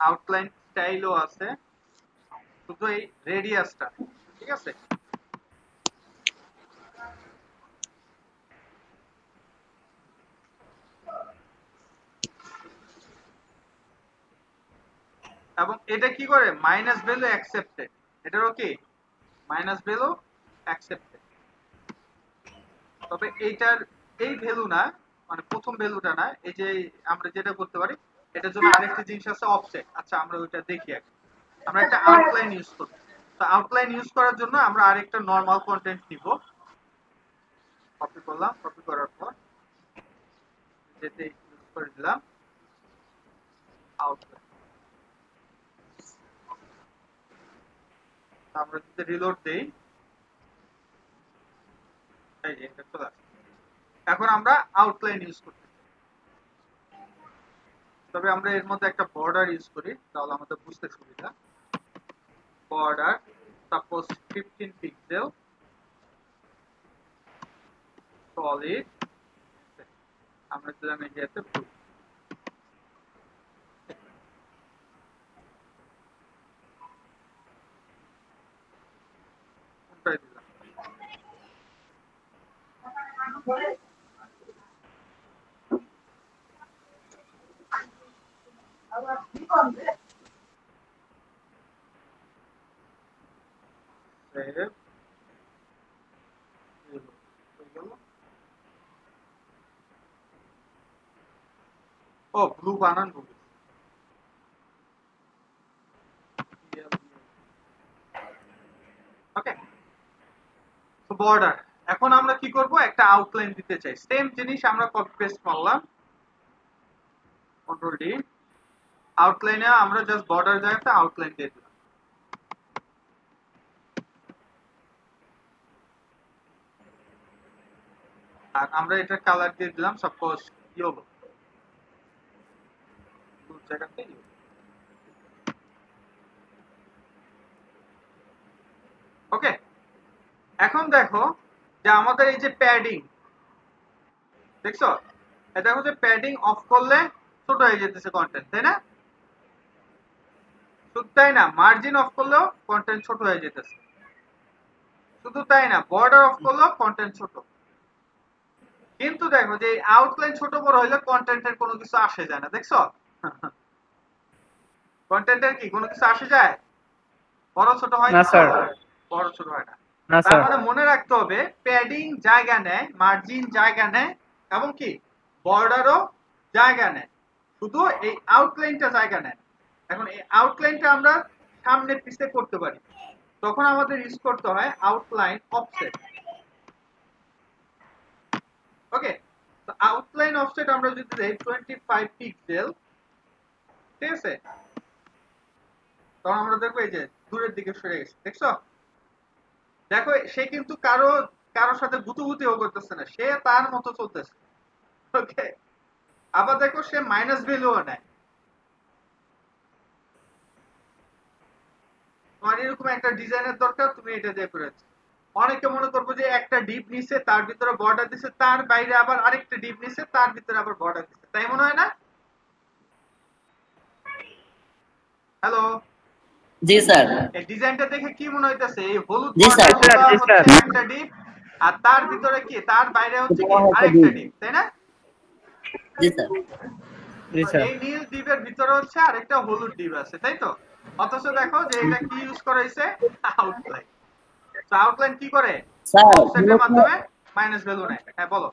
আউটলাইন স্টাইলও আছে, শুধু এই রেডিয়াসটা, ঠিক আছে? এবং এটা কি করে মাইনাস ভ্যালু অ্যাকসেপ্টেড, এটারও কি মাইনাস ভ্যালু অ্যাকসেপ্টেড। তবে এইটার এই ভ্যালু না, মানে প্রথম ভ্যালুটা না, এই যে আমরা যেটা করতে পারি এটার জন্য আরেকটা জিনিস আছে অফসেট। আচ্ছা আমরা ওইটা দেখি আগে। আমরা একটা আউটলাইন ইউজ করব। তো আউটলাইন ইউজ করার জন্য আমরা আরেকটা নরমাল কন্টেন্ট নিব। কপি করলাম, কপি করার পর যেতে ইউজ করে দিলাম আউটলাইন। আমরা যদি রিলোড দেই এই যে এটা চলে আসছে। এখন আমরা আউটলাইন ইউজ করতে, তবে আমরা এর মধ্যে একটা বর্ডার ইউজ করি তাহলে আমাদের বুঝতে সুবিধা। বর্ডার সাপোজ 15 পিক্সেল সলিড, আমরা দিলাম এই যে এতে ব্লু। কোনটাই দিলাম save ও ব্লু বানান ভুল। ওকে? তো বর্ডার, এখন আমরা কি করব একটা আউটলাইন দিতে চাই। সেম জিনিস আমরা কপি পেস্ট করলাম, কন্ট্রোল ডি। আউটলাইনে আমরা জাস্ট বর্ডার জায়গাতে আউটলাইন দিয়ে দিলাম। আর আমরা এটা কালার দিয়ে দিলাম সাপোজ ইয়েলো, ব্লু জায়গাতে ইয়েলো। ওকে? এখন দেখো যে আমাদের এই যে প্যাডিং, দেখছো? এই দেখো যে প্যাডিং অফ করলে ছোট হয়ে যেতেছে কন্টেন্ট, তাই না? শুধু তাই না, মার্জিন অফ করলেও কন্টেন্ট ছোট হয়ে যেতেছে। শুধু তাই না, বর্ডার অফ করলেও কন্টেন্ট ছোট। কিন্তু দেখো যে আউটলাইন ছোট বড় হইলে কন্টেন্টের কোনো কিছু আসে যায় না, দেখছো? কন্টেন্টের কি কোনো কিছু আসে যায়? বড় ছোট হয় না স্যার। বড় ছোট হয় না। না তার স্যার। মানে মনে রাখতে হবে প্যাডিং জায়গা নেয়, মার্জিন জায়গা নেয়, এবং কি বর্ডারও জায়গা নেয়, শুধু এই আউটলাইনটা জায়গা নেয়। এখন এই আউটলাইনটা আমরা সামনে পিছে করতে পারি, তখন আমাদের ইউজ করতে হয় আউটলাইন অফসেট। ওকে? আউটলাইন অফসেট আমরা যদি দেই 25 পিক্সেল, ঠিক আছে, তখন আমরা দেখবো এই যে দূরের দিকে সরে গেছে, দেখছো? দেখো সে কিন্তু কারোর সাথে গুতুগুতিও করতেছে না, সে তার মতো চলতেছে। ওকে, আবার দেখো সে মাইনাস ভ্যালুও নেয়। তোমার এরকম একটা ডিজাইনের দরকার, তুমি এটা দিয়ে করেছো। অনেকে মনে করবো যে একটা ডিপ নিছে, তার ভিতরে বর্ডার দিছে, তার বাইরে আবার আরেকটা ডিপ নিছে, তার ভিতরে আবার বর্ডার দিছে, তাই মনে হয় না? হ্যালো, জি স্যার। এই ডিজাইনটা দেখে কি মনে হইতাছে? এই হলুদ জি স্যার। বর্ডার হচ্ছে একটা ডিপ, আর তার ভিতরে কি, তার বাইরে হচ্ছে কি আরেকটা ডিপ, তাই না? জি স্যার। জি স্যার। এই নীল ডিপের ভিতরে হচ্ছে আরেকটা হলুদ ডিপ আছে, তাই তো? অথচ দেখো যে এটা কি ইউজ করা হইছে, আউটলাইন। তো আউটলাইন কি করে? স্যার অফসেটের মাধ্যমে মাইনাস ভ্যালু নেয়। হ্যাঁ বলো।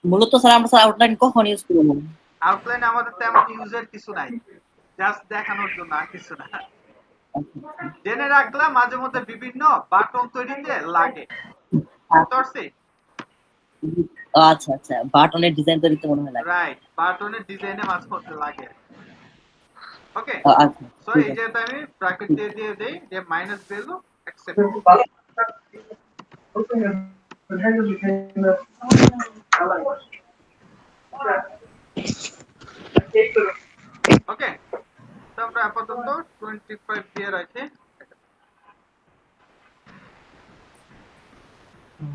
মূলত স্যার আমরা স্যার আউটলাইন কখন ইউজ করব? আউটলাইন আমাদের তেমন ইউজের কিছু নাই, জাস্ট দেখানোর জন্য, আর কিছু না। জেনে রাখলাম মাঝে মধ্যে বিভিন্ন বাটন তৈরিতে লাগে। বুঝতে আচ্ছা আচ্ছা, বাটনের ডিজাইন তৈরিতে মনে হয় লাগে। রাইট, বাটনের ডিজাইনে মাঝে মধ্যে লাগে। ওকে, আচ্ছা, সো এই যে আমি ব্র্যাকেট দিয়ে দেই যে মাইনাস ভ্যালু অ্যাকসেপ্ট। ওকে, তো আমরা আপাতত 25 দিয়ে রাখি।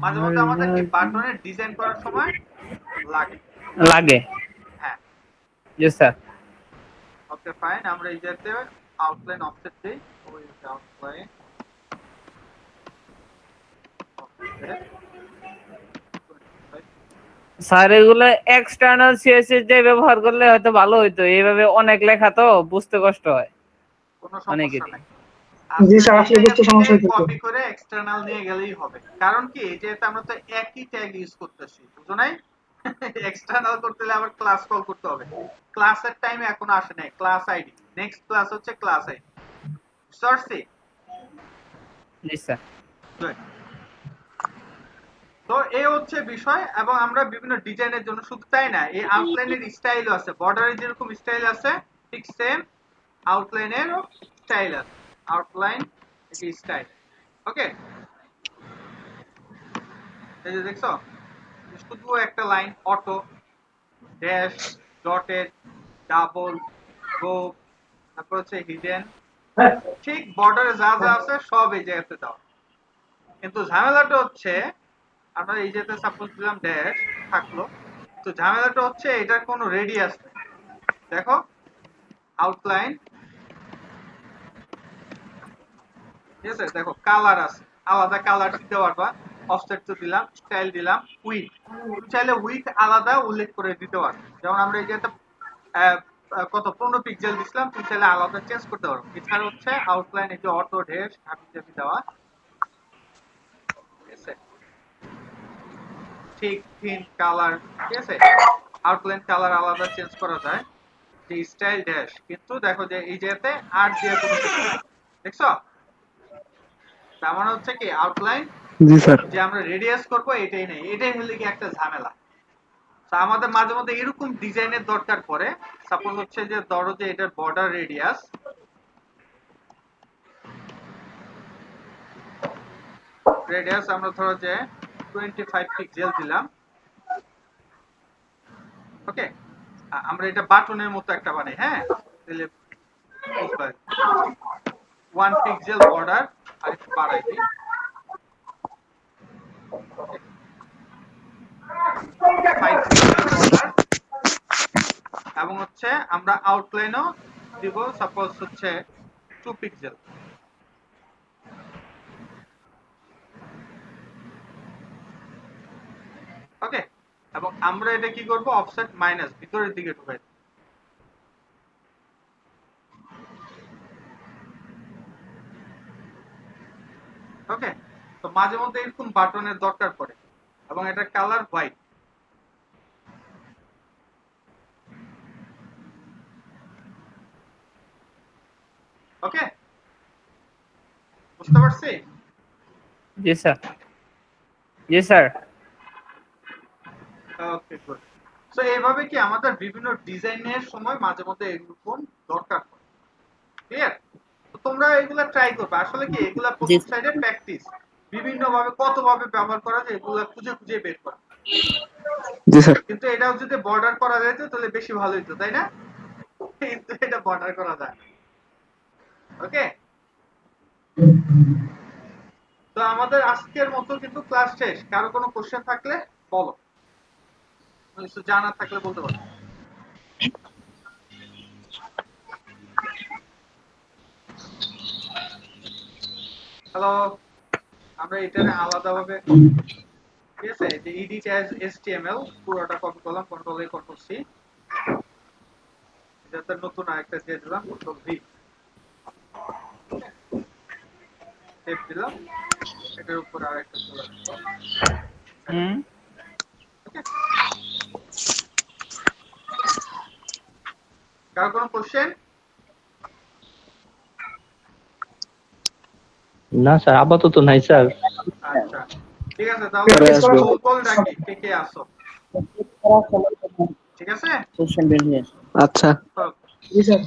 মাঝে মধ্যে আমাদের কি বাটনের ডিজাইন করার সময় লাগে। হ্যাঁ, জি স্যার। ওকে ফাইন, আমরা এই যেতে আউটলাইন অফসেট দেই। ওই আউটলাইন স্যার এগুলো এক্সটার্নাল সিএসএস দিয়ে ব্যবহার করলে হয়তো ভালো হইতো, এইভাবে অনেক লেখা তো বুঝতে কষ্ট হয় কোনো সমস্যা নাই। জি স্যার, আসলে বুঝতে সমস্যা হচ্ছে। কপি করে এক্সটার্নাল নিয়ে গেলেই হবে। কারণ কি, এই যে আমরা তো একই ট্যাগ ইউজ করতেছি, বুঝো নাই? এক্সটার্নাল করতে হলে আবার ক্লাস কল করতে হবে। ক্লাসের টাইমে এখনো আসে নাই ক্লাস আইডি, নেক্সট ক্লাস হচ্ছে ক্লাস আইডি। সরছি? জি স্যার। গুড। তো এই হচ্ছে বিষয়, এবং আমরা বিভিন্ন ডিজাইনের জন্য শুধু তাই না, এই আউটলাইনের স্টাইলও আছে। বর্ডারের যেরকম স্টাইল আছে ঠিক সেম আউটলাইনেরও স্টাইল আছে। আউটলাইন এটি স্টাইল। ওকে, এই যে দেখছো শুধু একটা line, auto, dash, dotted, double, groove, তারপর হচ্ছে হিডেন, ঠিক বর্ডারে যা যা আছে সব এই জায়গাতে দাও। কিন্তু ঝামেলাটা হচ্ছে আমরা এই জায়গাতে সাপোজ দিলাম ড্যাশ থাকলো, তো ঝামেলাটা হচ্ছে এটার কোনো রেডিয়াস নেই। দেখো আউটলাইন, ঠিক আছে, দেখো কালার আছে, আলাদা কালার দিতে পারবা। অফসেট তো দিলাম, স্টাইল দিলাম, উইথ, চাইলে উইথ আলাদা উল্লেখ করে দিতে পারো। যেমন আমরা এই যে কত 15 পিক্সেল দিছিলাম, তুমি চাইলে আলাদা চেঞ্জ করতে পারো। এছাড়া হচ্ছে আউটলাইন এই যে অটো ড্যাশ হাবি জাবি দেওয়া, ঠিক আছে, ঠিক থিন কালার, ঠিক আছে, আউটলাইন কালার আলাদা চেঞ্জ করা যায়। যে স্টাইল ড্যাশ, কিন্তু দেখো যে এই যেতে আর দিয়ে কোনো কিছু নাই, দেখছো? তার মানে হচ্ছে কি আউটলাইন জি স্যার। যে আমরা রেডিয়াস করব এটাই নেই, এটাই হলে কি একটা ঝামেলা। তো আমাদের মাঝে মধ্যে এরকম ডিজাইনের দরকার পড়ে। সাপোজ হচ্ছে যে ধরো যে এটার বর্ডার রেডিয়াস, আমরা ধরো যে 25 পিক্সেল দিলাম। ওকে, আমরা এটা বাটনের মতো একটা বানাই। হ্যাঁ, তাহলে 1 পিক্সেল বর্ডার আর একটু বাড়াই দিই। এবং হচ্ছে আমরা আউটলাইনও দিব, সাপোজ হচ্ছে 2 পিক্সেল। ওকে, এবং আমরা এটা কি করব, অফসেট মাইনাস ভিতরের দিকে ঢুকাই দেব। ওকে, তো মাঝে মধ্যে এরকম বাটনের দরকার পড়ে, এবং এটা কালার হোয়াইট। ওকে, বুঝতে পারছি? জি স্যার। জি স্যার। ওকে, গুড। তো এইভাবে কি আমাদের বিভিন্ন ডিজাইনের সময় মাঝে মধ্যে এরকম দরকার হয়। ক্লিয়ার? তো তোমরা এগুলা ট্রাই করবে। আসলে কি এগুলা প্রথম সাইডে প্র্যাকটিস, বিভিন্ন ভাবে কত ভাবে ব্যবহার করা যায় এগুলা খুঁজে খুঁজে বের করা। জি স্যার। কিন্তু এটাও যদি বর্ডার করা যেত তাহলে বেশি ভালো হতো, তাই না? কিন্তু এটা বর্ডার করা যায় না। ওকে, তো আমাদের আজকের মতো কিন্তু ক্লাস শেষ। কারো কোনো কোশ্চেন থাকলে বলো, কিছু জানা থাকলে বলতে পারো। হ্যালো, আমরা এটা আলাদাভাবে, ঠিক আছে, যে এডিট অ্যাজ HTML পুরোটা কপি করলাম, কন্ট্রোল A কন্ট্রোল C, এটাতে নতুন আরেকটা দিয়ে দিলাম, কন্ট্রোল V, সেভ দিলাম, এটার উপর আরেকটা দিলাম। কার কোনো কোশ্চেন? না স্যার, আপাতত নাই স্যার। আচ্ছা ঠিক আছে, তাহলে রোল কল রাখি, কে কে আসো, ঠিক আছে? কোশ্চেন বের হয়ে আসে। আচ্ছা। জি স্যার।